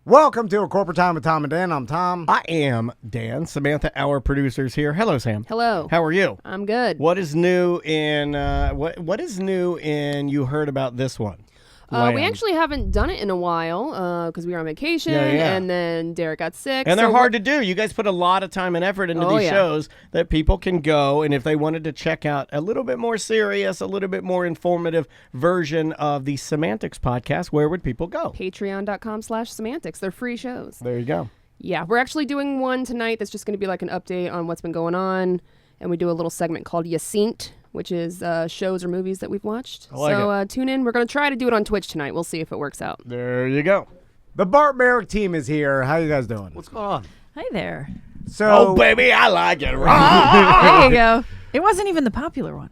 Welcome to A Corporate Time with Tom and Dan. I'm Tom. I am Dan. Samantha, our producer's here. Hello, Sam. Hello. How are you? I'm good. What is new in what is new in you heard about this one? We actually haven't done it in a while because we were on vacation and then Derek got sick. And they're hard to do. You guys put a lot of time and effort into these shows that people can go, and if they wanted to check out a little bit more serious, a little bit more informative version of the Semantics podcast, where would people go? Patreon.com/semantics. They're free shows. There you go. Yeah, we're actually doing one tonight that's just going to be like an update on what's been going on, and we do a little segment called Yacint, which is shows or movies that we've watched. Tune in. We're going to try to do it on Twitch tonight. We'll see if it works out. There you go. The Bart Marek team is here. How you guys doing? What's going on? Hi there. So, baby, I like it. There you go. It wasn't even the popular one.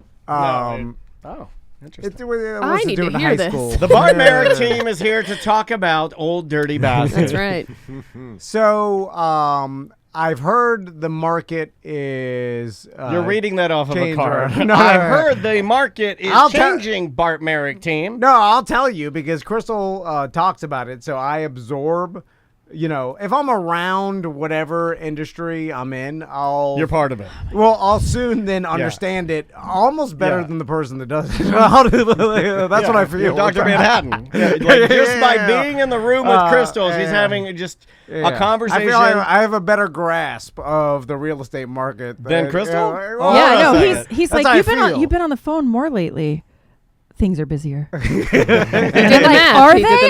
Interesting. I need to hear this. School. The Bart Marek team is here to talk about Old Dirty Bastard. That's right. So, I've heard the market is... You're reading that off of a card. No, I've heard the market is changing, Bart Marek team. No, I'll tell you because Crystal talks about it, so I absorb... You know, if I'm around whatever industry I'm in, You're part of it. Well, I'll soon then understand it almost better than the person that does it. That's what I feel. You're Dr. Manhattan. Just by being in the room with crystals, he's having just a conversation. I feel like I have a better grasp of the real estate market than Crystal. He's like, you've been on the phone more lately. Things are busier. Are they?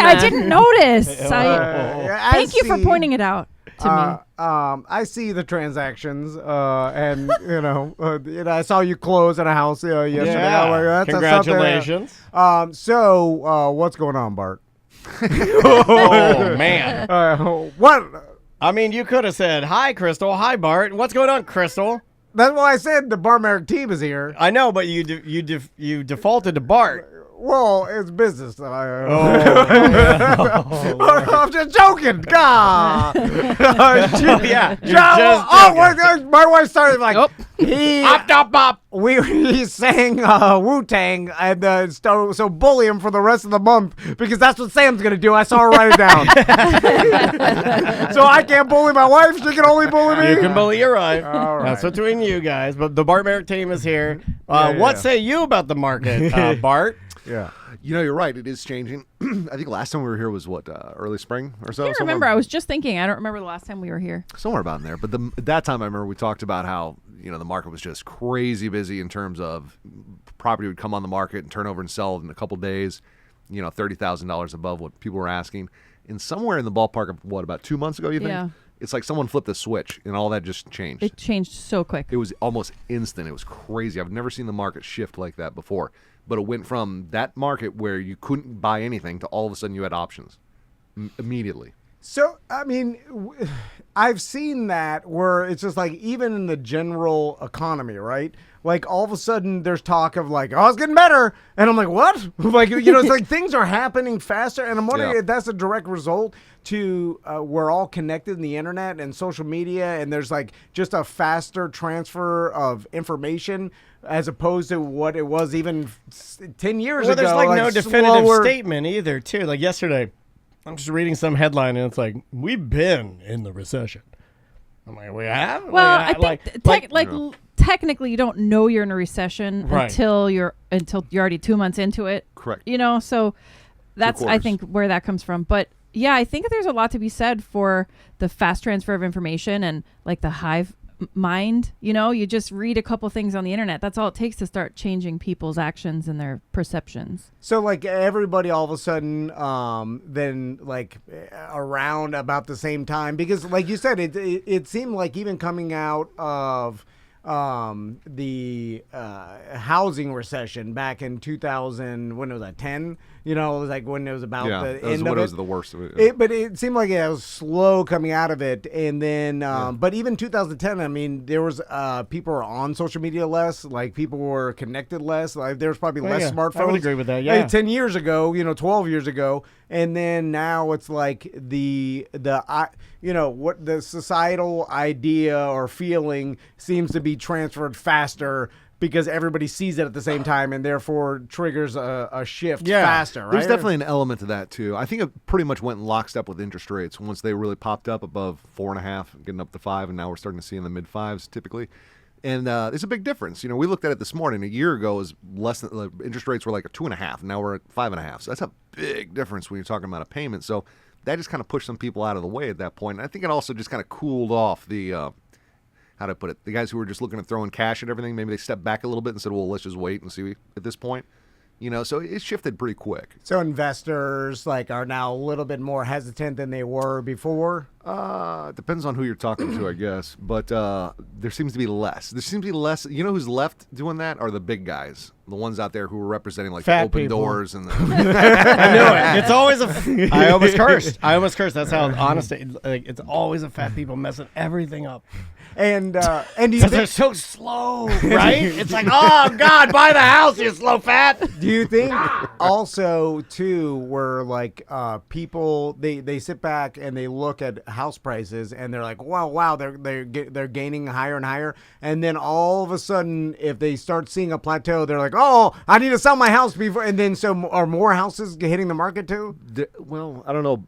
I didn't notice. Thank you for pointing it out to me. I see the transactions, and I saw you close on a house yesterday. Yeah. Congratulations. So what's going on, Bart? Oh man. What? I mean, you could have said, "Hi, Crystal. Hi, Bart. What's going on, Crystal?" That's why I said the Bart Marek team is here. I know, but you defaulted to Bart. Well, it's business. I'm just joking. God. My wife started like, he sang Wu-Tang and so bully him for the rest of the month because that's what Sam's going to do. I saw her write it down. So I can't bully my wife. She can only bully me. You can bully your wife. All right. That's between you guys. But the Bart Marek team is here. What say you about the market, Bart? Yeah. You know, you're right. It is changing. I think last time we were here was, early spring or so? I can't remember. I was just thinking. I don't remember the last time we were here. Somewhere about in there. But at that time, I remember we talked about how, the market was just crazy busy in terms of property would come on the market and turn over and sell in a couple days, $30,000 above what people were asking. And somewhere in the ballpark of, about 2 months ago, you think? Yeah. It's like someone flipped a switch and all that just changed. It changed so quick. It was almost instant. It was crazy. I've never seen the market shift like that before. But it went from that market where you couldn't buy anything to all of a sudden you had options immediately. So, I mean, I've seen that where it's just like even in the general economy, right? Like all of a sudden there's talk of like, oh, it's getting better. And I'm like, what? It's like things are happening faster. And I'm wondering if that's a direct result to we're all connected in the internet and social media. And there's like just a faster transfer of information as opposed to what it was even 10 years ago. Well, there's like no definitive slower statement either, too. Like yesterday, I'm just reading some headline and it's like, we've been in the recession. I'm like, we have? Well, I think technically you don't know you're in a recession until you're already 2 months into it. Correct. So that's I think where that comes from. But yeah, I think there's a lot to be said for the fast transfer of information and like the hive mind. You just read a couple things on the internet. That's all it takes to start changing people's actions and their perceptions. So like everybody all of a sudden then like around about the same time, because like you said, it seemed like even coming out of the housing recession back in 2000, when was that, 10? It was like when it was about the end of it. It was the worst of it. But it seemed like it was slow coming out of it. And then, but even 2010, I mean, there was people were on social media less, like people were connected less. Like there was probably less smartphones. I would agree with that, yeah. 10 years ago, 12 years ago. And then now it's like the what the societal idea or feeling seems to be transferred faster because everybody sees it at the same time and therefore triggers a shift faster, right? There's definitely an element to that, too. I think it pretty much went in lockstep with interest rates once they really popped up above 4.5, getting up to 5, and now we're starting to see in the mid-5s typically. And there's a big difference. You know, we looked at it this morning. A year ago, it was less than, interest rates were like a 2.5, and now we're at 5.5. So that's a big difference when you're talking about a payment. So that just kind of pushed some people out of the way at that point. And I think it also just kind of cooled off the how do I put it? The guys who were just looking at throwing cash at everything, maybe they stepped back a little bit and said, well, let's just wait and see at this point. You know, so it shifted pretty quick. So investors are now a little bit more hesitant than they were before? Depends on who you're talking to, I guess. But there seems to be less. You know who's left doing that are the big guys. The ones out there who are representing Fat the open people. doors. And I knew it. It's always I almost cursed. That's how honest it's always a fat people messing everything up. And do you Because they're so slow, right? It's like, oh, God, buy the house, you slow fat. Do you think also, too, where people, they sit back and they look at house prices and they're like, wow, they're gaining higher and higher. And then all of a sudden, if they start seeing a plateau, they're like, oh, I need to sell my house before. And then so are more houses hitting the market, too? Well, I don't know.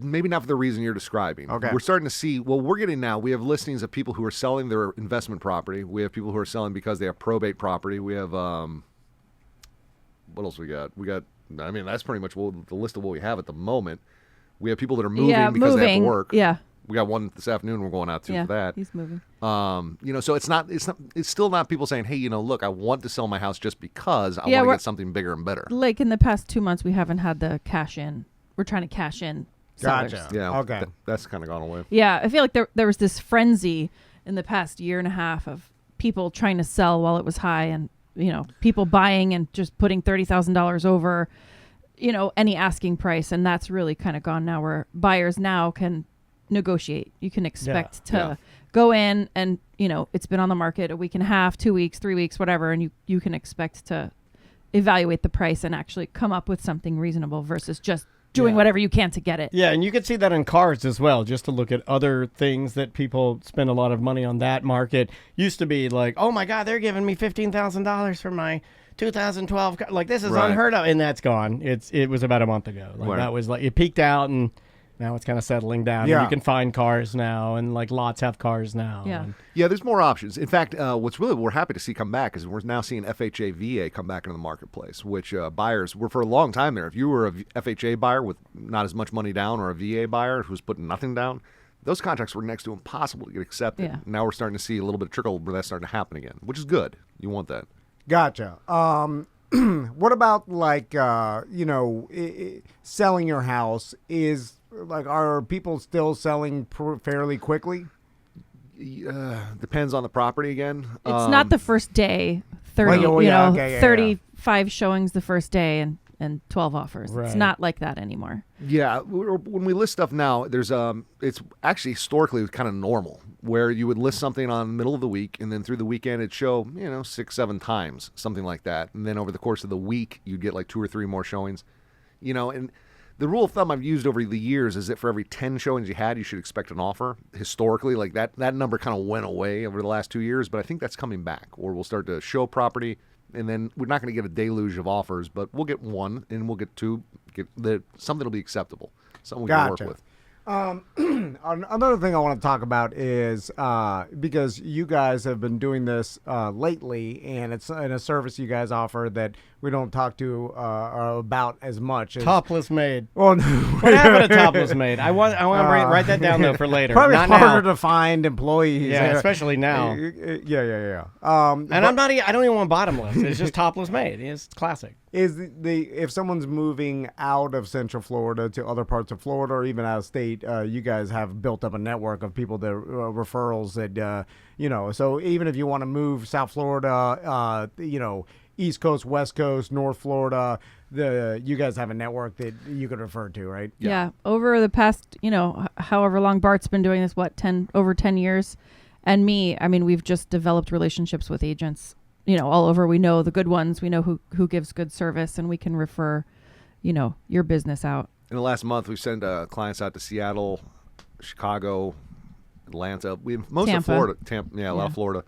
Maybe not for the reason you're describing. Okay. We're starting to see, we're getting now, we have listings of people who are selling their investment property. We have people who are selling because they have probate property. We have, what else we got? That's pretty much the list of what we have at the moment. We have people that are moving because they have to work. Yeah. We got one this afternoon we're going out to for that. He's moving. So it's still not people saying, hey, look, I want to sell my house just because I want to get something bigger and better. Like in the past 2 months, we haven't had the cash in. We're trying to cash in sellers. Gotcha. Yeah. Okay. That's kind of gone away. Yeah. I feel like there was this frenzy in the past year and a half of people trying to sell while it was high and, people buying and just putting $30,000 over, any asking price. And that's really kind of gone now where buyers now can negotiate. You can expect to go in and, it's been on the market a week and a half, 2 weeks, 3 weeks, whatever. And you can expect to evaluate the price and actually come up with something reasonable versus just doing whatever you can to get it. Yeah, and you can see that in cars as well, just to look at other things that people spend a lot of money on. That market used to be like, oh my God, they're giving me $15,000 for my 2012 car. Like, this is unheard of, and that's gone. It was about a month ago. That was it peaked out, and now it's kind of settling down. Yeah. And you can find cars now, and lots have cars now. Yeah. Yeah, there's more options. In fact, we're happy to see come back is we're now seeing FHA, VA come back into the marketplace, which buyers were for a long time there. If you were a FHA buyer with not as much money down or a VA buyer who was putting nothing down, those contracts were next to impossible to get accepted. Yeah. Now we're starting to see a little bit of trickle where that's starting to happen again, which is good. You want that. Gotcha. What about selling your house? Are people still selling fairly quickly? Depends on the property again. It's not the first day. 35 showings the first day and 12 offers. Right. It's not like that anymore. Yeah, when we list stuff now, there's it's actually historically kind of normal where you would list something on the middle of the week and then through the weekend it'd show 6-7 times, something like that, and then over the course of the week you'd get 2 or 3 more showings, and the rule of thumb I've used over the years is that for every 10 showings you had, you should expect an offer. Historically, that number kind of went away over the last 2 years, but I think that's coming back, or we'll start to show property, and then we're not going to get a deluge of offers, but we'll get 1, and we'll get 2, something will be acceptable, something we can work with. Another thing I want to talk about is because you guys have been doing this lately, and it's in a service you guys offer that we don't talk to about as much. Topless maid. Well, no. What happened to topless maid? I want to write that down though for later. Probably Not harder now. to find employees. Yeah, especially now. Yeah. And I don't even want bottomless. It's just topless maid. It's classic. Is if someone's moving out of Central Florida to other parts of Florida or even out of state, you guys have built up a network of people that referrals that So even if you want to move South Florida, East Coast, West Coast, North Florida, you guys have a network that you could refer to, right? Yeah. Over the past, however long Bart's been doing this, over 10 years, and me, we've just developed relationships with agents. All over. We know the good ones. We know who gives good service, and we can refer, your business out. In the last month, we've sent clients out to Seattle, Chicago, Atlanta. We have most Tampa. of Florida. Tampa, a lot of Florida.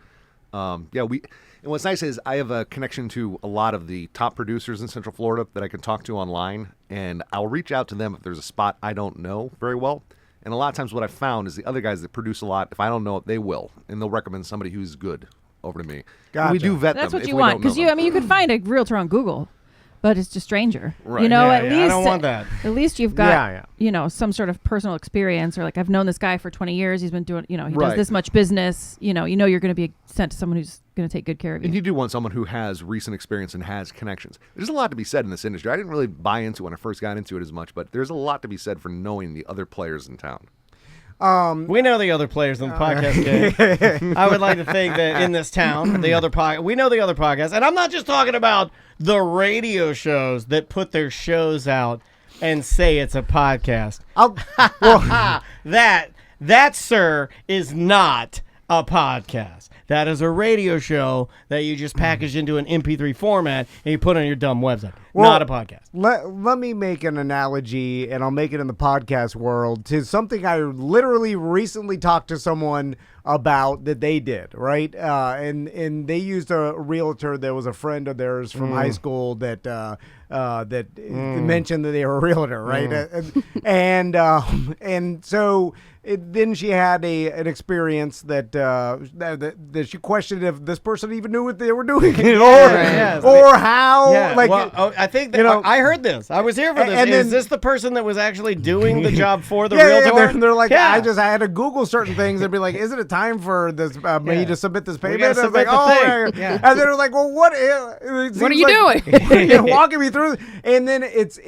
And what's nice is I have a connection to a lot of the top producers in Central Florida that I can talk to online, and I'll reach out to them if there's a spot I don't know very well. And a lot of times what I've found is the other guys that produce a lot, if I don't know it, they will, and they'll recommend somebody who's good over to me. Gotcha. And we do vet them. That's what if you we want, don't know because them. you could find a realtor on Google, but it's a stranger. Right. You know, Yeah, at yeah, least I don't want that. At least you've got Yeah. you know, some sort of personal experience, or like, I've known this guy for 20 years. He's been doing, you know, he Right. does this much business. You know you're going to be sent to someone who's going to take good care of you. And you do want someone who has recent experience and has connections. There's a lot to be said in this industry. I didn't really buy into it when I first got into it as much, but there's a lot to be said for knowing the other players in town. We know the other players in the podcast game. I would like to think that in this town, we know the other podcasts. And I'm not just talking about the radio shows that put their shows out and say it's a podcast. That, sir, is not a podcast. That is a radio show that you just package into an MP3 format and you put on your dumb website. Not a podcast. Let me make an analogy, and I'll make it in the podcast world, to something I literally recently talked to someone about that they did, right? And they used a realtor that was a friend of theirs from high school that mentioned that they were a realtor, right? And so then she had an experience that she questioned if this person even knew what they were doing, or how. Yeah. Like, well, I think that I heard this. I was here for this. And Is then- this the person that was actually doing the job for the yeah, realtor? they're like, Yeah. I had to Google certain things and be like, isn't it time for this me to submit this payment? gotta And I was like, submit the thing. yeah. And then it was like, well, what are you doing? Walking me through, and then it's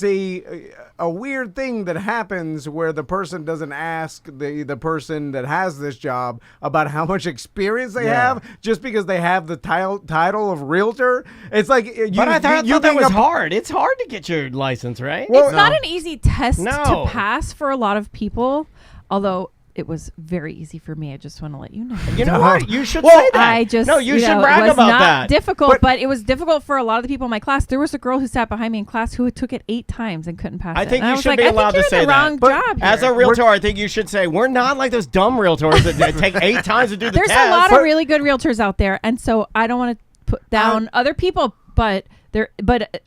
a weird thing that happens where the person doesn't ask the person that has this job about how much experience they have just because they have the title of realtor. It's like, But I thought that was hard. It's hard to get your license, right? Well, It's not an easy test No. to pass for a lot of people, although it was very easy for me. I just want to let you know. You know what? You should say that. I just you should know, brag it was about not that. difficult, but it was difficult for a lot of the people in my class. There was a girl who sat behind me in class who took it 8 times and couldn't pass it. I think And you was should like, be I think allowed you're to in say the wrong that. job As here. a realtor, I think you should say we're not like those dumb realtors that take 8 times to do the There's test. a lot of really good realtors out there, and so I don't want to put down other people, but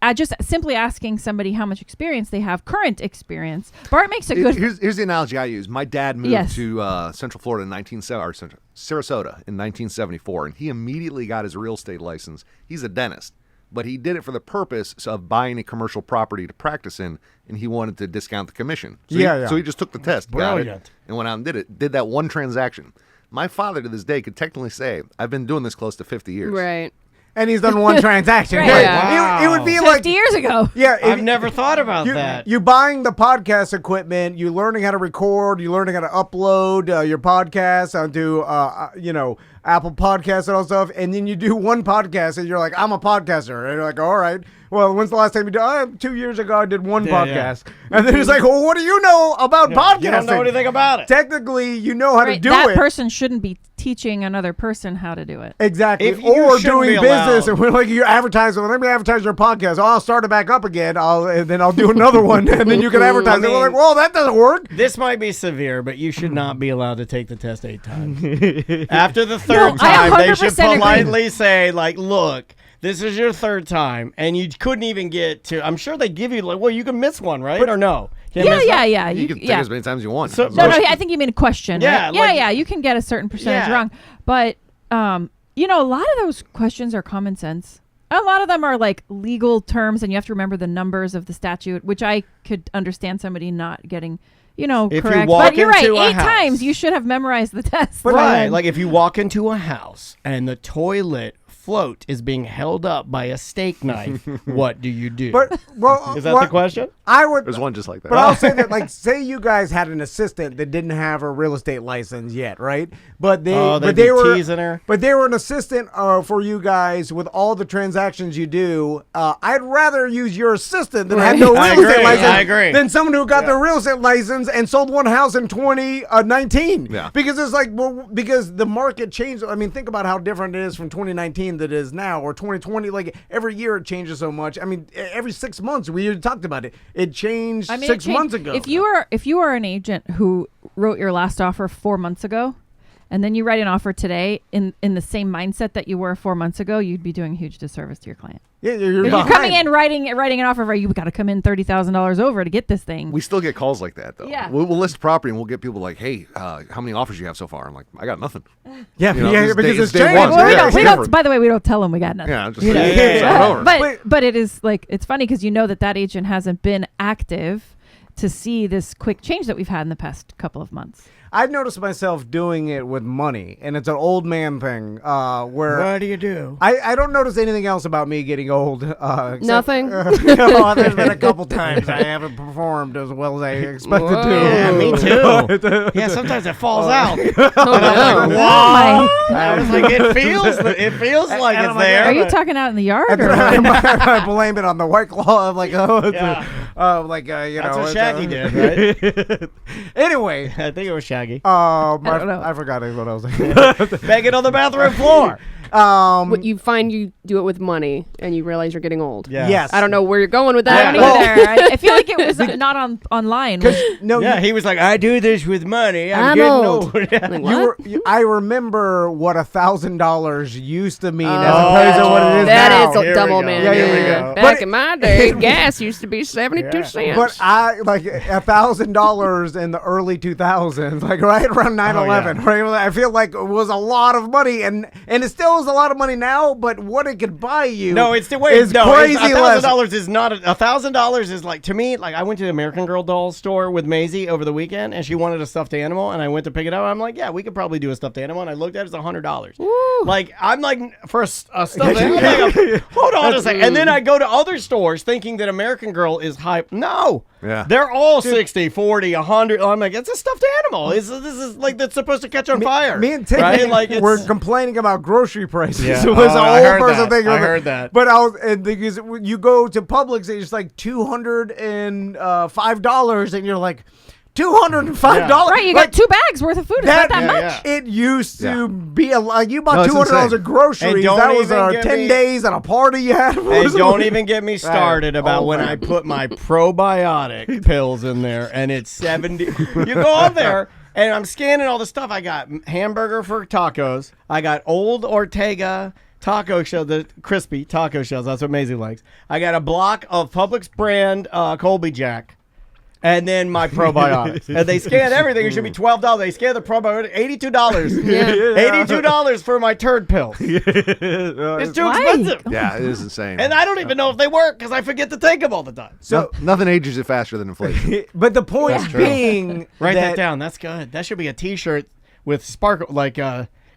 I just simply asking somebody how much experience they have, current experience. Bart makes a good. Here's the analogy I use. My dad moved Yes. to Central Florida in Sarasota in 1974, and he immediately got his real estate license. He's a dentist, but he did it for the purpose of buying a commercial property to practice in, and he wanted to discount the commission. So so he just took the test, got it, Brilliant. and went out and did that one transaction. My father to this day could technically say, I've been doing this close to 50 years. Right. and he's done one transaction. Right. Yeah. It would be 50 like years ago. Yeah, I've never thought about that. You buying the podcast equipment, you learning how to record, you learning how to upload your podcast onto Apple Podcasts and all stuff, and then you do one podcast and you're like, I'm a podcaster, and you're like, all right. Well, when's the last time you did? 2 years ago, I did one podcast, and then it's like, well, what do you know about podcasting? You don't know anything about it. Technically, you know how to do that it. person shouldn't be teaching another person how to do it. Exactly. If you Or shouldn't doing be business, allowed. and we're like, you advertise, well, let me advertise your podcast. Oh, I'll start it back up again. And then I'll do another one, and then you can advertise it. We're like, well, that doesn't work. This might be severe, but you should not be allowed to take the test 8 times. After the third No, I time, they should 100% agree. politely say, like, look, this is your third time, and you couldn't even get to. I'm sure they give you, like, well, you can miss one, right? Or no? Can't miss one? Yeah. You can take as many times as you want. So- No, I think you mean a question. Yeah, right? like- You can get a certain percentage Yeah. wrong, but a lot of those questions are common sense. A lot of them are like legal terms, and you have to remember the numbers of the statute, which I could understand somebody not getting, If correct. you walk But you're right. into a 8 house- times you should have memorized the test. Right. Like, if you walk into a house and the toilet float is being held up by a steak knife, what do you do? But well, Is that the question? I would. There's one just like that. But I'll say that, like, say you guys had an assistant that didn't have a real estate license yet, right? But they, Oh, but they'd they be were teasing her. But they were an assistant for you guys with all the transactions you do. I'd rather use your assistant that had no I real estate agree, license I agree. than someone who got the real estate license and sold one house in 2019. Yeah. Because it's like, well, because the market changed. I mean, think about how different it is from 2019 that it is now, or 2020. Like, every year it changes so much. I mean, every 6 months, we already talked about it. It changed I mean, 6 months ago. If you are an agent who wrote your last offer 4 months ago, and then you write an offer today in the same mindset that you were 4 months ago, you'd be doing a huge disservice to your client. Yeah, you're coming in writing an offer for you got to come in $30,000 over to get this thing. We still get calls like that though. Yeah. We'll list property and we'll get people like, hey, how many offers you have so far? I'm like, I got nothing. Yeah, because it's day changed. one. Well, Yeah, we don't. By the way, we don't tell them we got nothing. Yeah, just over. But it is like it's funny because you know that agent hasn't been active to see this quick change that we've had in the past couple of months. I've noticed myself doing it with money, and it's an old man thing. Where what do you do? I don't notice anything else about me getting old. Nothing. There's been a couple times I haven't performed as well as I expected to. Yeah, me too. Yeah, sometimes it falls out. Oh, no. I was like, it feels like it's there. Are you talking out in the yard? I blame it on the White Claw. I'm like, That's what Shaggy did, right? Anyway, I think it was Shaggy. I don't know. I forgot what I was saying. Begging on the bathroom floor. What you find you do it with money and you realize you're getting old. Yeah. Yes. I don't know where you're going with that. I don't either. I feel like it was not online. He was like, I do this with money. I'm getting old. old. Like, what? I remember what $1,000 used to mean as opposed to what it is now. That is Here double, we go. man. Yeah. Back But- in my day, gas used to be 72 cents. But I like $1,000 in the early 2000s, like right around 9/11. Right, I feel like it was a lot of money, and it still is a lot of money now. But what it could buy you, It's the way. is crazy less. $1,000 is not $1,000 is like to me. Like I went to the American Girl doll store with Maisie over the weekend, and she wanted a stuffed animal, and I went to pick it up. I'm like, yeah, we could probably do a stuffed animal, and I looked at it, it's $100. Like I'm like for a stuffed animal. I'm like, hold on a second, and then I go to other stores thinking that American Girl is hype. No. Yeah. They're all 60, 40, 100. I'm like, it's a stuffed animal. This is like that's supposed to catch on fire. Me and Tiffany right? Like were complaining about grocery prices. Yeah. It was a I whole heard person that. thing. I heard that. But because you go to Publix, it's like $205, and you're like, $205. Right, you got 2 bags worth of food. It's not that much. It used to be you bought it's $200 insane. of groceries. don't That was even 10 get me- days at a party you had. And don't even get me started about when man. I put my probiotic pills in there and it's 70. You go on there and I'm scanning all the stuff. I got hamburger for tacos. I got Old Ortega taco shell, the crispy taco shells. That's what Maisie likes. I got a block of Publix brand Colby Jack. And then my probiotics. And they scan everything. It should be $12. They scan the probiotic. $82. $82 for my turd pills. It's too expensive. Yeah, it is insane. And I don't even know if they work because I forget to take them all the time. So, nothing ages it faster than inflation. but the point being, Write that down. That's good. That should be a T-shirt with sparkle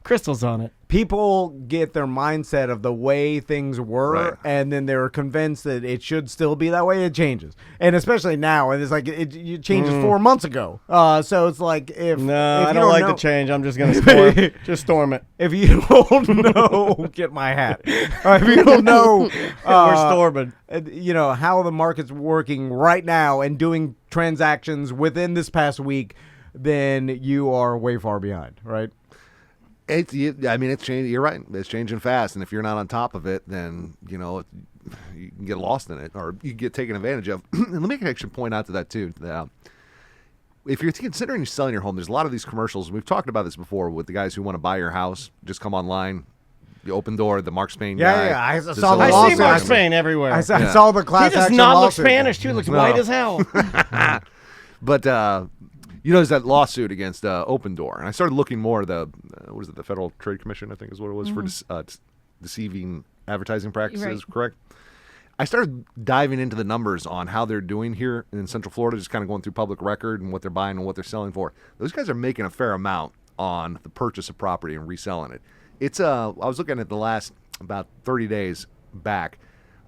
crystals on it. people get their mindset of the way things were, Right. and then they're convinced that it should still be that way. It changes, and especially now, and it's like it changes 4 months ago. So it's like if I you don't like know, the change. I'm just gonna storm it. If you don't know, get my hat. If you don't know, We're storming. you know how the market's working right now and doing transactions within this past week, then you are way far behind, right? It's changing. You're right. It's changing fast, and if you're not on top of it, then you can get lost in it, or you get taken advantage of. And let me actually point out to that too. That, if you're considering selling your home, there's a lot of these commercials. We've talked about this before with the guys who want to buy your house. Just come online, the open door, the Mark Spain guy. Yeah. I This saw is the a I lawsuit. see Mark Spain everywhere. I saw the class He does action not look lawsuit. Spanish too. Looks white as hell. But there's that lawsuit against Open Door, and I started looking more at the the Federal Trade Commission, I think is what it was, for deceiving advertising practices. Right. Correct. I started diving into the numbers on how they're doing here in Central Florida, just kind of going through public record and what they're buying and what they're selling for. Those guys are making a fair amount on the purchase of property and reselling it. It's I was looking at the last about 30 days back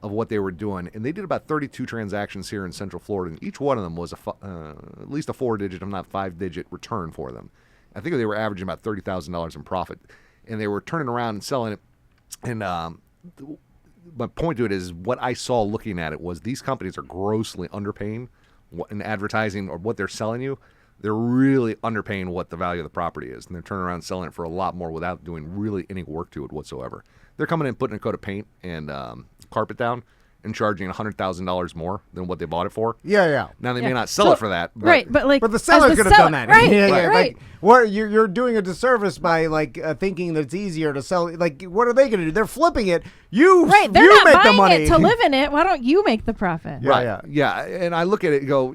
of what they were doing, and they did about 32 transactions here in Central Florida, and each one of them was at least a 4-digit, if not 5-digit return for them. I think they were averaging about $30,000 in profit, and they were turning around and selling it. And my point to it is, what I saw looking at it was these companies are grossly underpaying in advertising or what they're selling you. They're really underpaying what the value of the property is, and they're turning around and selling it for a lot more without doing really any work to it whatsoever. They're coming in, putting a coat of paint and carpet down, and charging $100,000 more than what they bought it for. Yeah. Now they may not sell it for that, but the seller could have done that. Right, Right. right. Like, you're doing a disservice by thinking that it's easier to sell. Like, what are they going to do? They're flipping it. They're not make the buying money it to live in it. Why don't you make the profit? Yeah. And I look at it and go,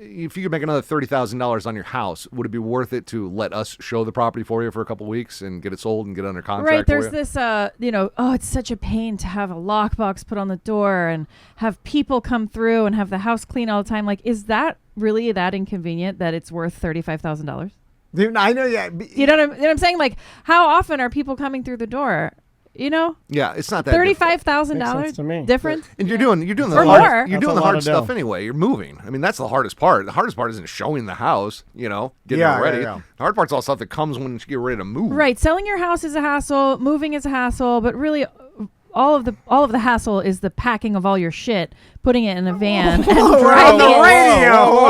if you could make another $30,000 on your house, would it be worth it to let us show the property for you for a couple of weeks and get it sold and get under contract? Right. There's for you? this, it's such a pain to have a lockbox put on the door and have people come through and have the house clean all the time. Like, is that really that inconvenient that it's worth $35,000? Dude, I know. Yeah. You know what I'm saying? Like, how often are people coming through the door? Yeah, it's not that $35,000 difference. And you're doing the Or hard, more. you're That's doing a the lot hard of stuff dough. anyway. You're moving. I mean, that's the hardest part. The hardest part isn't showing the house, getting it ready. Yeah. The hard part's all stuff that comes when you get ready to move. Right. Selling your house is a hassle. Moving is a hassle. But really, all of the hassle is the packing of all your shit, putting it in a van, and driving the it. radio.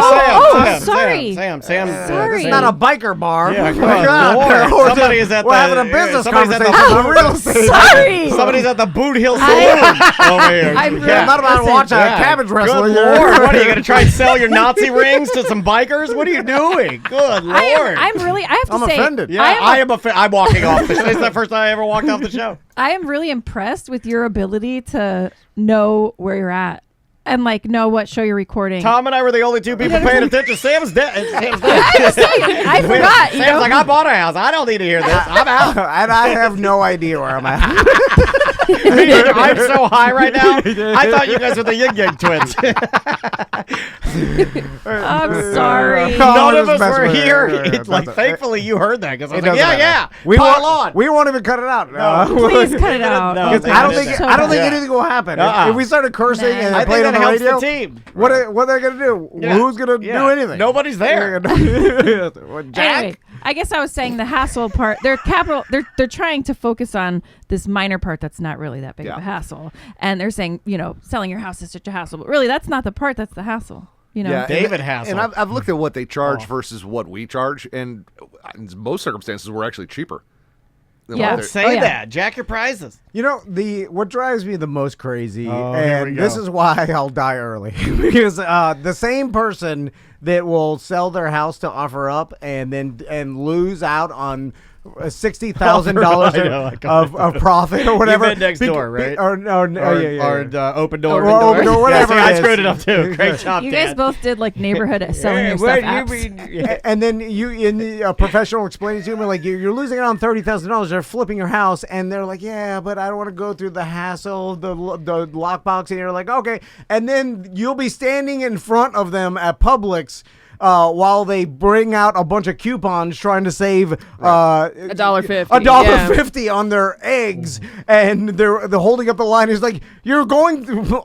Sorry. Sam. Sorry. It's not a biker bar. Yeah, Oh my God. God. Somebody is at We're having a business conversation on real estate. Sorry. Somebody's at the Boot Hill Saloon over here. I'm really- I'm not about to Listen. watch a Yeah. cabbage Good wrestler. Lord, what are you going to try and sell your Nazi rings to some bikers? What are you doing? Good Lord. I have to I'm say, offended. Yeah, I'm walking off the show. It's the first time I ever walked off the show. I am really impressed with your ability to know where you're at and know what show you're recording. Tom and I were the only two people paying attention. Sam's dead. I forgot. Sam's like, I bought a house. I don't need to hear this. I'm out. And I have no idea where I'm at. I'm so high right now. I thought you guys were the Yin Yang twins. I'm sorry. None of just us messing were with you. here. Yeah, Thankfully, you heard that because I was It like, doesn't matter. We pile on. We won't even cut it out. Please cut it out. No, Because I don't think So I don't think bad. anything will happen. Uh-uh. If we started cursing and I played think on that the helps radio, the team. what are they gonna do? Yeah. Who's gonna do anything? Nobody's there. What, Jack? Anyway, I guess I was saying the hassle part. They're trying to focus on this minor part that's not really that big of a hassle, and they're saying selling your house is such a hassle, but really that's not the part that's the hassle. Yeah, David and, Hassel. And I've looked at what they charge versus what we charge, and in most circumstances, we're actually cheaper. than Yeah. what Don't they're- say that. Jack your prizes. What drives me the most crazy, Here we and this go. is why I'll die early, because the same person that will sell their house to offer up and lose out on $60,000 of profit or whatever. You meant next door, right? Or Open door. Or open door, whatever Yeah, see, I it is. screwed it up too. Great job, You guys Dad. both did neighborhood selling your stuff apps. And then a professional explaining to me you're losing out on $30,000. They're flipping your house, and they're like, yeah, but I don't want to go through the hassle, the lockbox, and you're like, okay. And then you'll be standing in front of them at Publix. While they bring out a bunch of coupons trying to save $1.50. $1.50 on their eggs, and they're holding up the line. It's like, you're going through,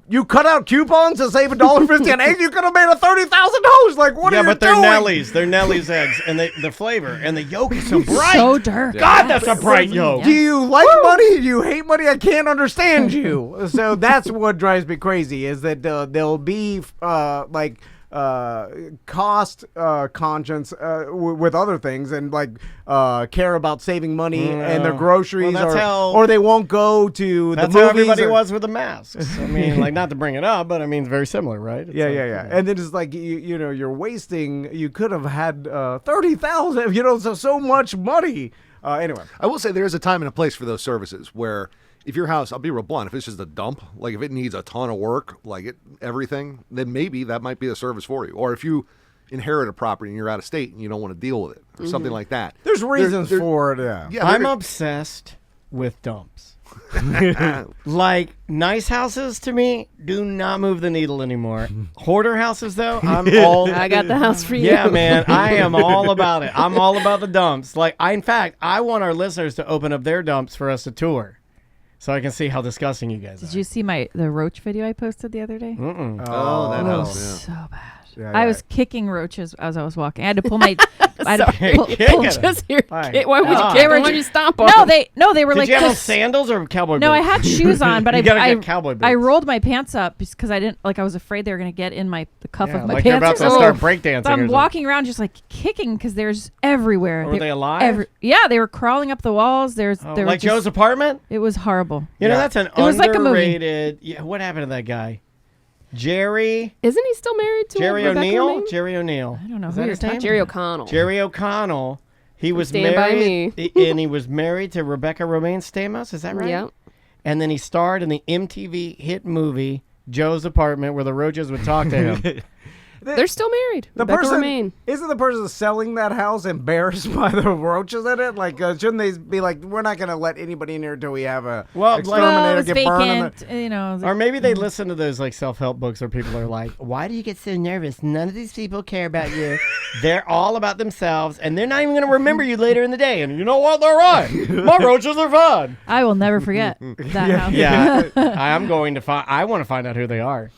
you cut out coupons to save $1.50 on eggs. You could have made $30,000. Like, what are you but they're doing? Nellies. They're Nellies eggs, and the flavor and the yolk is so bright. So dark. God, that's a bright yolk. Do you like money? Do you hate money? I can't understand you. So that's what drives me crazy, is that there'll be cost conscience with other things, and care about saving money and their groceries, Well, that's or they won't go to That's the how movies. everybody was with the masks. I mean, not to bring it up, but I mean, it's very similar, right? It's Yeah. And then it's like you're wasting. You could have had 30,000. So much money. Anyway, I will say there is a time and a place for those services where if your house, I'll be real blunt, if it's just a dump, if it needs a ton of work, everything, then maybe that might be a service for you. Or if you inherit a property and you're out of state and you don't want to deal with it or something like that. there's reasons for it. Yeah. I'm obsessed with dumps. Nice houses to me do not move the needle anymore. Hoarder houses, though, I got the house for you. Yeah, man, I am all about it. I'm all about the dumps. In fact, I want our listeners to open up their dumps for us to tour, so I can see how disgusting you guys are. Did you see the roach video I posted the other day? Oh, that Oh, house. Yeah. so bad. I was kicking roaches as I was walking. I had to pull my. I had to pull, just here. Why would you kick? Why would you stomp on? They were Did like. you have on sandals or cowboy boots? No, I had shoes on, but cowboy boots. I rolled my pants up because I didn't I was afraid they were gonna get in the cuff of my like pants. They're about to start breakdancing. So I'm walking around just like kicking because there's everywhere. Were they alive? Yeah, they were crawling up the walls. There like Joe's apartment. It was horrible. You know that's an it was underrated. Like a movie. Yeah, what happened to that guy? Jerry. Isn't he still married to Jerry Rebecca O'Neill? Romaine? Jerry O'Neill. I don't know Is who that you're his name? Jerry O'Connell. Jerry O'Connell. He was Stand By married, Me. and he was married to Rebecca Romaine Stamos. Is that right? Yep. And then he starred in the MTV hit movie Joe's Apartment, where the roaches would talk to him. They're still married. The Rebecca person Romaine. isn't the person selling that house embarrassed by the roaches in it? Like, shouldn't they be like, we're not going to let anybody in here until we have a exterminator it was get burned? vacant. Or maybe they listen to those like self-help books where people are like, "Why do you get so nervous? None of these people care about you. They're all about themselves, and they're not even going to remember you later in the day." And you know what? They're right. My roaches are fun. I will never forget that house. Yeah, I'm going to find. I want to find out who they are.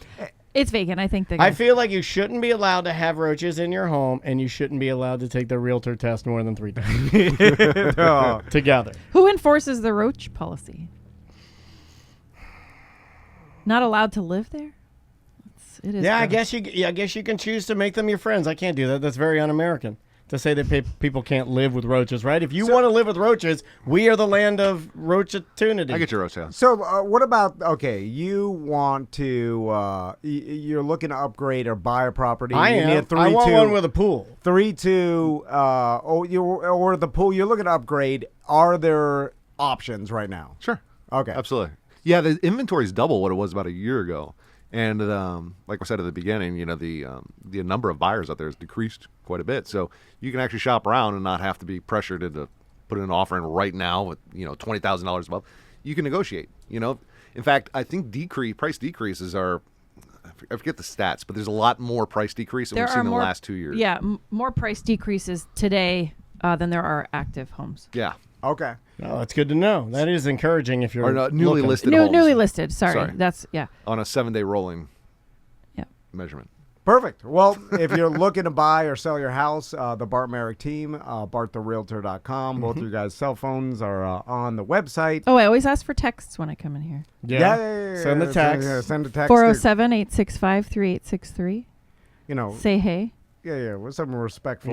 It's vacant. I think. I feel like you shouldn't be allowed to have roaches in your home, and you shouldn't be allowed to take the realtor test more than 3 times together. Who enforces the roach policy? Not allowed to live there. It is. Yeah, gross. I guess you can choose to make them your friends. I can't do that. That's very un-American to say that people can't live with roaches, right? If you want to live with roaches, we are the land of roach-opportunity. I get your roach house. So what about, you want to, you're looking to upgrade or buy a property. I am. I want one with a pool. 3-2, or the pool, you're looking to upgrade. Are there options right now? Sure. Okay. Absolutely. Yeah, the inventory is double what it was about a year ago. And like I said at the beginning, the number of buyers out there has decreased quite a bit. So you can actually shop around and not have to be pressured into put in an offer in right now with $20,000 above. You can negotiate. In fact, I think price decreases are. I forget the stats, but there's a lot more price decrease than we've seen in the last 2 years. Yeah, more price decreases today than there are active homes. Yeah. Okay. Oh, that's good to know. That is encouraging if you're newly listed homes. Newly listed. Sorry. That's on a 7-day rolling. Measurement. Perfect. Well, if you're looking to buy or sell your house, the Bart Marek team, BartTheRealtor.com. Both of your guys' cell phones are on the website. Oh, I always ask for texts when I come in here. Yeah. Send the text. Send a text. 407-865-3863. Say hey. Yeah, with some respectful.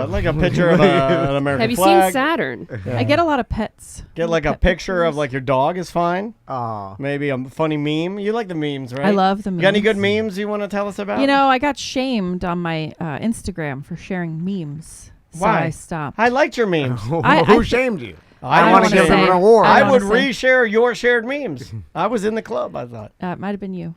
Like a picture of an American Have you flag. seen Saturn? I get a lot of pets. Get like a picture of like your dog is fine. Ah. Maybe a funny meme. You like the memes, right? I love the memes. You got any good memes you want to tell us about? I got shamed on my Instagram for sharing memes. So Why? I stopped. I liked your memes. Who shamed you? I want to give them an award. I would reshare your shared memes. I was in the club, I thought. It might have been you.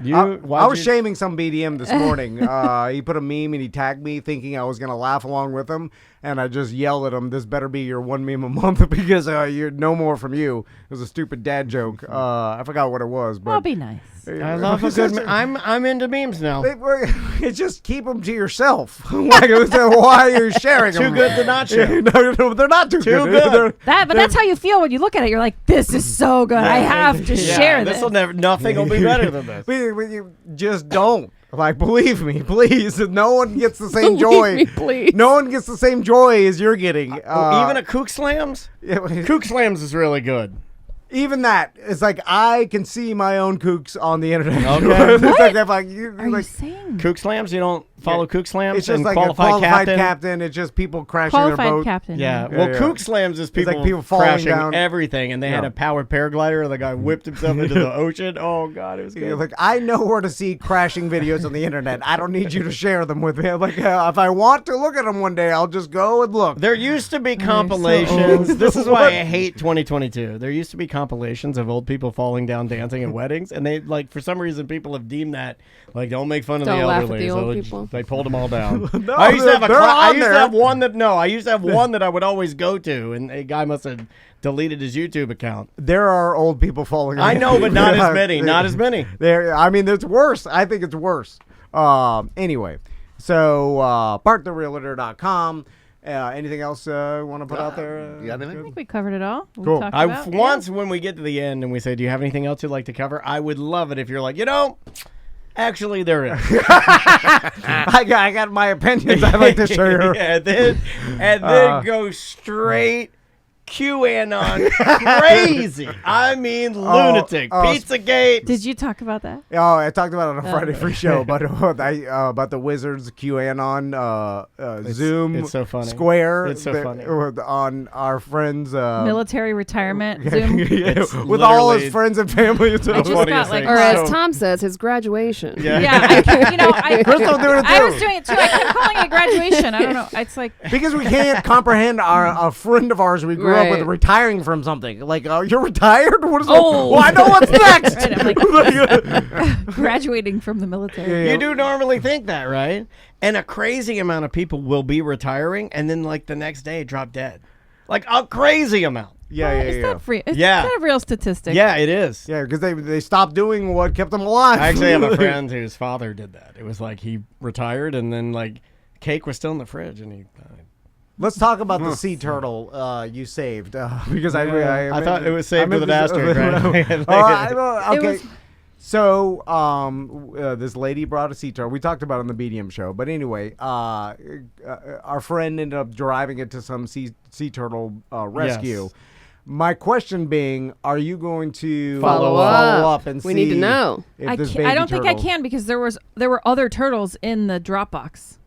I was shaming some BDM this morning. He put a meme and he tagged me thinking I was going to laugh along with him. And I just yelled at him, this better be your one meme a month because you're no more from you. It was a stupid dad joke. I forgot what it was. But I'll be nice. I love a good I'm into memes now. It's just keep them to yourself. Why are you sharing them? Too good to not share. No, they're not too good. But that's how you feel when you look at it. You're like, this is so good. I have to share this. Nothing will be better than this. You just don't. Believe me, please. No one gets the same joy. Me, please. No one gets the same joy as you're getting. Even a Kook Slams? Kook Slams is really good. Even that, it's like I can see my own kooks on the internet. Okay. What are you saying? Kook Slams? You don't follow Kook Slams? It's just and like qualified a qualified captain. It's just people crashing their boat. Qualified captain. Yeah. Well, Kook Slams is people, like people falling crashing down. everything, and they had a powered paraglider, and the guy whipped himself into the ocean. Oh, God, it was good. Like, I know where to see crashing videos on the internet. I don't need you to share them with me. If I want to look at them one day, I'll just go and look. There used to be compilations. This is why I hate 2022. There used to be compilations of old people falling down dancing at weddings, and they for some reason people have deemed that don't make fun of Don't the laugh at elderly. the So old people. they pulled them all down. No, I used to have one that I would always go to, and a guy must have deleted his YouTube account. There are old people falling. I know, but not as many. Not as many. It's worse. I think it's worse. Anyway, so BartTheRealtor.com. Anything else you want to put out there? Yeah, I think we covered it all. Cool. When we get to the end and we say, do you have anything else you'd like to cover? I would love it if you're like, Actually, there is. I got my opinions I'd like to share. And then go straight QAnon crazy. I mean, lunatic. Pizzagate. Did you talk about that? Oh, I talked about it on a Friday Free Show about the Wizards QAnon Zoom. It's so funny. Square. It's so funny. On our friends Military retirement Zoom. with all his friends and family. I just got like, or as Tom says, his graduation. Yeah. Crystal doing it too. I was doing it too. I kept calling it graduation. I don't know. It's like because we can't comprehend a friend of ours we grew up with retiring from something. Like, you're retired? What is well, I know what's next. Right, I'm like, graduating from the military. You do normally think that, right? And a crazy amount of people will be retiring and then like the next day drop dead. Like a crazy amount. Is that free? Is that a real statistic? Yeah, it is. Yeah, because they stopped doing what kept them alive. I actually have a friend whose father did that. It was like he retired and then like cake was still in the fridge and he died. Let's talk about the sea turtle you saved because I thought it was saved with an asterisk. Right? Okay. So this lady brought a sea turtle. We talked about it on the BDM show, but anyway, our friend ended up driving it to some sea turtle rescue. Yes. My question being, are you going to follow up and see? We need to know. I don't think I can because there were other turtles in the Dropbox.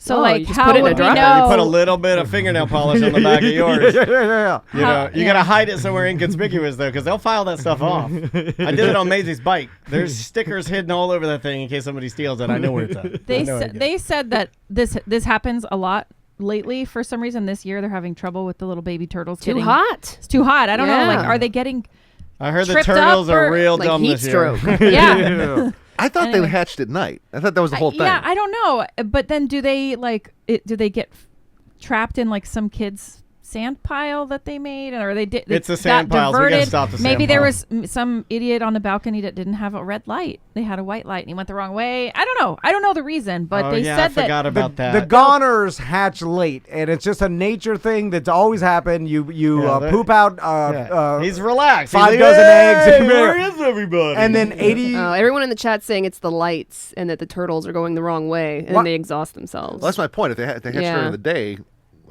So how would we know? You put a little bit of fingernail polish on the back of yours. Yeah. You know, you gotta hide it somewhere inconspicuous though, because they'll file that stuff off. I did it on Maisie's bike. There's stickers hidden all over that thing in case somebody steals it. I know where it's at. They said that this happens a lot lately. For some reason, this year they're having trouble with the little baby turtles. Too hot. It's too hot. I don't know. Like, are they getting? I heard the turtles are real dumb heat this year. stroke. Yeah. I thought they hatched at night. I thought that was the whole thing. Yeah, I don't know. But then do they do they get trapped in like some kid's sand pile that they made, or it's a sand pile. So we gotta stop the sand Maybe pile. there was some idiot on the balcony that didn't have a red light. They had a white light and he went the wrong way. I don't know the reason, but they said I forgot about that. The goners hatch late, and it's just a nature thing that's always happened. You poop out. He's relaxed. 5 dozen eggs. Where is everybody? And then 80. Everyone in the chat saying it's the lights and that the turtles are going the wrong way, and then they exhaust themselves. Well, that's my point. If they hatch during the day,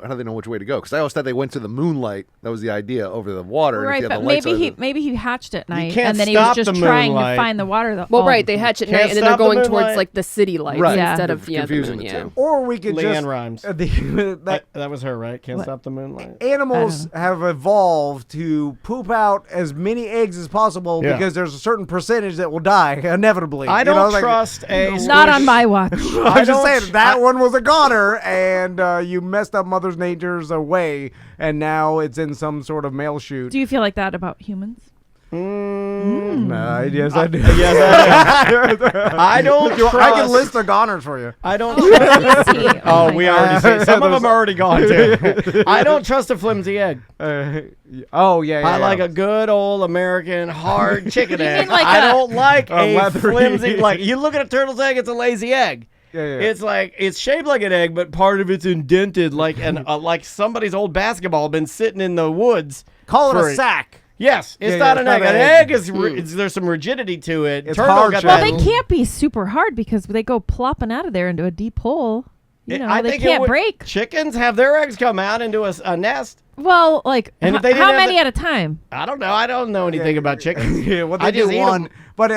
how do they know which way to go? Because I always thought they went to the moonlight. That was the idea, over the water. Right, and but maybe he hatched at night, and then he was just trying to find the water. Right, they hatch at night, and then they're going towards like the city lights instead of confusing the moon. the two. Or we could Leanne just rhymes. That was her, right? Can't stop the moonlight. Animals have evolved to poop out as many eggs as possible because there's a certain percentage that will die inevitably. I don't trust a. Not on my watch. I'm just saying that one was a goner, and you messed up Mother Nature's way, and now it's in some sort of mail chute. Do you feel like that about humans? Yes, I do. I don't trust. I can list the goners for you. I don't. We already see. Some of them are already gone too. I don't trust a flimsy egg. I like a good old American hard chicken egg. I don't like a flimsy. Like, you look at a turtle's egg, it's a lazy egg. Yeah. It's like it's shaped like an egg, but part of it's indented like like somebody's old basketball been sitting in the woods. Call it a sack. Yes, it's not an egg. An egg is there's some rigidity to it. It's hard. Well, they can't be super hard because they go plopping out of there into a deep hole. You know, they can't break. Chickens have their eggs come out into a nest. Well, like, and how many at a time? I don't know. I don't know anything about chickens. They do one, but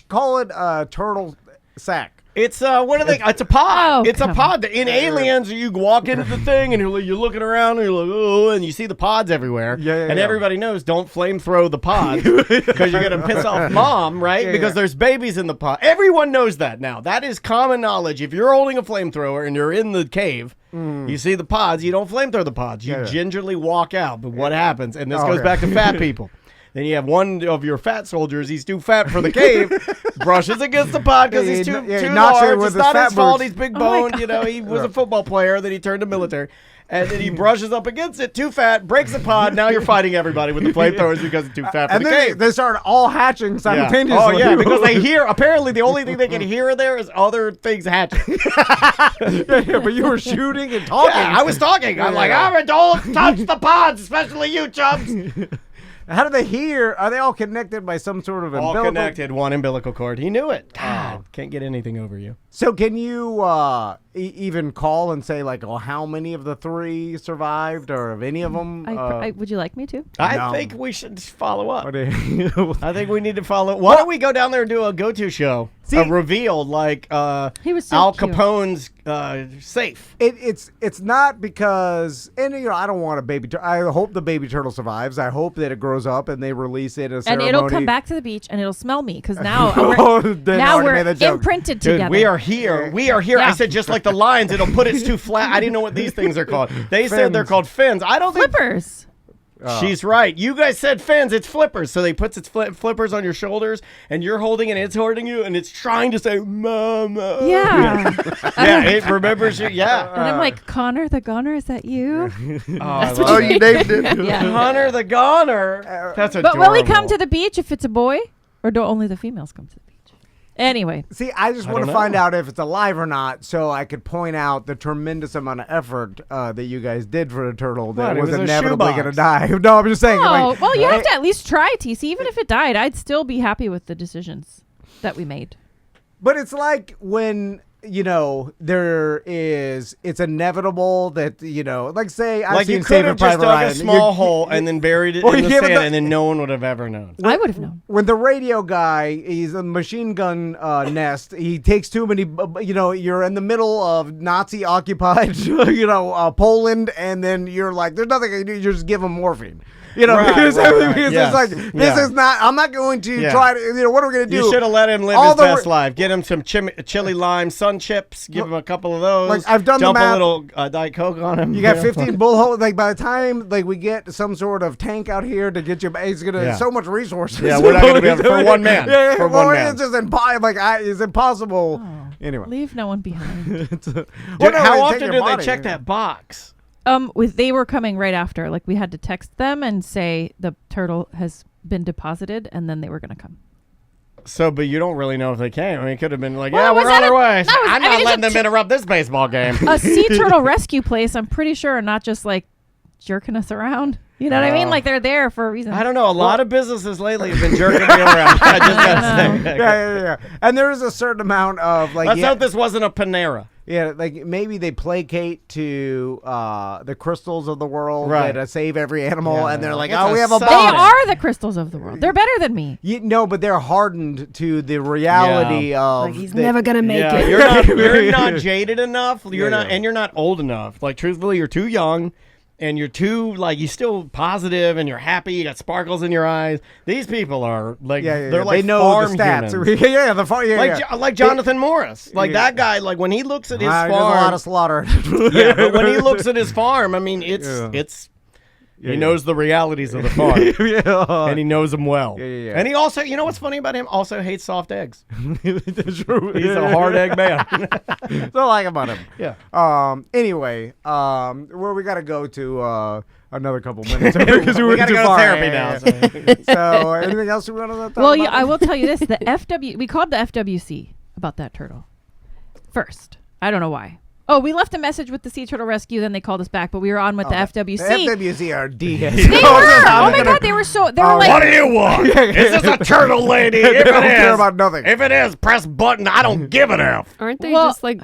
call it a turtle sack. It's what are they? It's a pod. It's a pod. In Aliens, you walk into the thing and you're looking around and you're like, oh, and you see the pods everywhere. And everybody knows don't flame throw the pods because you're gonna piss off mom, right? Because there's babies in the pod. Everyone knows that now. That is common knowledge. If you're holding a flamethrower and you're in the cave, you see the pods. You don't flamethrow the pods. You gingerly walk out. But what happens? And this goes back to fat people. Then you have one of your fat soldiers. He's too fat for the cave. Brushes against the pod because he's too large. It's not his fault. He's big boned. He was a football player. Then he turned to military. And then he brushes up against it, too fat, breaks the pod. Now you're fighting everybody with the flamethrowers because it's too fat for the cave. They start all hatching simultaneously. Oh, yeah, because they hear, apparently the only thing they can hear there is other things hatching. But you were shooting and talking. Yeah, I was talking. I'm like, don't touch the pods, especially you, chubs. How do they hear? Are they all connected by some sort of umbilical? All connected, one umbilical cord. He knew it. God, can't get anything over you. So can you even call and say like, oh, how many of the 3 survived, or of any of them? Would you like me to? I think we should follow up. I I think we need to follow. Why don't we go down there and do a go-to show? See- a reveal like He was so Al cute. Capone's safe. It's not because, and I don't want a baby turtle. I hope the baby turtle survives. I hope that it grows up and they release it at a And ceremony. it'll come back to the beach and it'll smell me because now Then now already we're made that joke. imprinted Dude, together. we are here. We are here. Yeah. I said just like the lines, it'll put it too flat. I didn't know what these things are called. They said they're Fins. called fins. I don't think. flippers. She's right. You guys said fins. It's flippers. So they puts its flippers on your shoulders, and you're holding it, and it's holding you, and it's trying to say, "Mama." Yeah. Yeah, it remembers you. Yeah. And I'm like, Connor the Goner, is that you? Oh, you named it. Yeah. Hunter the Goner. That's But adorable. will he come to the beach if it's a boy? Or do only the females come to the beach? Anyway. See, I just want to don't find know. out if it's alive or not, so I could point out the tremendous amount of effort that you guys did for the turtle that What, it was was a inevitably shoebox. going to die. No, I'm just saying. Oh, like, well, you have to at least try, TC. Even if it died, I'd still be happy with the decisions that we made. But it's like when, it's inevitable that, like say, I've Like seen you could Saving have just Private dug Ryan. a small hole and then buried it Or in you the give it sand, the- and then no one would have ever known. I would have known. When the radio guy, he's a machine gun nest. He takes too many. You're in the middle of Nazi-occupied, Poland, and then you're like, "There's nothing I can do." You just give him morphine. Right, because right. it's Yes. like this Yeah. is not. I'm not going to Yeah. try to. What are we going to do? You should have let him live All his the best re- life. Get him some chili lime sun chips. Give him a couple of those. Like, I've done the Dump math. a little Diet Coke on him. You got 15 bull holes. Like by the time we get some sort of tank out here to get you, it's gonna Yeah. so much resources. Yeah, we're not gonna be able for one man. Yeah, For well, one man. it's just it's impossible. Oh, Anyway, leave no one behind. Dude, Well, no, how take often your do they body. check that box? They were coming right after. Like we had to text them and say the turtle has been deposited, and then they were going to come. So, but you don't really know if they came. I mean, it could have been like, Well, yeah, was we're that on our a- way. that was- I'm I mean, not it's letting a them interrupt this baseball game. A sea turtle rescue place, I'm pretty sure, are not just like jerking us around. You know what I mean? Like they're there for a reason. I don't know. A lot of businesses lately have been jerking me around. I just gotta say. yeah. And there is a certain amount of like. Let's hope this wasn't a Panera. Yeah, like maybe they placate to the crystals of the world Right. that save every animal, Yeah. and they're like, It's "Oh, a we have a sign. They bomb." are the crystals of the world. They're better than me. No, but they're hardened to the reality of. Like, he's the- never going to make Yeah, it. you're not jaded enough. You're Yeah, not, yeah. and you're not old enough. Like truthfully, you're too young, and you're too you're still positive, and you're happy. You got sparkles in your eyes. These people are like they're like they know farm the stats. humans. yeah, the farm. Yeah, Like yeah. like Jonathan Morris, like Yeah. that guy. Like when he looks at his There's a farm, lot of slaughter. yeah. But when he looks at his farm, I mean, it's he knows the realities of the farm. yeah. And he knows them well. Yeah. And he also, you know what's funny about him? Also hates soft eggs. That's true. He's a hard egg man. That's all I like about him. Yeah. Anyway, where we got to go to another couple minutes because we We went gotta too go to far. therapy Yeah. now. So, anything else we want to talk Well, about? yeah, I will tell you this: the we called the FWC about that turtle first. I don't know why. Oh, we left a message with the Sea Turtle Rescue, then they called us back, but we were on with the FWC. The FWC are DS. They were. Oh my God, they were so. They were like. What do you want? Is this a turtle lady? If They don't it care is, about nothing. If it is, press button. I don't give an F. Aren't they Well- just like...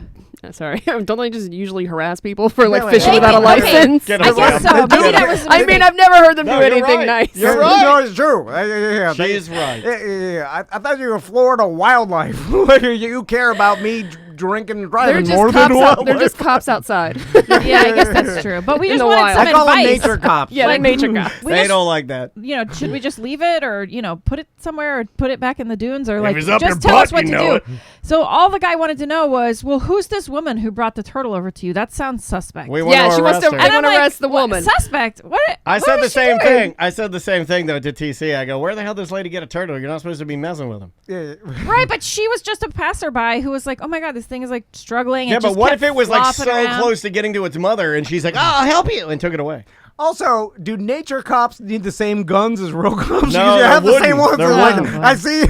Sorry, don't they just usually harass people for like Yeah, fishing like- without a Okay. license? Get I him guess away. so. Maybe that was. I mean, I've never heard them No, do you're anything right. nice. You're No, right. it's true. Yeah. She's right. Yeah. I thought you were Florida wildlife. You care about me drinking and They're driving just more cops. than They're wildlife. just cops outside. Yeah, I guess that's true. But we In just the wanted wild. some I call them advice. nature cops. Yeah, Like- they're nature cops. We They just- don't like that. Should we just leave it or, put it somewhere or put it back in the dunes or like it's up your just tell us butt, what you to know do. it. So all the guy wanted to know was, well, who's this woman who brought the turtle over to you? That sounds suspect. We want Yeah, to she wants arrest to. her. They want to like, arrest the what, woman. Suspect? What? I what said the is she same doing? thing. I said the same thing though to TC. I go, where the hell did this lady get a turtle? You're not supposed to be messing with him. Yeah. Right, but she was just a passerby who was like, oh my God, this thing is like struggling. Yeah, and but just what kept if it was like flopping so around. close to getting to its mother and she's like, oh, I'll help you, and took it away? Also, do nature cops need the same guns as real cops? No, you should they have the same wouldn't. ones. They Like, wouldn't. I see.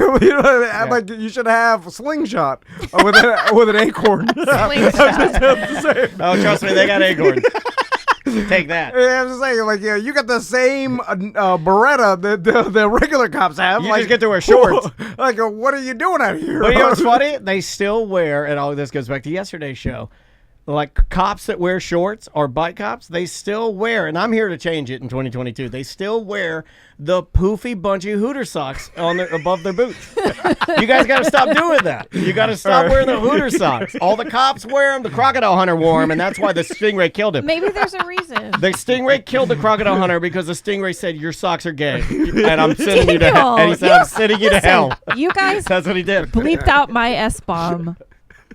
I'm like, you should have a slingshot with an acorn. Slingshot. Oh, trust me, they got acorns. Take that. Yeah, I'm just saying, like, yeah, you got the same Beretta that the regular cops have. You like, just get to wear shorts. Like, what are you doing out here? But you know what's funny? They still wear, and all this goes back to yesterday's show, like cops that wear shorts or bike cops, they still wear, and I'm here to change it in 2022, they still wear the poofy, bunchy Hooter socks above their boots. You guys got to stop doing that. You got to stop wearing the Hooter socks. All the cops wear them. The crocodile hunter wore them, and that's why the stingray killed him. Maybe there's a reason. The stingray killed the crocodile hunter because the stingray said, your socks are gay, and I'm sending you to hell. And he said, I'm sending you to hell. You guys That's what he did. bleeped out my S-bomb.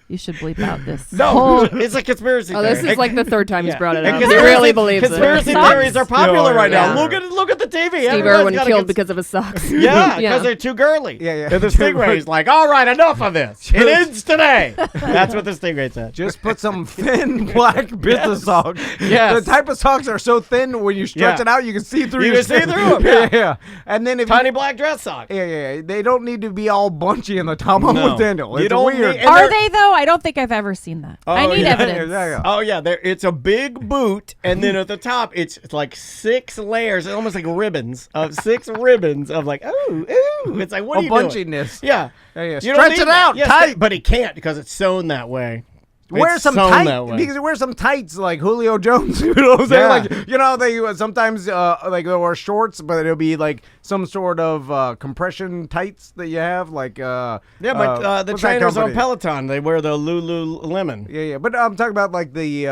You should bleep out this. No, it's a conspiracy theory. This is like the third time he's brought it up. He conspiracy- really believes it. Conspiracy theories are popular right now. Yeah. Look at the TV. Steve Everyone's Irwin got killed because of his socks. Yeah, because they're too girly. Yeah. And the stingray's like, all right, enough of this. It ends today. That's what the stingray said. Just put some thin black business socks. Yes. The type of socks are so thin when you stretch it out, you can see through. You your can see skin. through 'em, yeah. Yeah. And then if Tiny black dress socks. yeah, they don't need to be all bunchy in the top. I'm No. with Daniel. You It's don't weird. need- and Are they're- they, though? I don't think I've ever seen that. I need evidence. Yeah. Oh yeah, it's a big boot, and then at the top it's like 6 layers, almost like ribbons of 6 ribbons of like ooh. It's like what are you doing? bunchiness. Yeah, Yeah. You don't Stretch need it that. out Yes, tight. but he can't because it's sewn that way. Wear It's some sewn tight that way. because wear some tights like Julio Jones. You know what I'm saying? Yeah. Like they sometimes like they'll wear shorts, but it'll be like some sort of compression tights that you have. Like Yeah, but the what's that trainers on company? Peloton, they wear the Lululemon. Yeah. But I'm talking about like the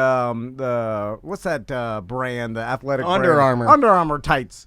what's that brand? The athletic Under brand? Armour. Under Armour tights.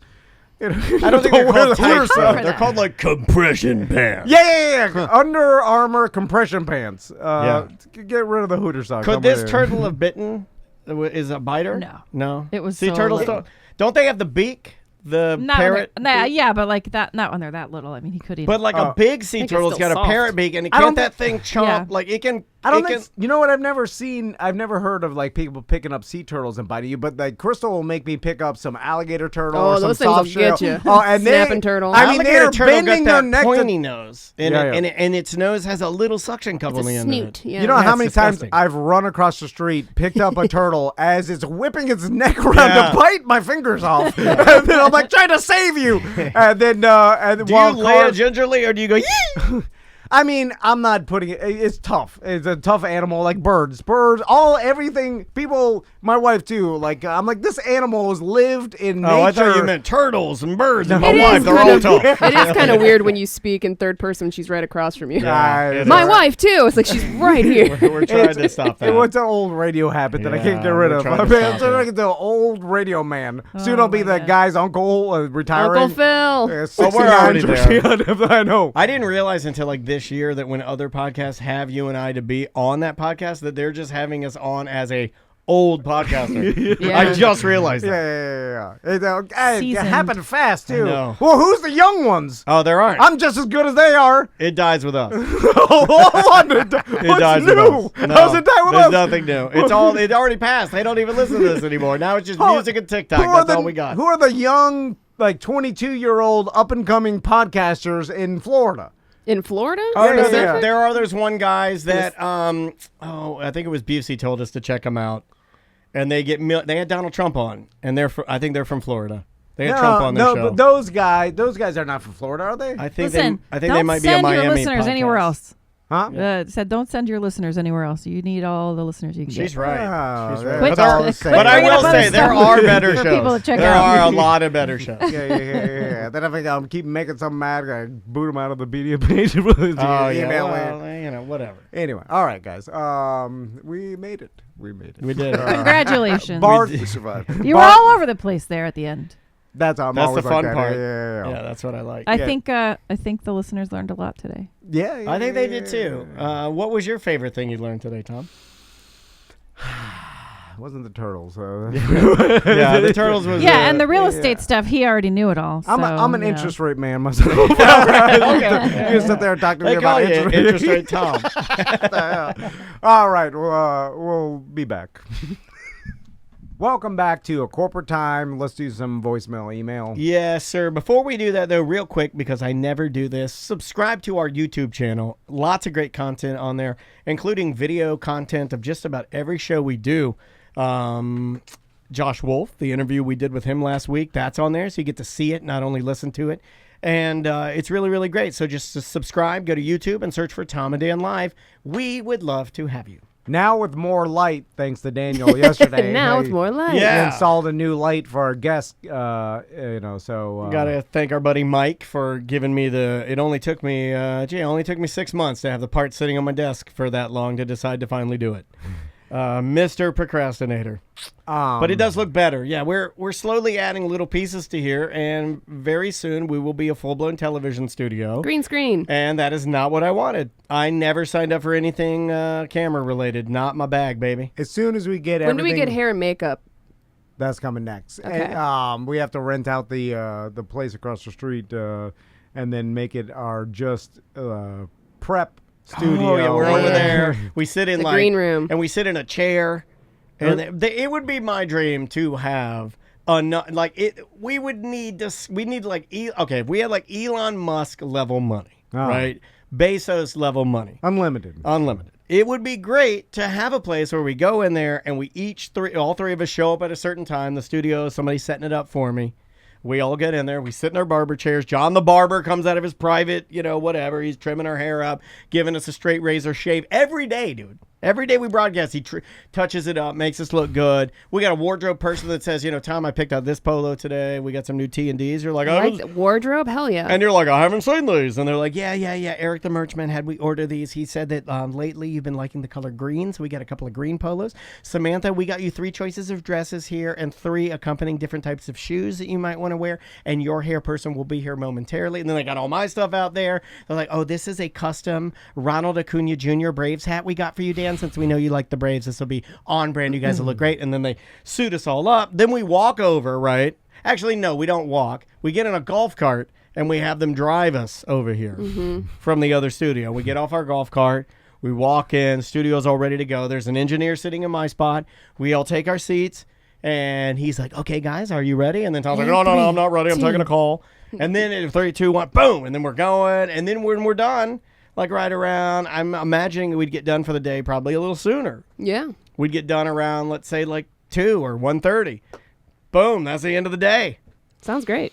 I don't think they're wear called the Hooter tights. socks. They're called like compression pants. Yeah. Under Armour compression pants. Get rid of the Hooter socks. Could I'm this with you. turtle have bitten? Is a biter? No. It was sea so turtles little. don't they have the beak? The Not parrot. yeah, but like that. Not when they're that little. I mean, he could even. But like a big sea think it's turtle's still got a soft. parrot beak, and it I don't can't that thing chomp Yeah. like it can. I don't it think. can, You know what? I've never heard of like people picking up sea turtles and biting you. But like Crystal will make me pick up some alligator turtle Oh, or some those things will soft shell. get you. Oh, and Snapping turtle. I mean, alligator they're turtle bending got their that neck pointy to. nose, and, Yeah, yeah. and its nose has a little suction cup It's on the a end of it. snoot. Yeah. You know how That's many disgusting. times I've run across the street, picked up a turtle as it's whipping its neck around Yeah. to bite my fingers off, and then I'm like trying to save you, and then Do you lay it gingerly or do you go yee? I mean, I'm not putting it. It's tough. It's a tough animal, like birds, everything. People, my wife too. Like I'm like this animal has lived in nature. Oh, I thought you meant turtles and birds and my It wife. is They're kind all of- tough. It is kind of weird when you speak in third person when she's right across from you. Yeah, My wife too. It's like she's right here. We're trying to stop that. It's an old radio habit that I can't get Yeah, rid we're of. trying to I mean, stop I'm trying to it. get the old radio man. Soon I'll be my the God. guy's uncle retiring. Uncle Phil. Yeah, Oh, we're already 69. I know. I didn't realize until like this year that when other podcasts have you and I to be on that podcast, that they're just having us on as a old podcaster. Yeah. I just realized Yeah, that. It Seasoned. happened fast too. know. Well, who's the young ones? Oh, there aren't. I'm just as good as they are. It dies with us. Hold on. It What's dies new? with us. No, How's it die with there's us? nothing new. It already passed. They don't even listen to this anymore. Now it's just Oh, music and TikTok. who are That's all we got. Who are the young, like 22-year-old up-and-coming podcasters in Florida? In Florida? Oh, yeah, Pacific? yeah. There are those one guys that I think it was Busey told us to check them out, and they had Donald Trump on, and I think they're from Florida. They had Trump on their show. But those guys are not from Florida, are they? I think Listen, they don't might be a send Miami your listeners podcast. anywhere else. Huh? Said don't send your listeners anywhere else. You need all the listeners you can She's get. right. Oh, She's yeah, right. Quit- that's all I'm quit saying. But I bringing will up other say there stuff are better for shows. people to check there out. are a lot of better shows. Yeah. Then I think I'll keep making something mad. I boot them out of the media page. Oh yeah, Email well, me. whatever. Anyway, all right, guys. We made it. We did it. Congratulations. Bart, We survived. You were all over the place there at the end. that's how I'm That's always the fun like that. part. Yeah. That's what I like. I think the listeners learned a lot today. Yeah, I think they did too. What was your favorite thing you learned today, Tom? It wasn't the turtles. Yeah, the turtles was. Yeah, and the real estate stuff, he already knew it all. I'm an you know. interest rate man myself. You sit there and talk to me They call about you interest rate Tom. All right, we'll be back. Welcome back to A Corporate Time. Let's do some voicemail email. Yes, sir. Before we do that, though, real quick, because I never do this, subscribe to our YouTube channel. Lots of great content on there, including video content of just about every show we do. Josh Wolf, the interview we did with him last week. That's on there, so you get to see it, not only listen to it. And it's really, really great. So just subscribe, go to YouTube, and search for Tom and Dan Live. We would love to have you. Now with more light, thanks to Daniel yesterday. Now with more light. Yeah. We installed a new light for our guest, so... Got to thank our buddy Mike for giving me it only took me, it only took me 6 months to have the part sitting on my desk for that long to decide to finally do it. Mr. Procrastinator. But it does look better. Yeah, we're slowly adding little pieces to here, and very soon we will be a full-blown television studio. Green screen. And that is not what I wanted. I never signed up for anything camera-related. Not my bag, baby. As soon as we get When do we get hair and makeup? That's coming next. Okay. And, we have to rent out the place across the street and then make it our just prep studio. Oh, yeah, we're over there. We sit in the green room. And we sit in a chair. And it would be my dream to have we would need to, if we had like Elon Musk level money, right? Bezos level money. Unlimited. It would be great to have a place where we go in there and we all three of us show up at a certain time. The studio, somebody's setting it up for me. We all get in there. We sit in our barber chairs. John the barber comes out of his private, whatever. He's trimming our hair up, giving us a straight razor shave every day, dude. Every day we broadcast, he touches it up, makes us look good. We got a wardrobe person that says, Tom, I picked out this polo today. We got some new T&Ds. You're like, wardrobe? Hell yeah. And you're like, I haven't seen these. And they're like, yeah. Eric the merchman had we order these. He said that lately you've been liking the color green, so we got a couple of green polos. Samantha, we got you 3 choices of dresses here and 3 accompanying different types of shoes that you might want to wear. And your hair person will be here momentarily. And then they got all my stuff out there. They're like, this is a custom Ronald Acuna Jr. Braves hat we got for you, Dan. Since we know you like the Braves, this will be on brand. You guys will look great. And then they suit us all up. Then we walk over, right? Actually, no, we don't walk. We get in a golf cart and we have them drive us over here from the other studio. We get off our golf cart. We walk in. Studio's all ready to go. There's an engineer sitting in my spot. We all take our seats. And he's like, okay, guys, are you ready? And then Tom's like, no, I'm not ready. I'm taking a call. And then in 3, 2, 1, boom. And then we're going. And then when we're done, like right around, I'm imagining we'd get done for the day probably a little sooner. Yeah. We'd get done around, let's say, like 2 or 1:30. Boom, that's the end of the day. Sounds great.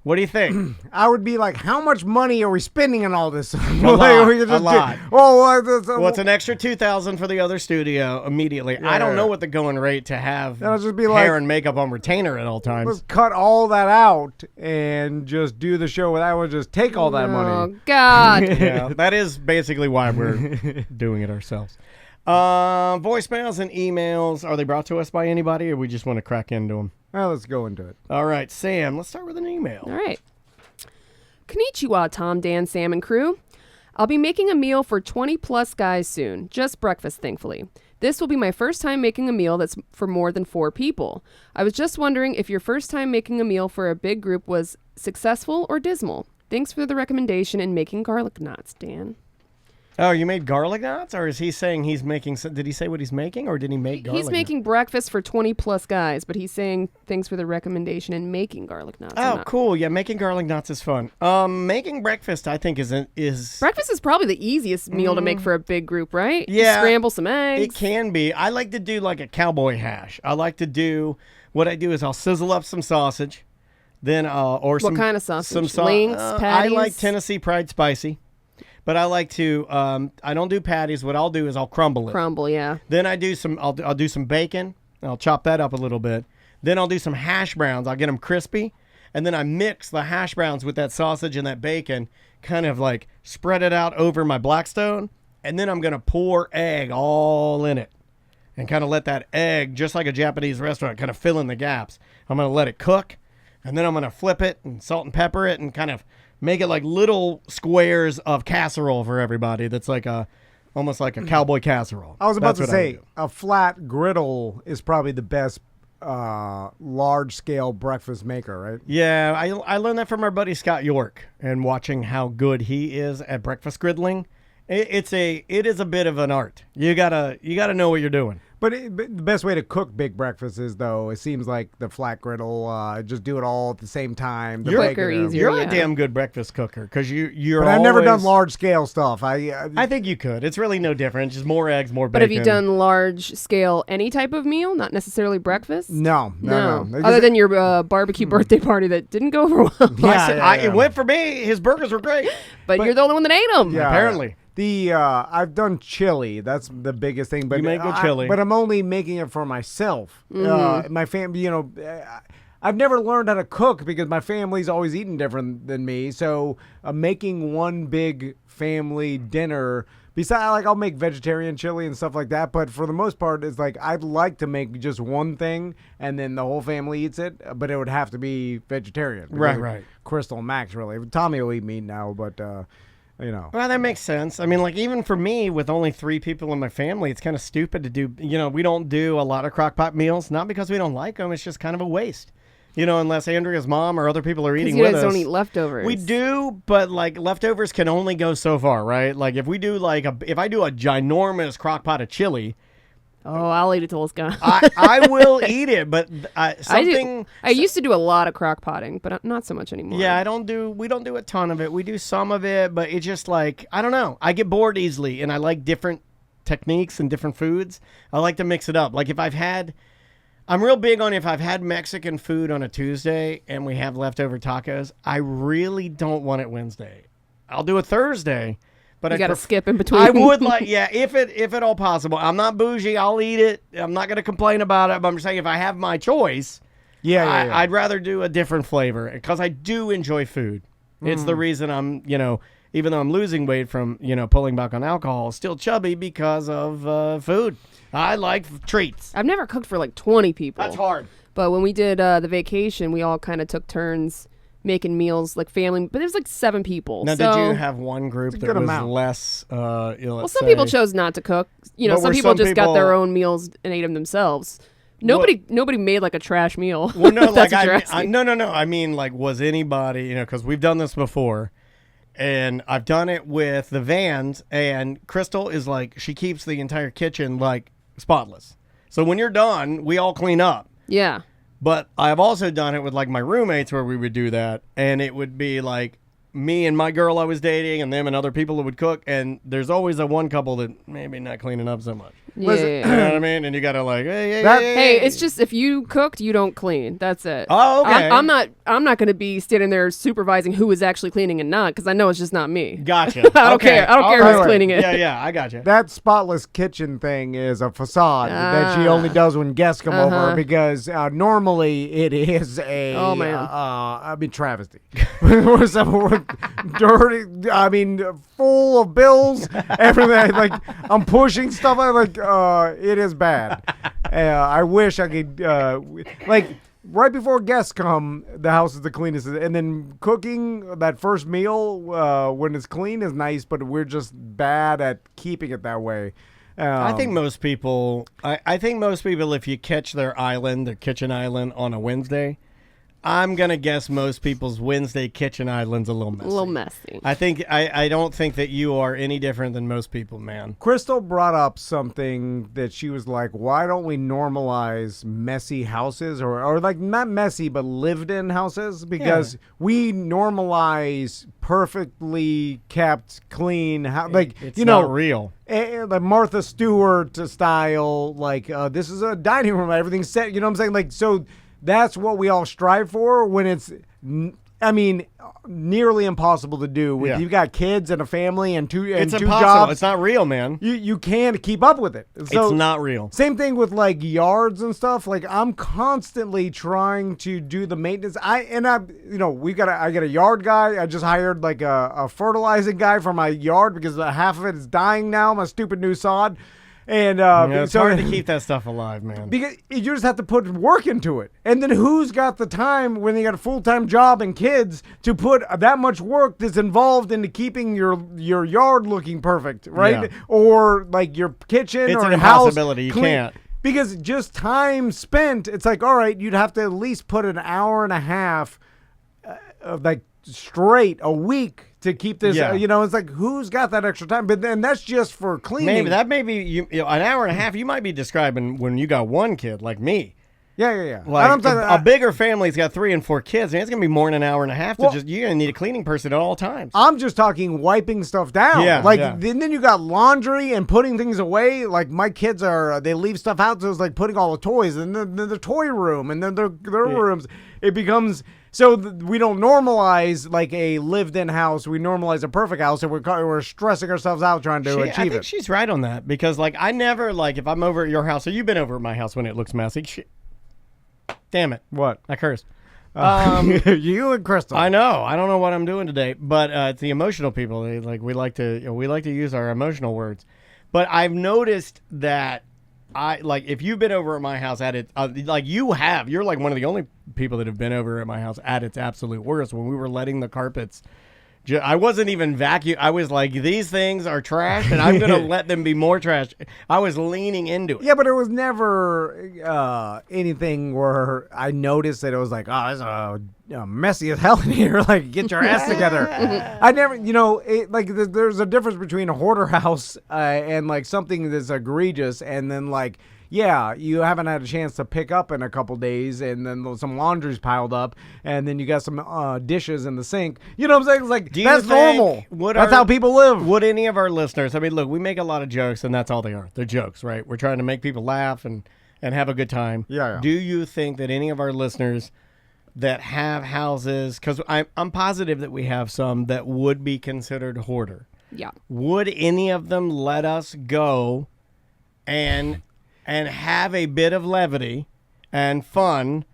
What do you think? I would be like, how much money are we spending on all this? A lot. Well, it's an extra $2,000 for the other studio immediately. Yeah. I don't know what the going rate to have That'll just be hair like, and makeup on retainer at all times. let's cut all that out and just do the show without. We'll just take all that money. Oh, God. Yeah, that is basically why we're doing it ourselves. Voicemails and emails, are they brought to us by anybody, or we just want to crack into them? Well, let's go into it. All right, Sam, let's start with an email. All right. Konnichiwa, Tom, Dan, Sam, and crew. I'll be making a meal for 20-plus guys soon. Just breakfast, thankfully. This will be my first time making a meal that's for more than 4 people. I was just wondering if your first time making a meal for a big group was successful or dismal. Thanks for the recommendation in making garlic knots, Dan. Oh, you made garlic knots? Or is he saying he's making... Did he say what he's making, or did he make garlic He's making breakfast for 20-plus guys, but he's saying thanks for the recommendation in making garlic knots. Oh, cool. Yeah, making garlic knots is fun. Making breakfast, I think, is... Breakfast is probably the easiest meal to make for a big group, right? Yeah. You scramble some eggs. It can be. I like to do like a cowboy hash. I like to do... What I do is I'll sizzle up some sausage, then... what kind of sausage? Some Links, patties? I like Tennessee Pride Spicy. But I like to, I don't do patties. What I'll do is I'll crumble it. Crumble, yeah. Then I'll do some bacon. And I'll chop that up a little bit. Then I'll do some hash browns. I'll get them crispy. And then I mix the hash browns with that sausage and that bacon, kind of like spread it out over my Blackstone. And then I'm going to pour egg all in it. And kind of let that egg, just like a Japanese restaurant, kind of fill in the gaps. I'm going to let it cook. And then I'm going to flip it and salt and pepper it and kind of make it like little squares of casserole for everybody. That's like almost like a cowboy casserole. I was about to say, a flat griddle is probably the best large-scale breakfast maker, right? Yeah, I learned that from our buddy Scott York, and watching how good he is at breakfast griddling. It is a bit of an art. You gotta know what you're doing. But the best way to cook big breakfasts is, though, it seems like the flat griddle, just do it all at the same time. The quicker, easier. You're a damn good breakfast cooker because you're. But I've never done large scale stuff. I think you could. It's really no different. Just more eggs, more bacon. But have you done large scale any type of meal? Not necessarily breakfast. No. Other than your barbecue birthday party that didn't go over well. It went for me. His burgers were great, but you're the only one that ate them. Yeah, apparently. I've done chili. That's the biggest thing. But you make good chili. But I'm only making it for myself. My family, I've never learned how to cook because my family's always eaten different than me. So making one big family dinner. Besides, like, I'll make vegetarian chili and stuff like that. But for the most part, it's like I'd like to make just one thing and then the whole family eats it. But it would have to be vegetarian. Right. Crystal and Max, really. Tommy will eat meat now, but... Well, that makes sense. I mean, like, even for me, with only 3 people in my family, it's kind of stupid to do, we don't do a lot of crock pot meals, not because we don't like them, it's just kind of a waste. Unless Andrea's mom or other people are eating with us. You guys don't eat leftovers. We do, but, like, leftovers can only go so far, right? Like, if we do, if I do a ginormous crock pot of chili... Oh, I'll eat it till it's gone. I will eat it, but something... I used to do a lot of crock potting, but not so much anymore. Yeah, we don't do a ton of it. We do some of it, but it's just like, I don't know. I get bored easily, and I like different techniques and different foods. I like to mix it up. Like I'm real big on if I've had Mexican food on a Tuesday and we have leftover tacos, I really don't want it Wednesday. I'll do it Thursday. But you got to skip in between. I would if at all possible. I'm not bougie. I'll eat it. I'm not going to complain about it. But I'm just saying, if I have my choice, I'd rather do a different flavor because I do enjoy food. It's the reason I'm, even though I'm losing weight from, pulling back on alcohol, still chubby because of food. I like treats. I've never cooked for like 20 people. That's hard. But when we did the vacation, we all kind of took turns making meals, like family, but it was like 7 people. Now, did you have one group that was less, well, some people chose not to cook. Some people just got their own meals and ate them themselves. Nobody made like a trash meal. Well, no, like no. I mean, like, was anybody, because we've done this before, and I've done it with the Vanns, and Crystal is like, she keeps the entire kitchen like spotless. So when you're done, we all clean up. Yeah. But I've also done it with, like, my roommates where we would do that, and it would be, like, me and my girl I was dating and them and other people who would cook, and there's always a one couple that maybe not cleaning up so much. Yeah. You know what I mean? And you got to, like, hey, it's just if you cooked, you don't clean. That's it. Oh, okay. I'm not going to be standing there supervising who is actually cleaning and not, because I know it's just not me. Gotcha. I don't care. I don't care who's cleaning it. Yeah, I got you. That spotless kitchen thing is a facade that she only does when guests come over, because normally it is a travesty. Dirty, full of bills, everything. Like, I'm pushing stuff out, it is bad. I wish I could, right before guests come, the house is the cleanest. And then cooking that first meal when it's clean is nice, but we're just bad at keeping it that way. I think most people, if you catch their kitchen island on a Wednesday, I'm going to guess most people's Wednesday kitchen island's a little messy. I don't think that you are any different than most people, man. Crystal brought up something that she was like, why don't we normalize messy houses or like not messy, but lived in houses? Because we normalize perfectly kept, clean, it's not real. The Martha Stewart style, this is a dining room, everything's set, you know what I'm saying? Like, so that's what we all strive for when it's, nearly impossible to do. When you've got kids and a family and two jobs. It's not real, man. You can't keep up with it. So, it's not real. Same thing with like yards and stuff. Like, I'm constantly trying to do the maintenance. I got a yard guy. I just hired like a fertilizing guy for my yard because half of it is dying now. My stupid new sod. And it's hard to keep that stuff alive, man. Because you just have to put work into it. And then who's got the time when they got a full-time job and kids to put that much work that's involved into keeping your yard looking perfect, right? Yeah. Or like your kitchen it's or an house impossibility. You clean. Can't. Because just time spent, it's like, all right, you'd have to at least put an hour and a half of like straight a week to keep this. Yeah. It's like, who's got that extra time? But then that's just for cleaning. Maybe an hour and a half. You might be describing when you got one kid, like me. Yeah. Like I'm talking, a bigger family's got 3 and 4 kids. I mean, it's gonna be more than an hour and a half. You're gonna need a cleaning person at all times. I'm just talking wiping stuff down. Then you got laundry and putting things away. Like my kids they leave stuff out, so it's like putting all the toys and then the toy room and then their rooms. It becomes we don't normalize like a lived-in house. We normalize a perfect house, and we're stressing ourselves out trying to achieve it. I think she's right on that because like I never if I'm over at your house or you've been over at my house when it looks messy. Damn it! What? I cursed. You and Crystal. I know. I don't know what I'm doing today, but it's the emotional people. We like to use our emotional words. But I've noticed that if you've been over at my house at it, you're like one of the only people that have been over at my house at its absolute worst when we were letting the carpets. I wasn't even vacuum. I was like, these things are trash, and I'm going to let them be more trash. I was leaning into it. Yeah, but it was never anything where I noticed that it was like, oh, it's messy as hell in here. Like, get your ass together. I never, there's a difference between a hoarder house and like something that's egregious, and then like, yeah, you haven't had a chance to pick up in a couple days, and then some laundry's piled up, and then you got some dishes in the sink. You know what I'm saying? It's like, that's normal. That's how people live. Would any of our listeners, I mean, look, we make a lot of jokes, and that's all they are. They're jokes, right? We're trying to make people laugh and have a good time. Yeah. Do you think that any of our listeners that have houses, because I'm positive that we have some that would be considered hoarder. Yeah. Would any of them let us go and have a bit of levity and fun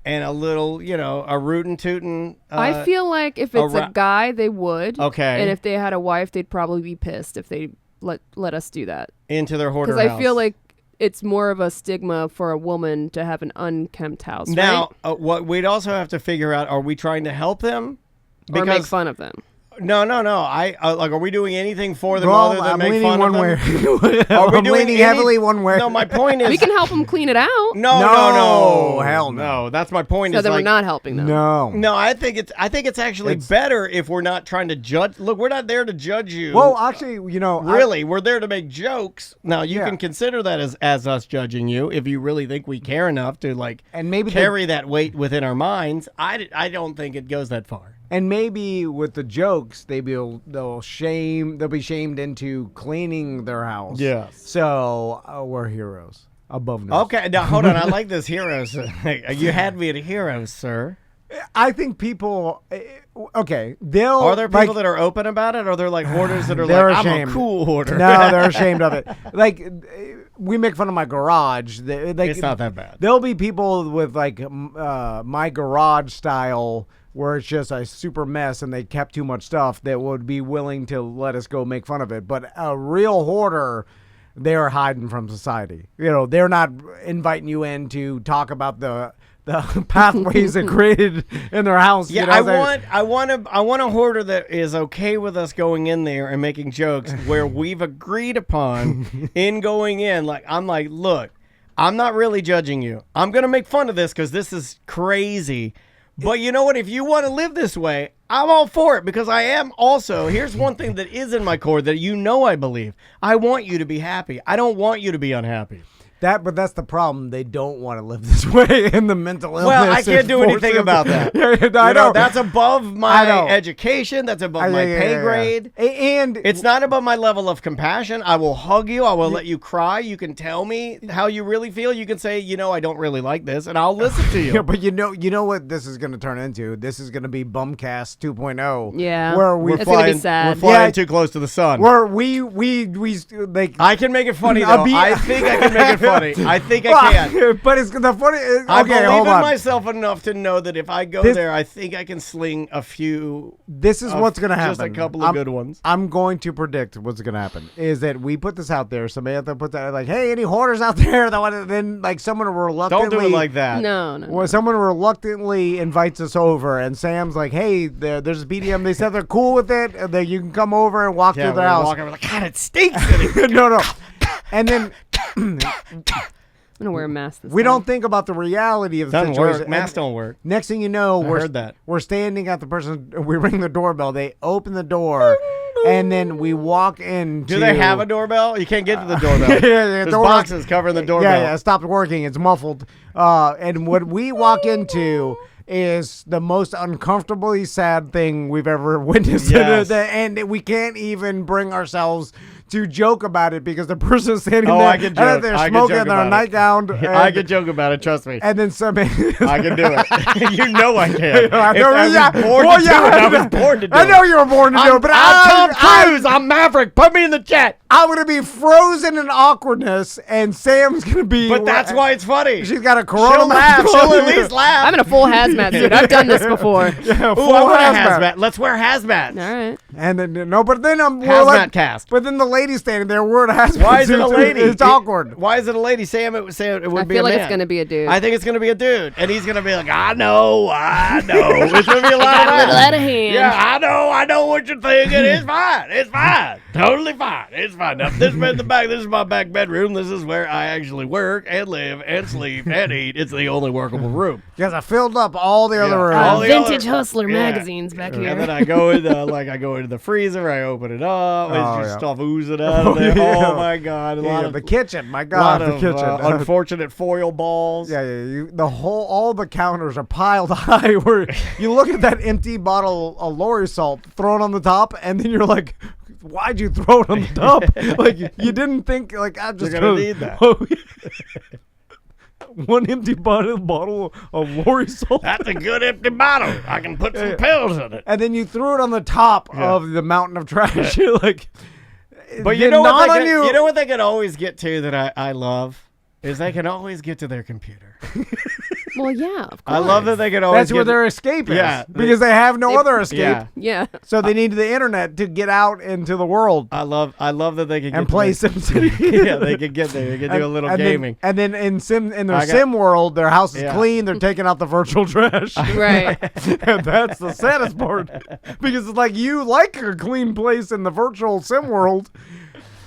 and a little, a rootin' tootin'? I feel like if it's a guy, they would. Okay. And if they had a wife, they'd probably be pissed if they let us do that. Into their hoarder house. Because I feel like it's more of a stigma for a woman to have an unkempt house, now, right? What we'd also have to figure out, are we trying to help them? Or make fun of them? No. Are we doing anything for them other than make fun of them? I'm leaning heavily one way. No, my point is... We can help them clean it out. No. Hell no. That's my point. So then we're not helping them. No, I think it's actually better if we're not trying to judge. Look, we're not there to judge you. Well, actually, really, we're there to make jokes. Now, you can consider that as us judging you if you really think we care enough to and maybe carry that weight within our minds. I don't think it goes that far. And maybe with the jokes, they'll be shamed into cleaning their house. Yes. So we're heroes above them. Okay, now hold on. I like this heroes. You had me at heroes, sir. I think people. Okay, are there people that are open about it, or they're like hoarders that are like, ashamed. I'm a cool hoarder? No, they're ashamed of it. Like, we make fun of my garage. It's not that bad. There'll be people with like my garage style, where it's just a super mess and they kept too much stuff, that would be willing to let us go make fun of it. But a real hoarder, they're hiding from society. They're not inviting you in to talk about the pathways that created in their house. Yeah, I want a hoarder that is okay with us going in there and making jokes where we've agreed upon in going in. Like, I'm like, look, I'm not really judging you. I'm going to make fun of this because this is crazy. But you know what? If you want to live this way, I'm all for it, because I am also, here's one thing that is in my core that I believe. I want you to be happy. I don't want you to be unhappy. But that's the problem. They don't want to live this way in the mental illness. Well, I can't do anything about that. I know. That's above my education. That's above my pay grade. And it's not above my level of compassion. I will hug you. I will let you cry. You can tell me how you really feel. You can say, I don't really like this, and I'll listen to you. Yeah, but you know what this is going to turn into? This is going to be Bumcast 2.0. Yeah. Where it's going to be sad. We're flying too close to the sun. Where we like. I can make it funny, though. I think I can make it funny. I think I can. But it's the funny. Okay, I believe hold in on. myself enough to know that if I go there, I think I can sling a few. This is what's going to happen. Just a couple of good ones. I'm going to predict what's going to happen is that we put this out there. Samantha puts out like, "Hey, any hoarders out there that want to?" Then like someone reluctantly. Don't do it like that. No. Well, someone reluctantly invites us over, and Sam's like, "Hey, there's a BDM. They said they're cool with it. That you can come over and walk through their house." Walk over, like, God, it stinks. No. And then I'm gonna wear a mask this We time. don't think about the reality of the Doesn't situation. work. Masks don't work. Next thing you know, heard that. we're standing at the person. We ring the doorbell. They open the door, and then we walk in. Do they have a doorbell? You can't get to the doorbell. Yeah, There's door- boxes covering the doorbell. Yeah, it stopped working. It's muffled. And what we walk into is the most uncomfortably sad thing we've ever witnessed. Yes. And we can't even bring ourselves to joke about it because the person standing there, I can joke. they're I can smoking joke their about it. nightgown. I can joke about it. Trust me. And then somebody. I can do it. You know I can. I know, I was yeah. born Well, to yeah, do it. I was born to do I know it. you were born to do it, but I'm Tom Cruise. I'm Maverick. Put me in the chat. I'm going to be frozen in awkwardness, and Sam's going to be. But that's why it's funny. She's got a corona. She'll laugh. She'll at least laugh. I'm in a full hazmat suit. I've done this before. Yeah, Ooh, full I want a hazmat. hazmat. Let's wear hazmats. All right. And then no, but then we're Hazmat like, cast. But then the lady standing there, we're in a hazmat. Why is it a suit, lady? It's awkward. Why is it a lady? Sam, it would I be a feel like man. it's gonna be a dude. I think it's gonna be a dude, and he's gonna be like, I know. It's gonna be a lot got a little of out of hand. Yeah, I know what you're thinking. It's fine, totally fine. It's fine. Now, this bed in the back. This is my back bedroom. This is where I actually work and live and sleep and eat. It's the only workable room. Because I filled up all the other rooms. All the Vintage other- Hustler yeah. magazines back here. And then I go into the freezer. I open it up. It's Oh, just yeah. stuff oozing out of there. Yeah. Oh my god! A lot Yeah, of the kitchen. My lot God, the of kitchen. unfortunate foil balls. Yeah, all the counters are piled high. Where you look at that empty bottle of Lori salt thrown on the top, and then you're like, "Why'd you throw it on the top?" Like you didn't think like I'm just You're gonna need that. One empty bottle of Lori salt. That's a good empty bottle. I can put some pills in it. And then you threw it on the top of the mountain of trash. You're like, But you know what they can always get to that I love is they can always get to their computer. Well, yeah, of course. I love that they can always. That's where their escape is. Yeah, because they have no other escape. Yeah. Yeah. So they need the internet to get out into the world I love that they can get and to play their- SimCity. Yeah, they can get there. They can do a little and gaming. Then in their I got- sim world, their house is Yeah. clean. They're taking out the virtual trash. Right. And that's the saddest part because it's like you like a clean place in the virtual sim world.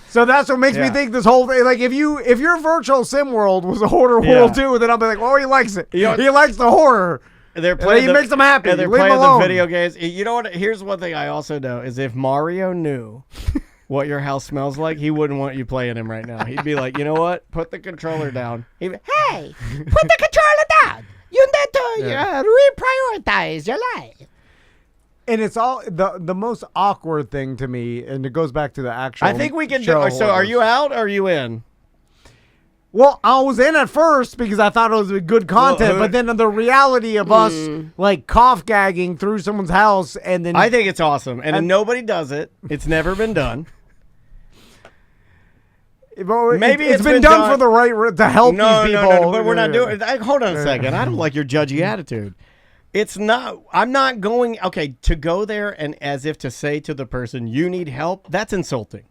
So that's what makes me Yeah. think this whole thing. Like if your virtual sim world was a hoarder Yeah. world too, then I'll be like, well, he likes it. You know- He likes the horror. They're playing. he makes them happy. And they're Leave 'em playing alone. the video games. You know what? Here's one thing I also know is if Mario knew what your house smells like, he wouldn't want you playing him right now. He'd be like, you know what? Put the controller down. He'd be, hey, put the controller down. You need to reprioritize your life. And it's all the most awkward thing to me, and it goes back to the actual. I think we can do. show So, are orders. you out or are you in? Well, I was in at first because I thought it was good content, Well, but then the reality of us like cough gagging through someone's house, and then I think it's awesome, and nobody does it. It's never been done. Maybe it's it's been been done done- for the right to help No, these no, people. no, but we're not doing. Hold on a second. I don't like your judgy attitude. It's not. I'm not going. Okay, to go there and as if to say to the person, "You need help." That's insulting.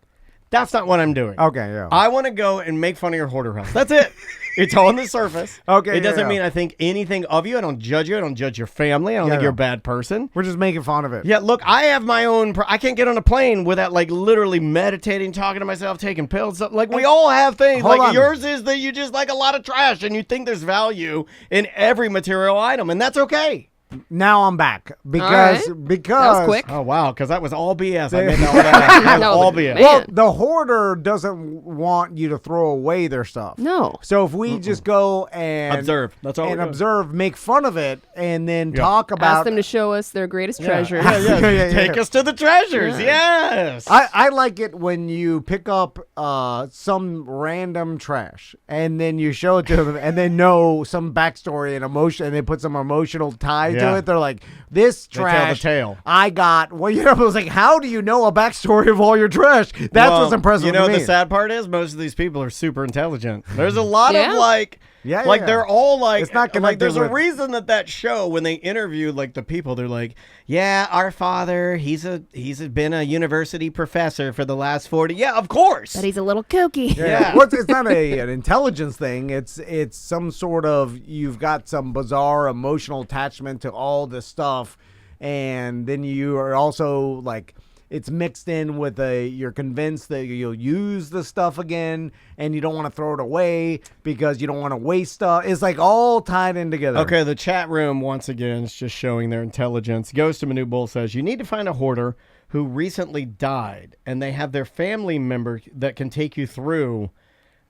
That's not what I'm doing. Okay, yeah. I want to go and make fun of your hoarder house. That's it. It's on the surface. Okay, It doesn't yeah. mean I think anything of you. I don't judge you. I don't judge your family. I don't think Yeah. you're a bad person. We're just making fun of it. Yeah, look, I have my own. I can't get on a plane without like literally meditating, talking to myself, taking pills. Like we all have things. Hold Like on. yours is that you just like a lot of trash and you think there's value in every material item, and that's okay. Now I'm back because All right. because That was quick. Oh wow, because that was all BS. I made that No, all but BS. man. well, the hoarder doesn't want you to throw away their stuff. No. So if we just go and Observe. That's all. and we're doing. observe, make fun of it, and then Yeah. talk about. Ask them to show us their greatest treasures. Yeah, yeah. Yeah, Take yeah. us to the treasures. Yes. I like it when you pick up some random trash and then you show it to them and they know some backstory and emotion and they put some emotional tie to Yeah. it. They're like, this They tell the trash tale. I got. Well, you know, I was like, how do you know a backstory of all your trash? That's Well, what's impressive You know to what me. the sad part is? Most of these people are super intelligent. There's a lot Yeah. of like, Yeah, like yeah. they're all like, It's not like there's connected a with- reason that show when they interview like the people, they're like, yeah, our father, he's been a university professor for the last 40. Yeah, of course. But he's a little kooky. Yeah. Well, it's not an intelligence thing. It's some sort of you've got some bizarre emotional attachment to all this stuff, and then you are also like it's mixed in with you're convinced that you'll use the stuff again and you don't want to throw it away because you don't want to waste stuff. It's like all tied in together. Okay, the chat room, once again, is just showing their intelligence. Ghost of Manu Bull says, you need to find a hoarder who recently died and they have their family member that can take you through.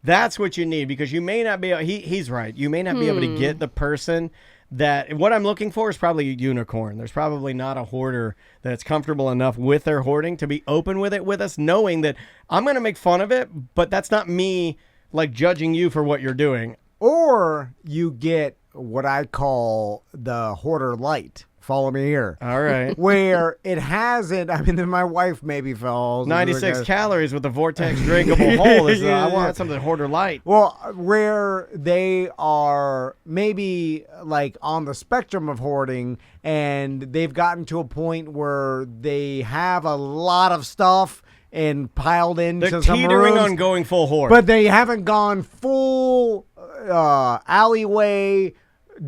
That's what you need, because you may not be he's right. You may not be able to get the person that what I'm looking for is probably a unicorn. There's probably not a hoarder that's comfortable enough with their hoarding to be open with it with us, knowing that I'm going to make fun of it, but that's not me like judging you for what you're doing. Or you get what I call the hoarder light. Follow me here. All right. Where it hasn't, I mean, my wife maybe falls. 96 calories with a Vortex drinkable hole. I want something hoarder light. Well, where they are maybe like on the spectrum of hoarding and they've gotten to a point where they have a lot of stuff and piled into They're some teetering rooms, on going full hoard. but they haven't gone full alleyway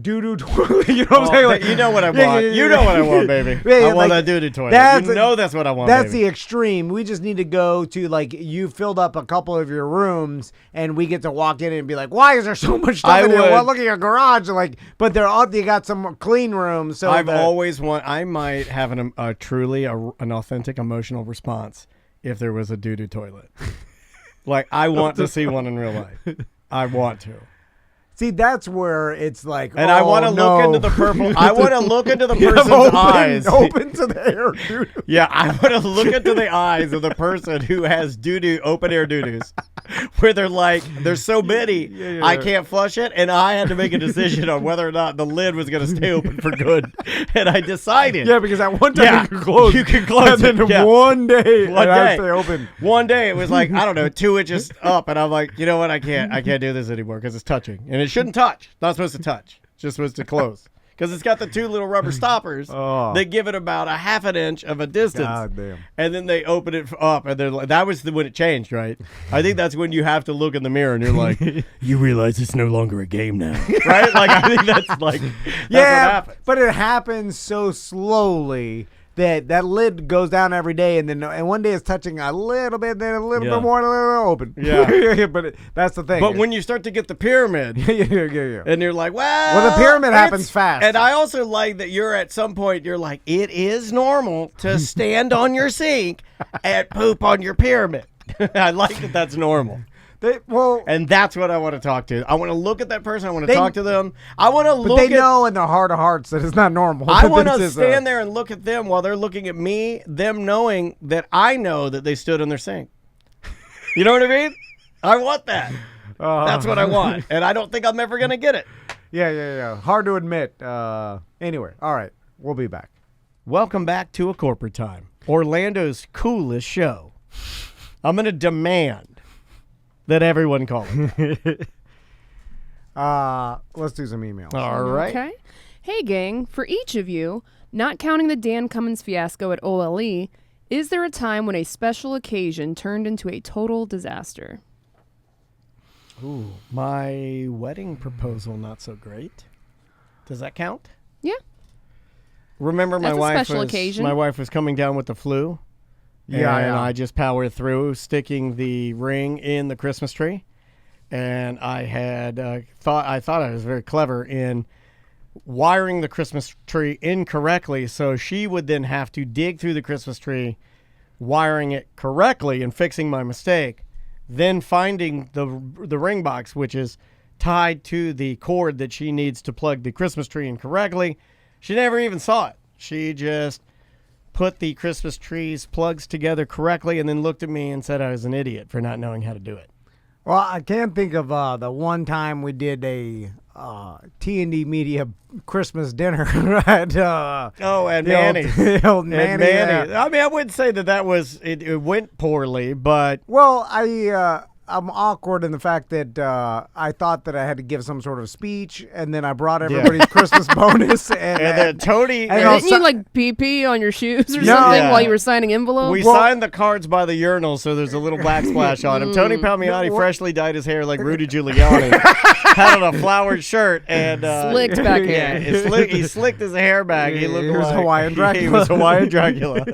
doo-doo toilet. You know what I'm saying? Like, you know what I want. You know what I want, baby. I want that doo-doo toilet. You know that's what I want, That's baby. the extreme. We just need to go to, like, you filled up a couple of your rooms, and we get to walk in and be like, why is there so much stuff in here? Well, look at your garage. Like, but you got some clean rooms. So I might have an authentic emotional response if there was a doo-doo toilet. Like, I want to see one in real life. I want to. See, that's where it's like, and I want to look into the purple. I want to look into the person's eyes. Open to the air doo-doo. Yeah, I want to look into the eyes of the person who has doo-doo, open air doo-doos, where they're like, there's so many, I can't flush it, and I had to make a decision on whether or not the lid was going to stay open for good, and I decided. Yeah, because at one time you could close. You could close and it. then one day, I stay open. One day it was like, I don't know, 2 inches up, and I'm like, you know what, I can't do this anymore because it's touching, and it shouldn't touch. Not supposed to touch. It's just supposed to close. Because it's got the 2 little rubber stoppers that give it about a half an inch of a distance. God damn. And then they open it up, and they're like, that was when it changed, right? I think that's when you have to look in the mirror and you're like, you realize it's no longer a game now, right? Like, I think that's what happens. But it happens so slowly that lid goes down every day, and one day it's touching a little bit, then a little bit more, and a little open. Yeah. But that's the thing. But when you start to get the pyramid, and you're like, well, the pyramid happens fast. And I also like that you're at some point, you're like, it is normal to stand on your sink and poop on your pyramid. I like that that's normal. And that's what I want to talk to. I want to look at that person. I want to talk to them. I want to look But they know in their heart of hearts that it's not normal. I want to stand there and look at them while they're looking at me, them knowing that I know that they stood on their sink. You know what I mean? I want that. That's what I want. And I don't think I'm ever going to get it. Yeah. Hard to admit. Anyway, all right. We'll be back. Welcome back to A Corporate Time, Orlando's coolest show. I'm going to demand that everyone call it. Let's do some emails. All right. Okay. Hey, gang. For each of you, not counting the Dan Cummins fiasco at OLE, is there a time when a special occasion turned into a total disaster? Ooh, my wedding proposal, not so great. Does that count? Yeah. Remember, That's a special occasion. My wife was coming down with the flu. Yeah, and I just powered through, sticking the ring in the Christmas tree. And I had thought I was very clever in wiring the Christmas tree incorrectly, so she would then have to dig through the Christmas tree, wiring it correctly and fixing my mistake, then finding the ring box, which is tied to the cord that she needs to plug the Christmas tree in correctly. She never even saw it. She just put the Christmas tree's plugs together correctly and then looked at me and said I was an idiot for not knowing how to do it. Well, I can't think of the one time we did a T&D Media Christmas dinner at Manny's. Old Manny. I mean, I wouldn't say that was it went poorly, but well, I I'm awkward in the fact that I thought that I had to give some sort of speech, and then I brought everybody's Christmas bonus, and then Tony. and didn't you like pee on your shoes or something Yeah. while you were signing envelopes? We signed the cards by the urinal, so there's a little backsplash on him. Tony Palmiotti freshly dyed his hair like Rudy Giuliani. Had on a flowered shirt and Slicked back hair. He slicked his hair back. He looked was like Hawaiian Dracula. He was Hawaiian Dracula.